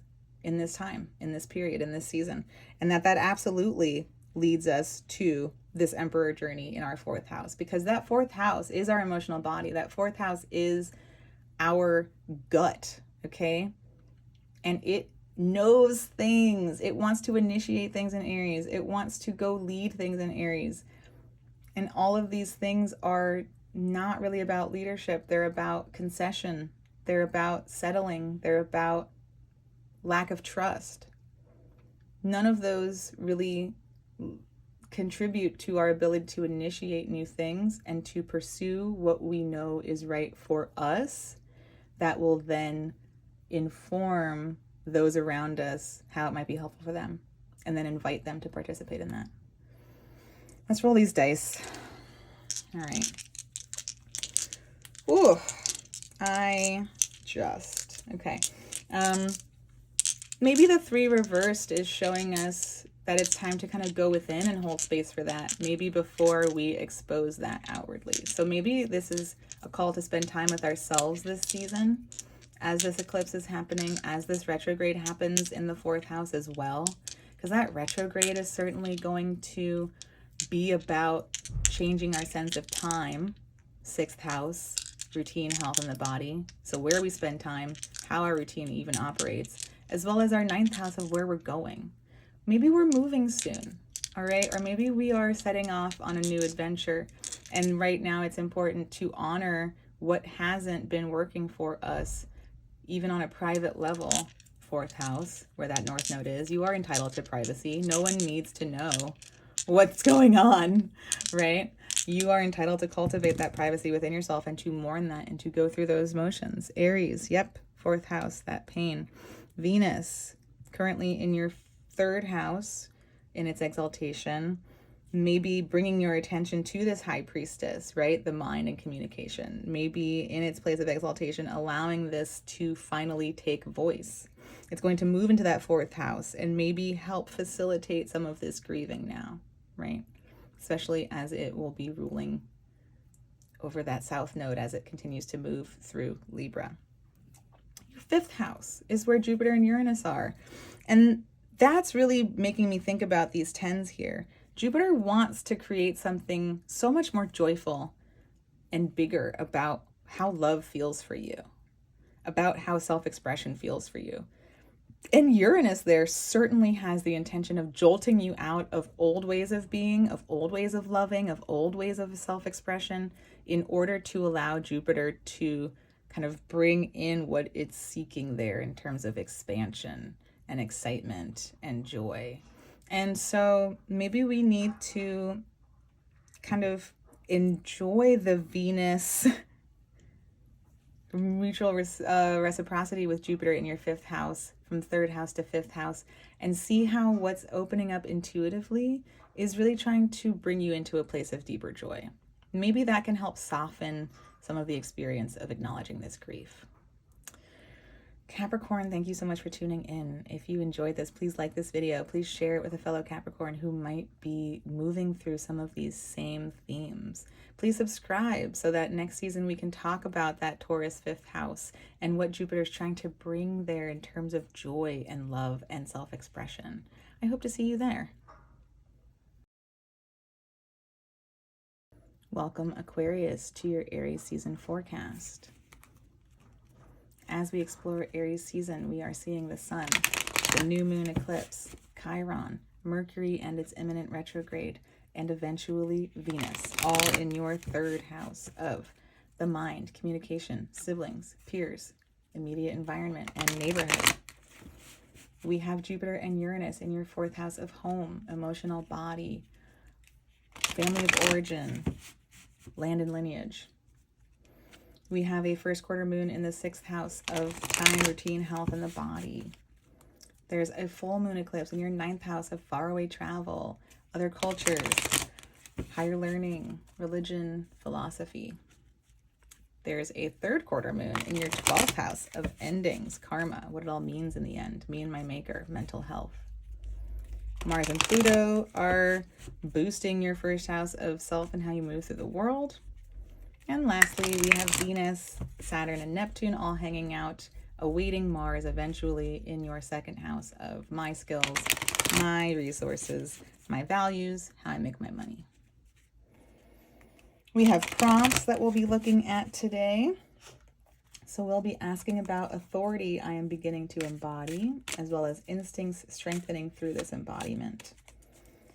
[SPEAKER 2] time, in this period, in this season, and that absolutely leads us to this Emperor journey in our fourth house, because that fourth house is our emotional body. That fourth house is our gut, okay? And it knows things. It wants to initiate things in Aries. It wants to go lead things in Aries. And all of these things are not really about leadership. They're about concession. They're about settling. They're about lack of trust. None of those really contribute to our ability to initiate new things and to pursue what we know is right for us, that will then inform those around us how it might be helpful for them, and then invite them to participate in that. Let's roll these dice. All right. Ooh, okay. Maybe the three reversed is showing us that it's time to kind of go within and hold space for that, maybe before we expose that outwardly. So maybe this is a call to spend time with ourselves this season, as this eclipse is happening, as this retrograde happens in the fourth house as well, because that retrograde is certainly going to be about changing our sense of time. Sixth house, routine, health, and the body. So where we spend time, how our routine even operates, as well as our ninth house of where we're going. Maybe we're moving soon, all right? Or maybe we are setting off on a new adventure. And right now it's important to honor what hasn't been working for us, even on a private level. Fourth house, where that north node is, you are entitled to privacy. No one needs to know what's going on, right? You are entitled to cultivate that privacy within yourself and to mourn that and to go through those motions. Aries, yep, fourth house, that pain. Venus, currently in your third house in its exaltation, maybe bringing your attention to this high priestess, right? The mind and communication, maybe in its place of exaltation, allowing this to finally take voice. It's going to move into that fourth house and maybe help facilitate some of this grieving now, right? Especially as it will be ruling over that south node as it continues to move through Libra. Your fifth house is where Jupiter and Uranus are. And that's really making me think about these tens here. Jupiter wants to create something so much more joyful and bigger about how love feels for you, about how self-expression feels for you. And Uranus there certainly has the intention of jolting you out of old ways of being, of old ways of loving, of old ways of self-expression, in order to allow Jupiter to kind of bring in what it's seeking there in terms of expansion and excitement and joy. And so maybe we need to kind of enjoy the Venus mutual reciprocity with Jupiter in your fifth house, from third house to fifth house, and see how what's opening up intuitively is really trying to bring you into a place of deeper joy. Maybe that can help soften some of the experience of acknowledging this grief. Capricorn, thank you so much for tuning in. If you enjoyed this, please like this video. Please share it with a fellow Capricorn who might be moving through some of these same themes. Please subscribe so that next season we can talk about that Taurus fifth house and what Jupiter is trying to bring there in terms of joy and love and self-expression. I hope to see you there. Welcome, Aquarius, to your Aries season forecast. As we explore Aries season, we are seeing the sun, the new moon eclipse, Chiron, Mercury and its imminent retrograde, and eventually Venus, all in your third house of the mind, communication, siblings, peers, immediate environment, and neighborhood. We have Jupiter and Uranus in your fourth house of home, emotional body, family of origin, land and lineage. We have a first quarter moon in the sixth house of time, routine, health, and the body. There's a full moon eclipse in your ninth house of faraway travel, other cultures, higher learning, religion, philosophy. There's a third quarter moon in your 12th house of endings, karma, what it all means in the end, me and my maker, mental health. Mars and Pluto are boosting your first house of self and how you move through the world. And lastly, we have Venus, Saturn, and Neptune all hanging out, awaiting Mars eventually in your second house of my skills, my resources, my values, how I make my money. We have prompts that we'll be looking at today. So we'll be asking about authority I am beginning to embody, as well as instincts strengthening through this embodiment.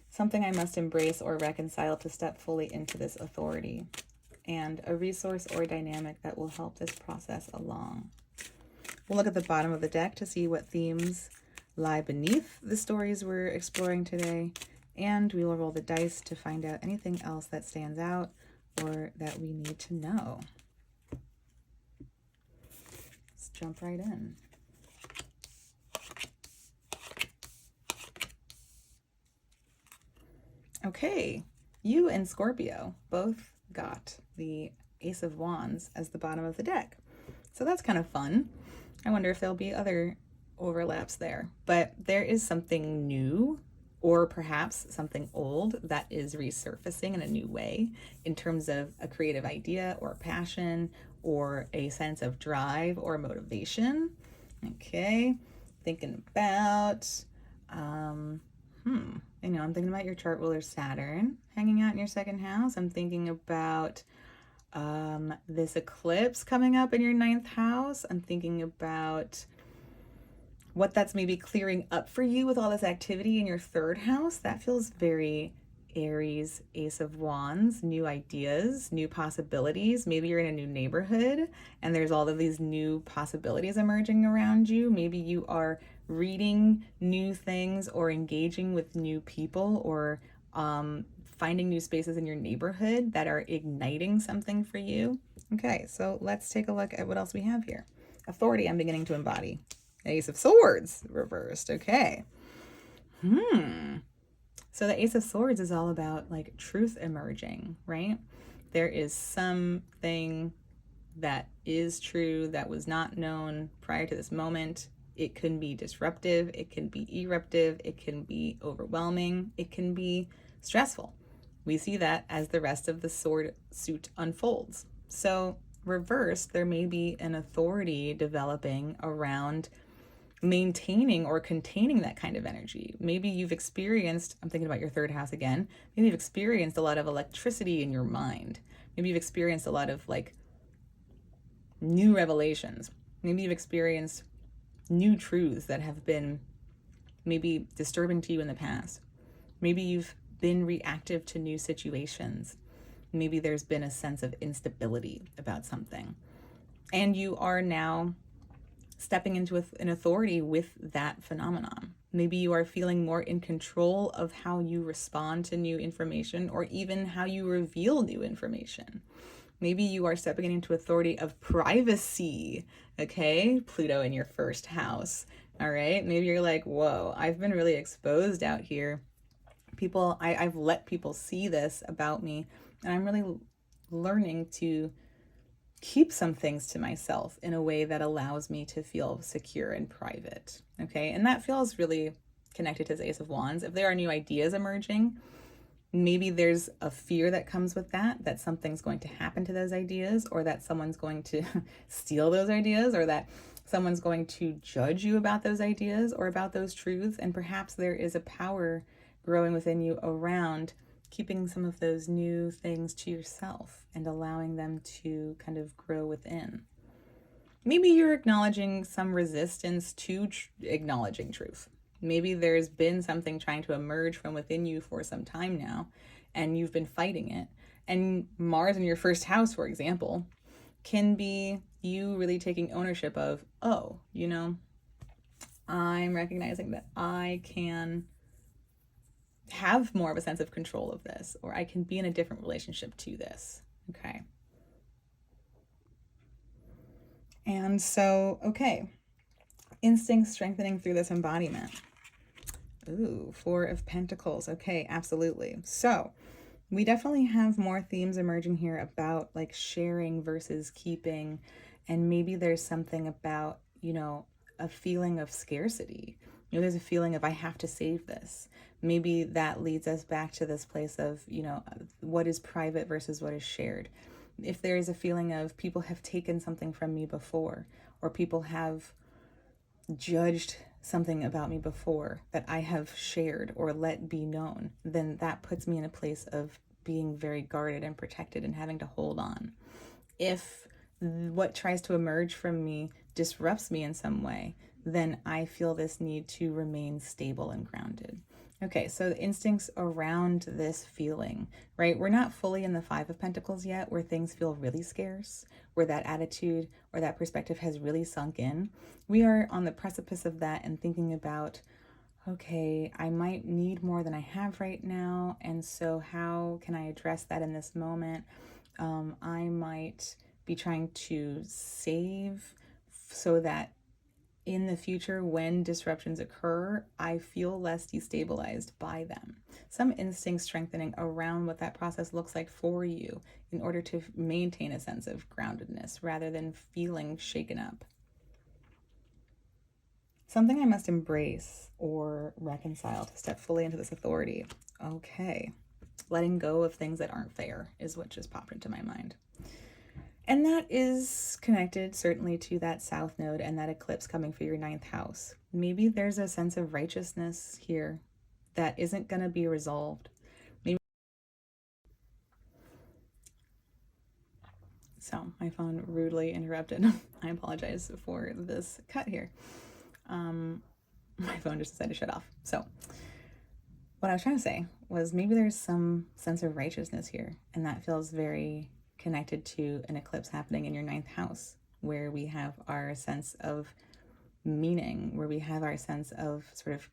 [SPEAKER 2] Something I must embrace or reconcile to step fully into this authority, and a resource or dynamic that will help this process along. We'll look at the bottom of the deck to see what themes lie beneath the stories we're exploring today, and we will roll the dice to find out anything else that stands out or that we need to know. Let's jump right in. Okay, you and Scorpio both got the Ace of Wands as the bottom of the deck. So that's kind of fun. I wonder if there'll be other overlaps there. But there is something new, or perhaps something old, that is resurfacing in a new way in terms of a creative idea or passion or a sense of drive or motivation. Okay, thinking about, I'm thinking about your chart ruler Saturn hanging out in your second house. I'm thinking about this eclipse coming up in your ninth house. I'm thinking about what that's maybe clearing up for you with all this activity in your third house. That feels very Aries, Ace of Wands, new ideas, new possibilities. Maybe you're in a new neighborhood and there's all of these new possibilities emerging around you. Maybe you are reading new things or engaging with new people or finding new spaces in your neighborhood that are igniting something for you. Okay, so let's take a look at what else we have here. Authority I'm beginning to embody. Ace of Swords reversed. Okay. So the Ace of Swords is all about like truth emerging, right? There is something that is true that was not known prior to this moment. It can be disruptive, it can be eruptive, it can be overwhelming, it can be stressful. We see that as the rest of the sword suit unfolds. So, reversed, there may be an authority developing around maintaining or containing that kind of energy. Maybe you've experienced, I'm thinking about your third house again, maybe you've experienced a lot of electricity in your mind. Maybe you've experienced a lot of like new revelations. Maybe you've experienced new truths that have been maybe disturbing to you in the past. Maybe you've been reactive to new situations. Maybe there's been a sense of instability about something. And you are now stepping into an authority with that phenomenon. Maybe you are feeling more in control of how you respond to new information or even how you reveal new information. Maybe you are stepping into authority of privacy, okay? Pluto in your first house, all right? Maybe you're like, whoa, I've been really exposed out here. I've let people see this about me, and I'm really learning to keep some things to myself in a way that allows me to feel secure and private, okay? And that feels really connected to the Ace of Wands. If there are new ideas emerging, maybe there's a fear that comes with that something's going to happen to those ideas, or that someone's going to steal those ideas, or that someone's going to judge you about those ideas or about those truths. And perhaps there is a power growing within you around keeping some of those new things to yourself and allowing them to kind of grow within. Maybe you're acknowledging some resistance to acknowledging truth. Maybe there's been something trying to emerge from within you for some time now, and you've been fighting it. And Mars in your first house, for example, can be you really taking ownership of, oh, you know, I'm recognizing that I can have more of a sense of control of this, or I can be in a different relationship to this. Okay. And so, okay, instinct strengthening through this embodiment. Ooh, Four of Pentacles. Okay, absolutely. So we definitely have more themes emerging here about like sharing versus keeping. And maybe there's something about, you know, a feeling of scarcity. You know, there's a feeling of I have to save this. Maybe that leads us back to this place of, you know, what is private versus what is shared. If there is a feeling of people have taken something from me before, or people have judged something about me before that I have shared or let be known, then that puts me in a place of being very guarded and protected and having to hold on. If what tries to emerge from me disrupts me in some way, then I feel this need to remain stable and grounded. Okay, so the instincts around this feeling, right? We're not fully in the Five of Pentacles yet, where things feel really scarce, where that attitude or that perspective has really sunk in. We are on the precipice of that and thinking about, okay, I might need more than I have right now, and so how can I address that in this moment? I might be trying to save so that in the future, when disruptions occur, I feel less destabilized by them. Some instinct strengthening around what that process looks like for you in order to maintain a sense of groundedness rather than feeling shaken up. Something I must embrace or reconcile to step fully into this authority. Okay, letting go of things that aren't fair is what just popped into my mind. And that is connected certainly to that South Node and that eclipse coming for your 9th house. Maybe there's a sense of righteousness here that isn't going to be resolved. Maybe. So my phone rudely interrupted. I apologize for this cut here. My phone just decided to shut off. So what I was trying to say was maybe there's some sense of righteousness here, and that feels very connected to an eclipse happening in your 9th house, where we have our sense of meaning, where we have our sense of sort of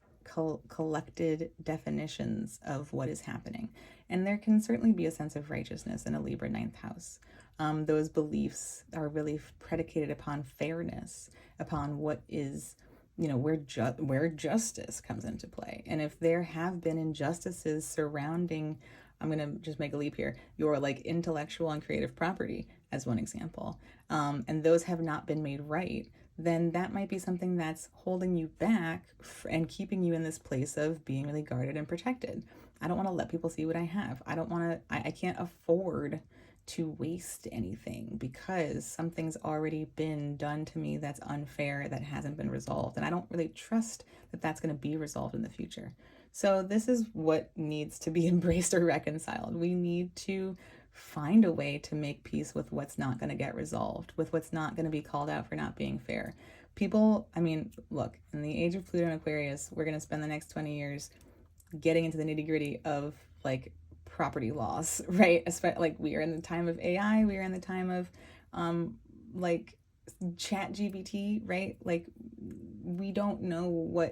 [SPEAKER 2] collected definitions of what is happening. And there can certainly be a sense of righteousness in a Libra 9th house. Those beliefs are really predicated upon fairness, upon what is where justice comes into play. And if there have been injustices surrounding, I'm going to just make a leap here, your like intellectual and creative property as one example, and those have not been made right, then that might be something that's holding you back and keeping you in this place of being really guarded and protected. I don't want to let people see what I have. I can't afford to waste anything because something's already been done to me that's unfair, that hasn't been resolved. And I don't really trust that that's going to be resolved in the future. So this is what needs to be embraced or reconciled. We need to find a way to make peace with what's not going to get resolved, with what's not going to be called out for not being fair. People, I mean, look, in the age of Pluto and Aquarius, we're going to spend the next 20 years getting into the nitty-gritty of like property laws, right? Like we are in the time of AI, we are in the time of like chat GPT, right? Like we don't know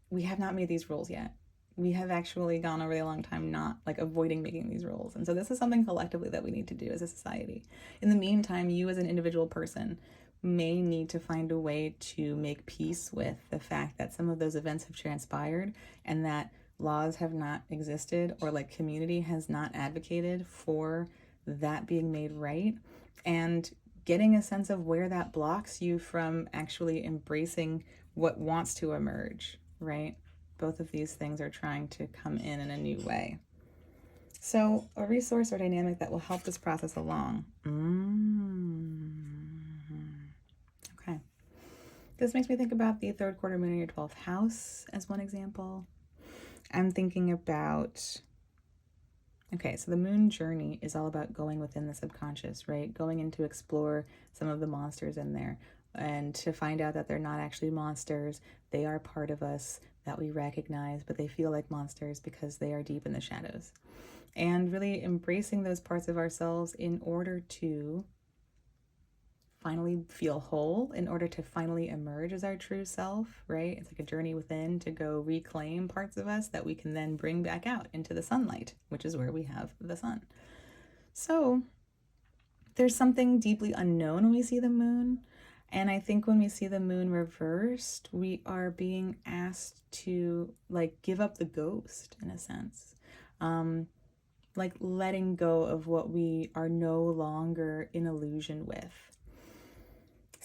[SPEAKER 2] we have not made these rules yet. We have actually gone a really long time not like avoiding making these rules. And so this is something collectively that we need to do as a society. In the meantime, you as an individual person may need to find a way to make peace with the fact that some of those events have transpired and that laws have not existed, or like community has not advocated for that being made right, and getting a sense of where that blocks you from actually embracing what wants to emerge, right? Both of these things are trying to come in a new way. So a resource or dynamic that will help this process along. Okay. This makes me think about the third quarter moon in your 12th house as one example. I'm thinking about, okay, so the moon journey is all about going within the subconscious, right? Going in to explore some of the monsters in there and to find out that they're not actually monsters. They are part of us that we recognize, but they feel like monsters because they are deep in the shadows. And really embracing those parts of ourselves in order to finally feel whole, in order to finally emerge as our true self, right? It's like a journey within to go reclaim parts of us that we can then bring back out into the sunlight, which is where we have the sun. So there's something deeply unknown when we see the moon. And I think when we see the moon reversed, we are being asked to like give up the ghost in a sense. Like letting go of what we are no longer in illusion with.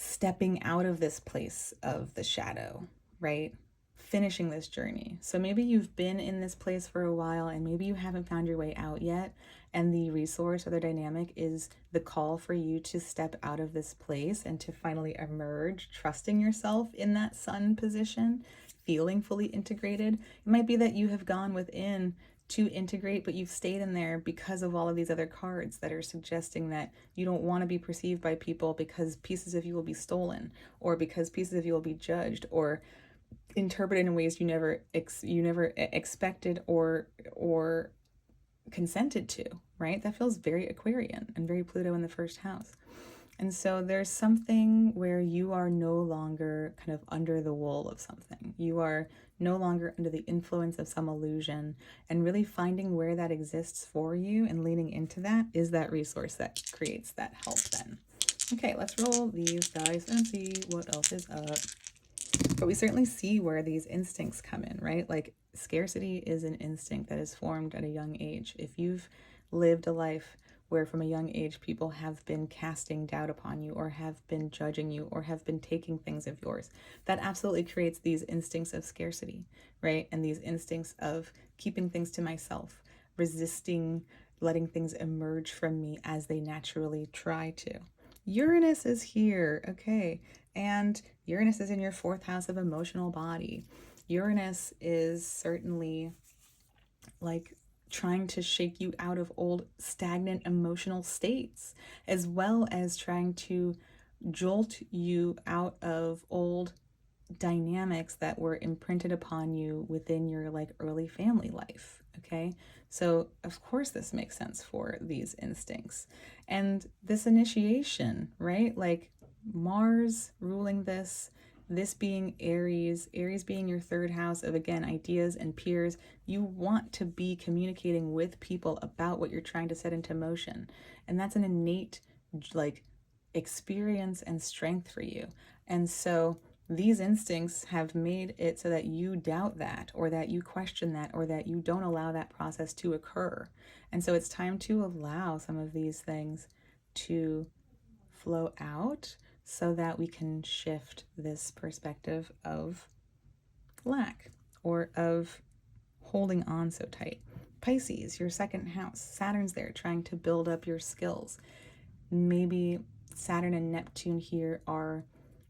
[SPEAKER 2] Stepping out of this place of the shadow, right? Finishing this journey. So maybe you've been in this place for a while and maybe you haven't found your way out yet. And the resource or the dynamic is the call for you to step out of this place and to finally emerge, trusting yourself in that sun position, feeling fully integrated. It might be that you have gone within to integrate, but you've stayed in there because of all of these other cards that are suggesting that you don't want to be perceived by people because pieces of you will be stolen, or because pieces of you will be judged or interpreted in ways you never expected or consented to, right? That feels very Aquarian and very Pluto in the first house. And so there's something where you are no longer kind of under the wool of something. You are no longer under the influence of some illusion, and really finding where that exists for you and leaning into that is that resource that creates that help then. Okay, let's roll these dice and see what else is up. But we certainly see where these instincts come in, right? Like scarcity is an instinct that is formed at a young age. If you've lived a life where from a young age people have been casting doubt upon you or have been judging you or have been taking things of yours, that absolutely creates these instincts of scarcity, right? And these instincts of keeping things to myself, resisting letting things emerge from me as they naturally try to. Uranus is here, okay, and Uranus is in your 4th house of emotional body. Uranus is certainly like trying to shake you out of old stagnant emotional states, as well as trying to jolt you out of old dynamics that were imprinted upon you within your like early family life. Okay, so of course this makes sense for these instincts and this initiation, right? Like Mars ruling this being Aries being your 3rd house of, again, ideas and peers. You want to be communicating with people about what you're trying to set into motion. And that's an innate like experience and strength for you. And so these instincts have made it so that you doubt that, or that you question that, or that you don't allow that process to occur. And so it's time to allow some of these things to flow out so that we can shift this perspective of lack or of holding on so tight. Pisces, your second house, Saturn's there trying to build up your skills. Maybe Saturn and Neptune here are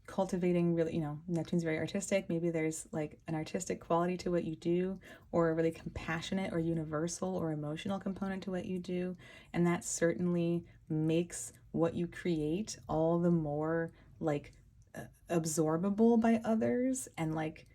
[SPEAKER 2] cultivating really, Neptune's very artistic. Maybe there's like an artistic quality to what you do, or a really compassionate or universal or emotional component to what you do. And that certainly makes what you create all the more like absorbable by others, and like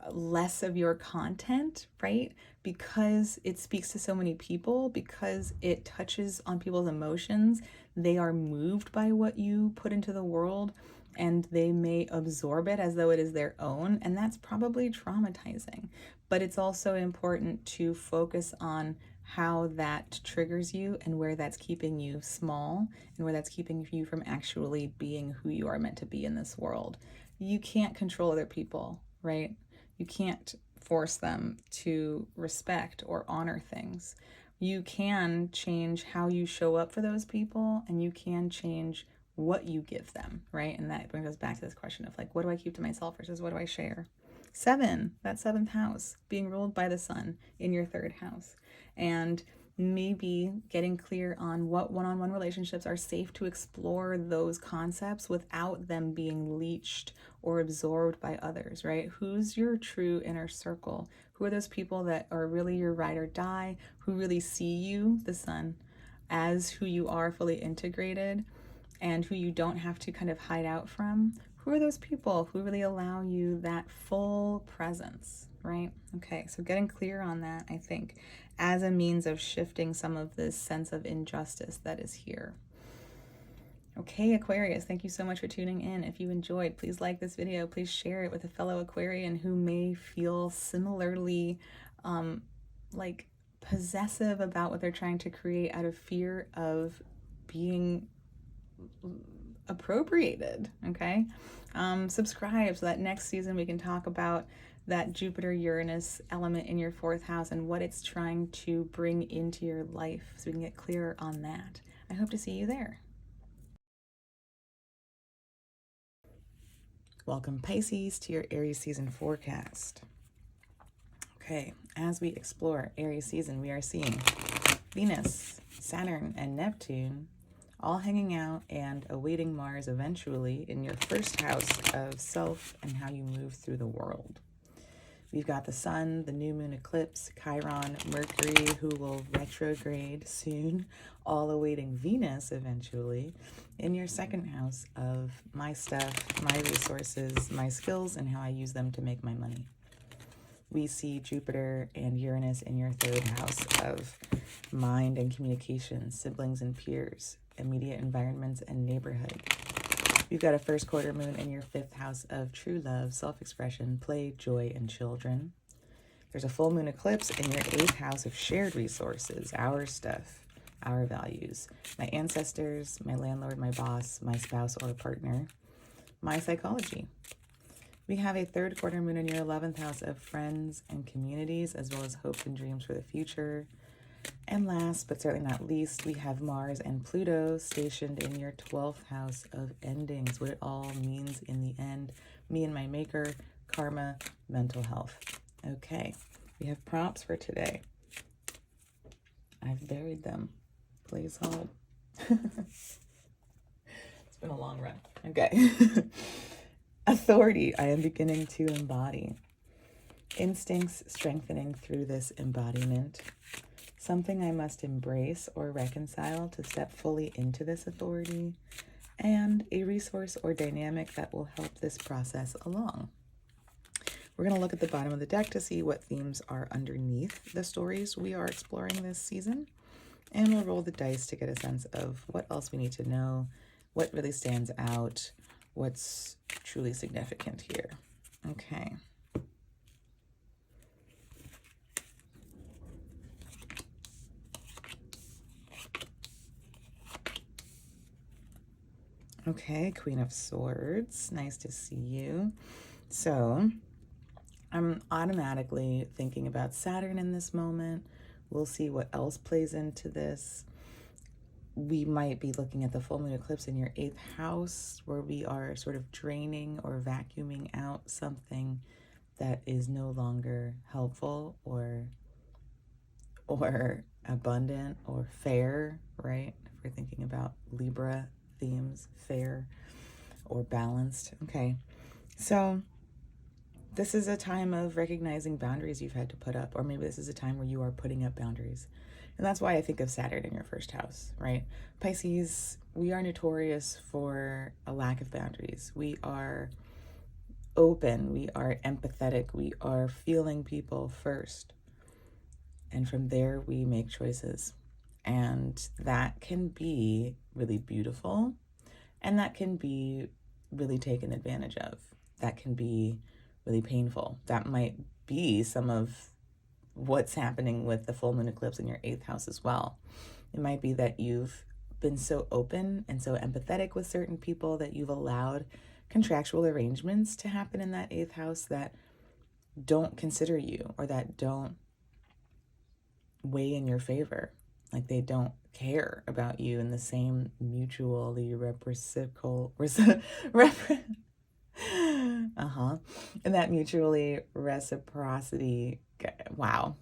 [SPEAKER 2] less of your content, right? Because it speaks to so many people, because it touches on people's emotions. They are moved by what you put into the world, and they may absorb it as though it is their own. And that's probably traumatizing. But it's also important to focus on how that triggers you, and where that's keeping you small, and where that's keeping you from actually being who you are meant to be in this world. You can't control other people, right? You can't force them to respect or honor things. You can change how you show up for those people, and you can change what you give them, right? And that brings us back to this question of like, what do I keep to myself versus what do I share? 7, that 7th house, being ruled by the sun in your 3rd house. And maybe getting clear on what one-on-one relationships are safe to explore those concepts without them being leached or absorbed by others, right? Who's your true inner circle? Who are those people that are really your ride or die, who really see you, the sun, as who you are, fully integrated, and who you don't have to kind of hide out from? Who are those people who really allow you that full presence, right? Okay, so getting clear on that, I think, as a means of shifting some of this sense of injustice that is here. Okay, Aquarius, thank you so much for tuning in. If you enjoyed, please like this video. Please share it with a fellow Aquarian who may feel similarly like possessive about what they're trying to create out of fear of being appropriated. Okay, subscribe so that next season we can talk about that Jupiter-Uranus element in your 4th house and what it's trying to bring into your life, so we can get clearer on that. I hope to see you there. Welcome, Pisces, to your Aries season forecast. Okay, as we explore Aries season, we are seeing Venus, Saturn, and Neptune all hanging out and awaiting Mars eventually in your 1st house of self and how you move through the world. We've got the sun, the new moon eclipse, Chiron, Mercury, who will retrograde soon, all awaiting Venus eventually in your 2nd house of my stuff, my resources, my skills, and how I use them to make my money. We see Jupiter and Uranus in your 3rd house of mind and communication, siblings and peers, immediate environments, and neighborhood. We've got a 1st quarter moon in your 5th house of true love, self-expression, play, joy, and children. There's a full moon eclipse in your 8th house of shared resources, our stuff, our values, my ancestors, my landlord, my boss, my spouse or partner, my psychology. We have a 3rd quarter moon in your 11th house of friends and communities, as well as hopes and dreams for the future. And last, but certainly not least, we have Mars and Pluto stationed in your 12th house of endings, what it all means in the end, me and my maker, karma, mental health. Okay, we have prompts for today. I've buried them. Please hold. It's been a long run. Okay. Authority, I am beginning to embody. Instincts strengthening through this embodiment. Something I must embrace or reconcile to step fully into this authority, and a resource or dynamic that will help this process along. We're going to look at the bottom of the deck to see what themes are underneath the stories we are exploring this season, and we'll roll the dice to get a sense of what else we need to know, what really stands out, what's truly significant here. Okay. Okay, Queen of Swords. Nice to see you. So I'm automatically thinking about Saturn in this moment. We'll see what else plays into this. We might be looking at the full moon eclipse in your 8th house, where we are sort of draining or vacuuming out something that is no longer helpful or abundant or fair, right? If we're thinking about Libra themes, fair or balanced. Okay. So this is a time of recognizing boundaries you've had to put up, or maybe this is a time where you are putting up boundaries. And that's why I think of Saturn in your 1st house, right? Pisces, we are notorious for a lack of boundaries. We are open, we are empathetic, we are feeling people first. And from there, we make choices. And that can be really beautiful, and that can be really taken advantage of. That can be really painful. That might be some of what's happening with the full moon eclipse in your 8th house as well. It might be that you've been so open and so empathetic with certain people that you've allowed contractual arrangements to happen in that 8th house that don't consider you, or that don't weigh in your favor. Like they don't care about you in the same mutually reciprocal and that mutually reciprocity. Wow.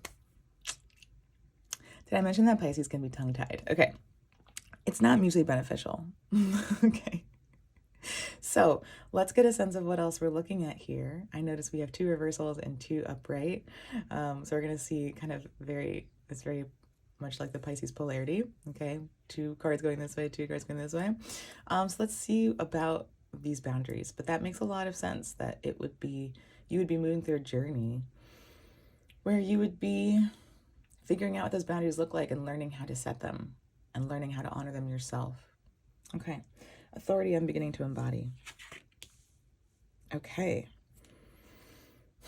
[SPEAKER 2] Did I mention that Pisces can be tongue-tied? Okay. It's not mutually beneficial. Okay. So let's get a sense of what else we're looking at here. I notice we have 2 reversals and 2 upright. So we're going to see kind of it's very much like the Pisces polarity. Okay. 2 cards going this way, 2 cards going this way. So let's see about these boundaries. But that makes a lot of sense that you would be moving through a journey where you would be figuring out what those boundaries look like and learning how to set them and learning how to honor them yourself. Okay. Authority I'm beginning to embody. Okay.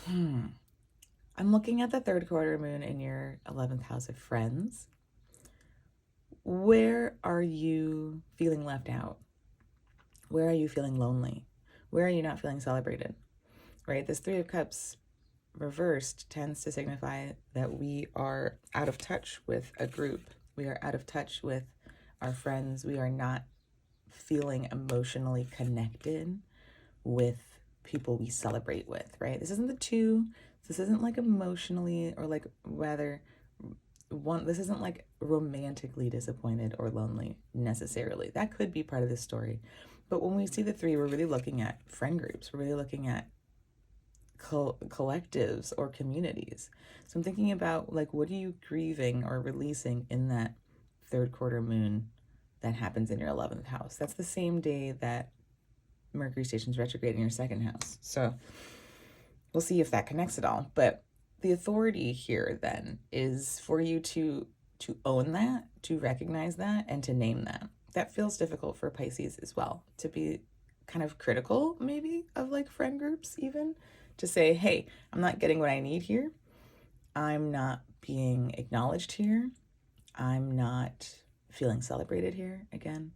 [SPEAKER 2] I'm looking at the 3rd quarter moon in your 11th house of friends. Where are you feeling left out? Where are you feeling lonely? Where are you not feeling celebrated? Right? This 3 of Cups reversed tends to signify that we are out of touch with a group. We are out of touch with our friends. We are not feeling emotionally connected with people we celebrate with, right? This isn't the 2. This isn't like emotionally, or like rather this isn't like romantically disappointed or lonely necessarily. That could be part of this story. But when we see the 3, we're really looking at friend groups. We're really looking at collectives or communities. So I'm thinking about, like, what are you grieving or releasing in that 3rd quarter moon that happens in your 11th house? That's the same day that Mercury stations retrograde in your 2nd house. So we'll see if that connects at all. But the authority here then is for you to own that, to recognize that, and to name that. That feels difficult for Pisces as well, to be kind of critical maybe of like friend groups, even to say, hey, I'm not getting what I need here. I'm not being acknowledged here. I'm not feeling celebrated here again.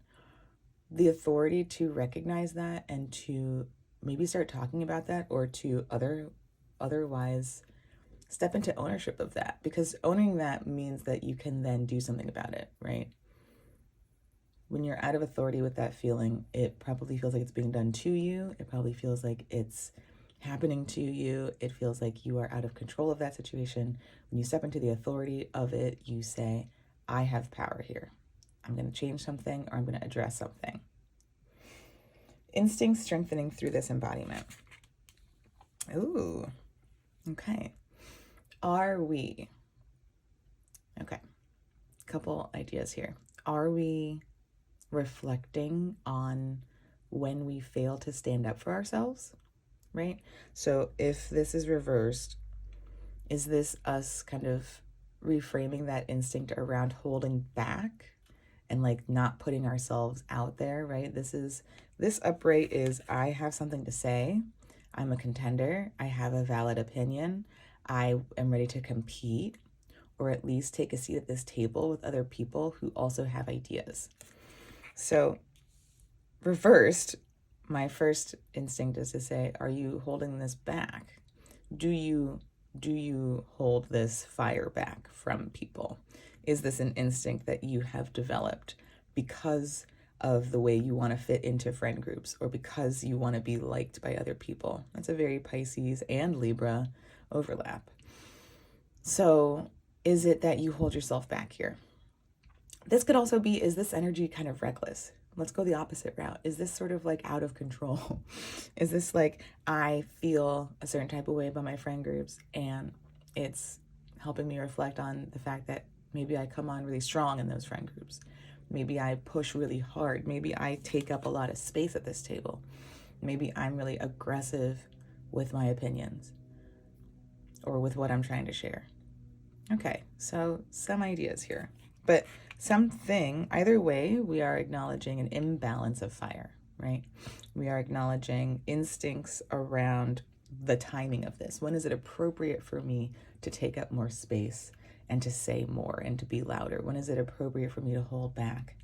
[SPEAKER 2] The authority to recognize that and to maybe start talking about that, or to otherwise step into ownership of that, because owning that means that you can then do something about it, right? When you're out of authority with that feeling, it probably feels like it's being done to you. It probably feels like it's happening to you. It feels like you are out of control of that situation. When you step into the authority of it, you say, I have power here. I'm going to change something, or I'm going to address something. Instinct strengthening through this embodiment. Ooh, okay. Are we, okay, couple ideas here. Are we reflecting on when we fail to stand up for ourselves, right? So if this is reversed, is this us kind of reframing that instinct around holding back and like not putting ourselves out there, right? This upright is, I have something to say. I'm a contender. I have a valid opinion. I am ready to compete, or at least take a seat at this table with other people who also have ideas. So reversed, my first instinct is to say, are you holding this back? Do you hold this fire back from people? Is this an instinct that you have developed because of the way you want to fit into friend groups, or because you want to be liked by other people? That's a very Pisces and Libra overlap. So is it that you hold yourself back here? This could also be, is this energy kind of reckless? Let's go the opposite route. Is this sort of like out of control? Is this like, I feel a certain type of way about my friend groups, and it's helping me reflect on the fact that maybe I come on really strong in those friend groups. Maybe I push really hard. Maybe I take up a lot of space at this table. Maybe I'm really aggressive with my opinions or with what I'm trying to share. Okay, so some ideas here. But something, either way, we are acknowledging an imbalance of fire, right? We are acknowledging instincts around the timing of this. When is it appropriate for me to take up more space and to say more and to be louder? When is it appropriate for me to hold back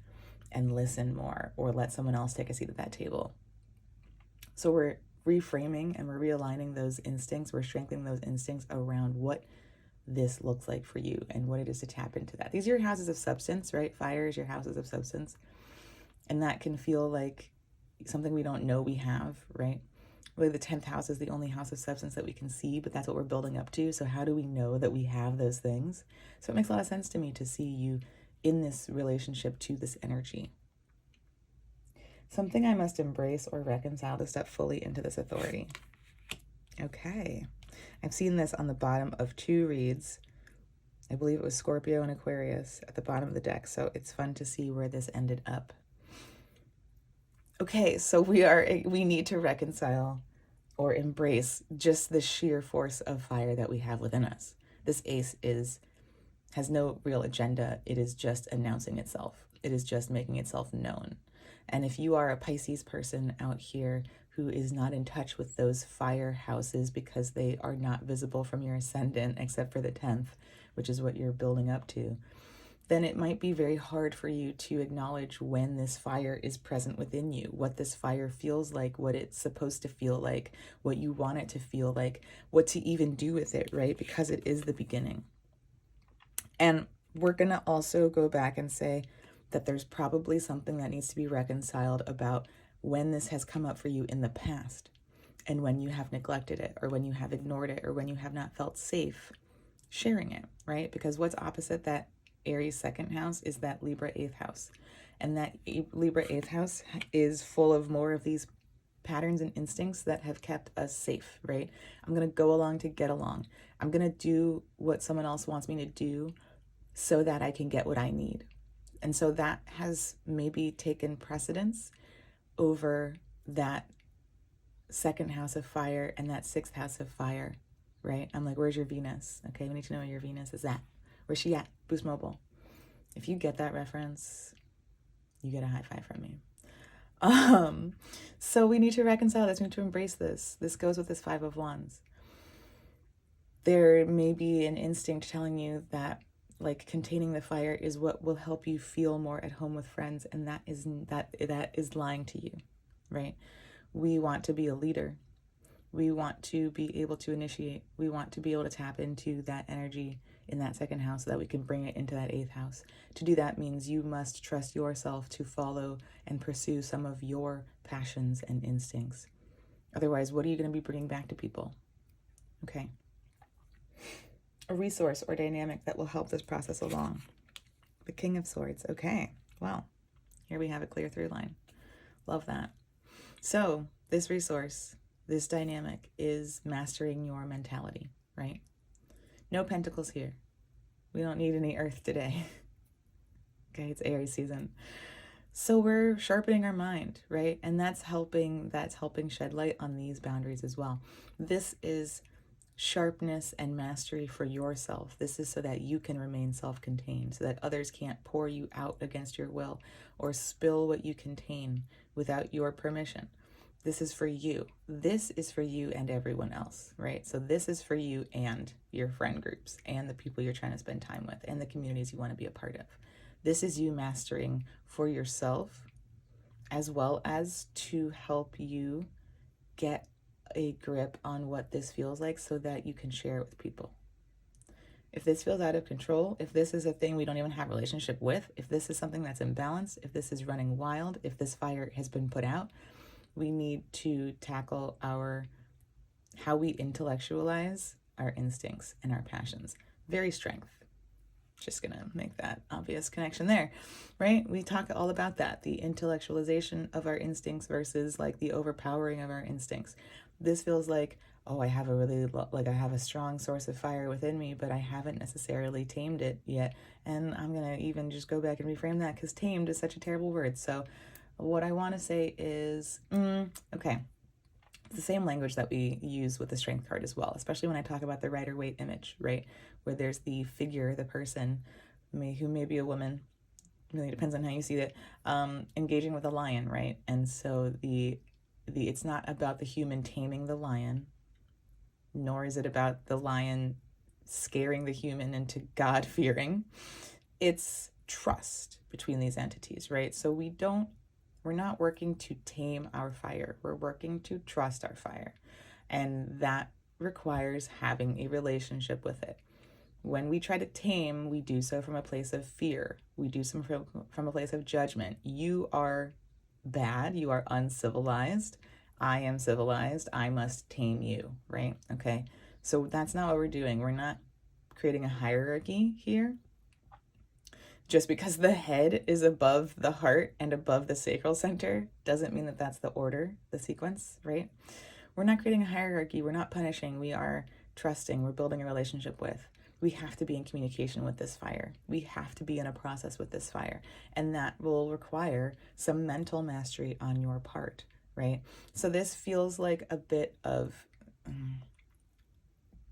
[SPEAKER 2] and listen more, or let someone else take a seat at that table? So we're reframing and we're realigning those instincts. We're strengthening those instincts around what this looks like for you and what it is to tap into that. These are your houses of substance, right? Fire is your houses of substance. And that can feel like something we don't know we have, right? Really, the 10th house is the only house of substance that we can see, but that's what we're building up to. So how do we know that we have those things? So it makes a lot of sense to me to see you in this relationship to this energy. Something I must embrace or reconcile to step fully into this authority. Okay. I've seen this on the bottom of 2 reads. I believe it was Scorpio and Aquarius at the bottom of the deck. So it's fun to see where this ended up. Okay, so we need to reconcile or embrace just the sheer force of fire that we have within us. This ace has no real agenda. It is just announcing itself. It is just making itself known. And if you are a Pisces person out here who is not in touch with those fire houses because they are not visible from your ascendant except for the 10th, which is what you're building up to, then it might be very hard for you to acknowledge when this fire is present within you, what this fire feels like, what it's supposed to feel like, what you want it to feel like, what to even do with it, right? Because it is the beginning. And we're going to also go back and say that there's probably something that needs to be reconciled about when this has come up for you in the past, and when you have neglected it, or when you have ignored it, or when you have not felt safe sharing it, right? Because what's opposite that Aries 2nd house is that Libra 8th house. And that Libra 8th house is full of more of these patterns and instincts that have kept us safe, right? I'm going to go along to get along. I'm going to do what someone else wants me to do so that I can get what I need. And so that has maybe taken precedence over that 2nd house of fire and that 6th house of fire, right? I'm like, where's your Venus? Okay, we need to know where your Venus is at. Where's she at? Boost Mobile. If you get that reference, you get a high five from me. So we need to reconcile this. We need to embrace this. This goes with this 5 of Wands. There may be an instinct telling you that, like, containing the fire is what will help you feel more at home with friends, and that is lying to you, right? We want to be a leader. We want to be able to initiate. We want to be able to tap into that energy in that 2nd house so that we can bring it into that 8th house. To do that means you must trust yourself to follow and pursue some of your passions and instincts. Otherwise, what are you going to be bringing back to people? Okay. A resource or dynamic that will help this process along. The King of Swords. Okay. Well, here we have a clear through line. Love that. So this resource, this dynamic, is mastering your mentality, right? No pentacles here. We don't need any earth today. Okay, it's Aries season. So we're sharpening our mind, right? And that's helping shed light on these boundaries as well. This is sharpness and mastery for yourself. This is so that you can remain self-contained, so that others can't pour you out against your will or spill what you contain without your permission. This is for you. This is for you and everyone else, right? So this is for you and your friend groups and the people you're trying to spend time with and the communities you want to be a part of. This is you mastering for yourself as well as to help you get a grip on what this feels like so that you can share it with people. If this feels out of control, if this is a thing we don't even have a relationship with, if this is something that's imbalanced, if this is running wild, if this fire has been put out, we need to tackle how we intellectualize our instincts and our passions. Very strength. Just gonna make that obvious connection there, right? We talk all about that, the intellectualization of our instincts versus like the overpowering of our instincts. This feels like, oh, I have a strong source of fire within me, but I haven't necessarily tamed it yet. And I'm gonna even just go back and reframe that, because tamed is such a terrible word. So what I want to say is, okay, it's the same language that we use with the strength card as well, especially when I talk about the Rider-Waite image, right? Where there's the figure, the person, who may be a woman, really depends on how you see it, engaging with a lion, right? And so it's not about the human taming the lion, nor is it about the lion scaring the human into God-fearing. It's trust between these entities, right? So we're not working to tame our fire. We're working to trust our fire. And that requires having a relationship with it. When we try to tame, we do so from a place of fear. We do so from a place of judgment. You are bad. You are uncivilized. I am civilized. I must tame you, right? Okay. So that's not what we're doing. We're not creating a hierarchy here. Just because the head is above the heart and above the sacral center doesn't mean that that's the order, the sequence, right? We're not creating a hierarchy. We're not punishing. We are trusting. We're building a relationship with. We have to be in communication with this fire. We have to be in a process with this fire. And that will require some mental mastery on your part, right? So this feels like a bit of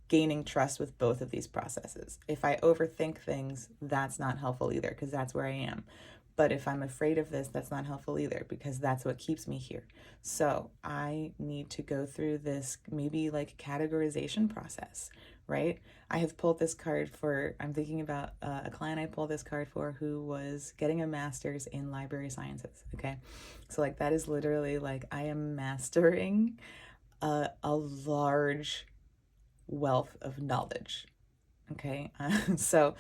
[SPEAKER 2] gaining trust with both of these processes. If I overthink things, that's not helpful either, because that's where I am. But if I'm afraid of this, that's not helpful either, because that's what keeps me here. So I need to go through this maybe like categorization process, right? I have pulled this card for, I'm thinking about a client I pulled this card for who was getting a master's in library sciences, okay? So like that is literally like I am mastering a large wealth of knowledge. Okay. So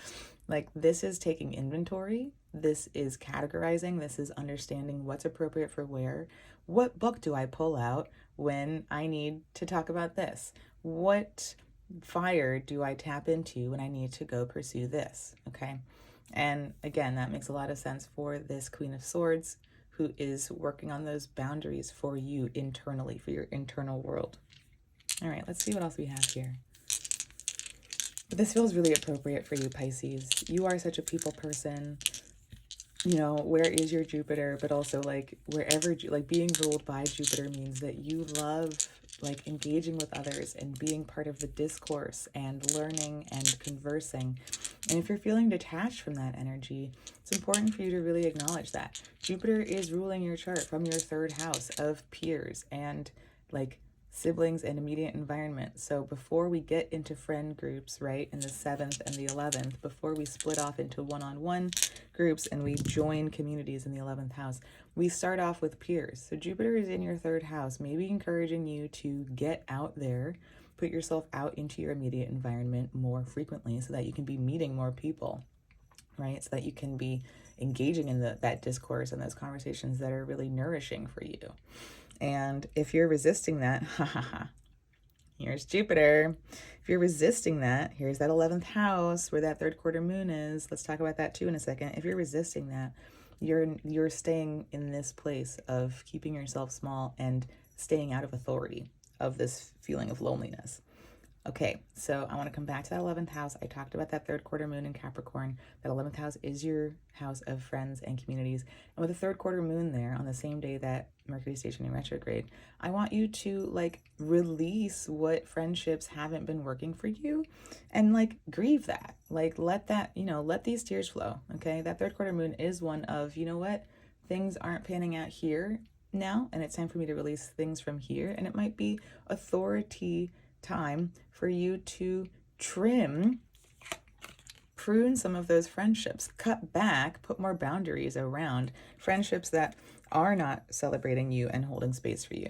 [SPEAKER 2] like this is taking inventory. This is categorizing. This is understanding what's appropriate for where. What book do I pull out when I need to talk about this? What fire do I tap into when I need to go pursue this? Okay. And again, that makes a lot of sense for this Queen of Swords, who is working on those boundaries for you internally, for your internal world. All right, let's see what else we have here. But this feels really appropriate for you, Pisces. You are such a people person. You know, where is your Jupiter? But also, like, wherever, like, being ruled by Jupiter means that you love, like, engaging with others and being part of the discourse and learning and conversing. And if you're feeling detached from that energy, it's important for you to really acknowledge that. Jupiter is ruling your chart from your third house of peers and, like, siblings and immediate environment. So before we get into friend groups, right, in the 7th and the 11th, before we split off into one-on-one groups and we join communities in the 11th house, we start off with peers. So Jupiter is in your third house, maybe encouraging you to get out there, put yourself out into your immediate environment more frequently so that you can be meeting more people, right? So that you can be engaging in that discourse and those conversations that are really nourishing for you. And if you're resisting that, here's Jupiter. If you're resisting that, here's that 11th house where that third quarter moon is. Let's talk about that too in a second. If you're resisting that, you're staying in this place of keeping yourself small and staying out of authority, of this feeling of loneliness. Okay, so I want to come back to that 11th house. I talked about that third quarter moon in Capricorn. That 11th house is your house of friends and communities. And with the third quarter moon there on the same day that Mercury stationing retrograde, I want you to like release what friendships haven't been working for you and like grieve that. Like let that, let these tears flow. Okay, that third quarter moon is one of, you know what, things aren't panning out here now, and it's time for me to release things from here. And it might be authority time for you to trim prune some of those friendships, cut back, put more boundaries around friendships that are not celebrating you and holding space for you,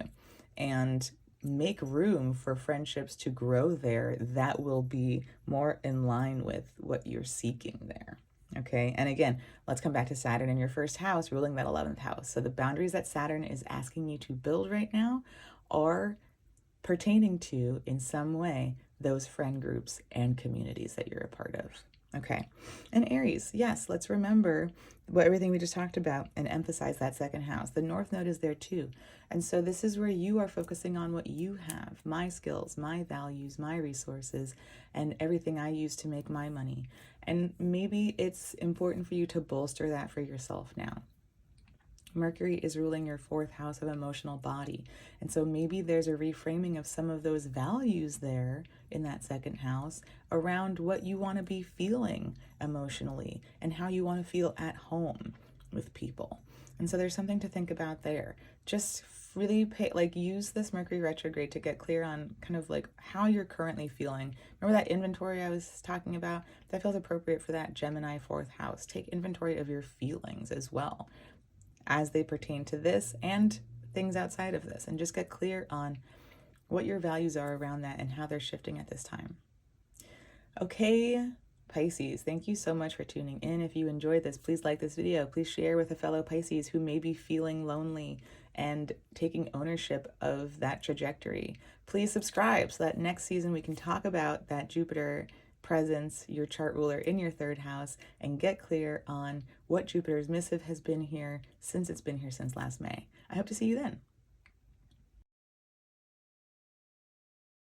[SPEAKER 2] and make room for friendships to grow there that will be more in line with what you're seeking there. Okay, and again, let's come back to Saturn in your first house, ruling that 11th house. So the boundaries that Saturn is asking you to build right now are pertaining to, in some way, those friend groups and communities that you're a part of. Okay, and Aries, yes, let's remember everything we just talked about and emphasize that second house. The North Node is there too. And so this is where you are focusing on what you have, my skills, my values, my resources, and everything I use to make my money. And maybe it's important for you to bolster that for yourself now. Mercury is ruling your fourth house of emotional body. And so maybe there's a reframing of some of those values there in that second house around what you want to be feeling emotionally and how you want to feel at home with people. And so there's something to think about there. Just really use this Mercury retrograde to get clear on kind of like how you're currently feeling. Remember that inventory I was talking about? That feels appropriate for that Gemini fourth house. Take inventory of your feelings as well, as they pertain to this and things outside of this, and just get clear on what your values are around that and how they're shifting at this time. Okay, Pisces, thank you so much for tuning in. If you enjoyed this, please like this video. Please share with a fellow Pisces who may be feeling lonely and taking ownership of that trajectory. Please subscribe so that next season we can talk about that Jupiter presence, your chart ruler in your third house, and get clear on what Jupiter's missive has been here since it's been here since last May. I hope to see you then.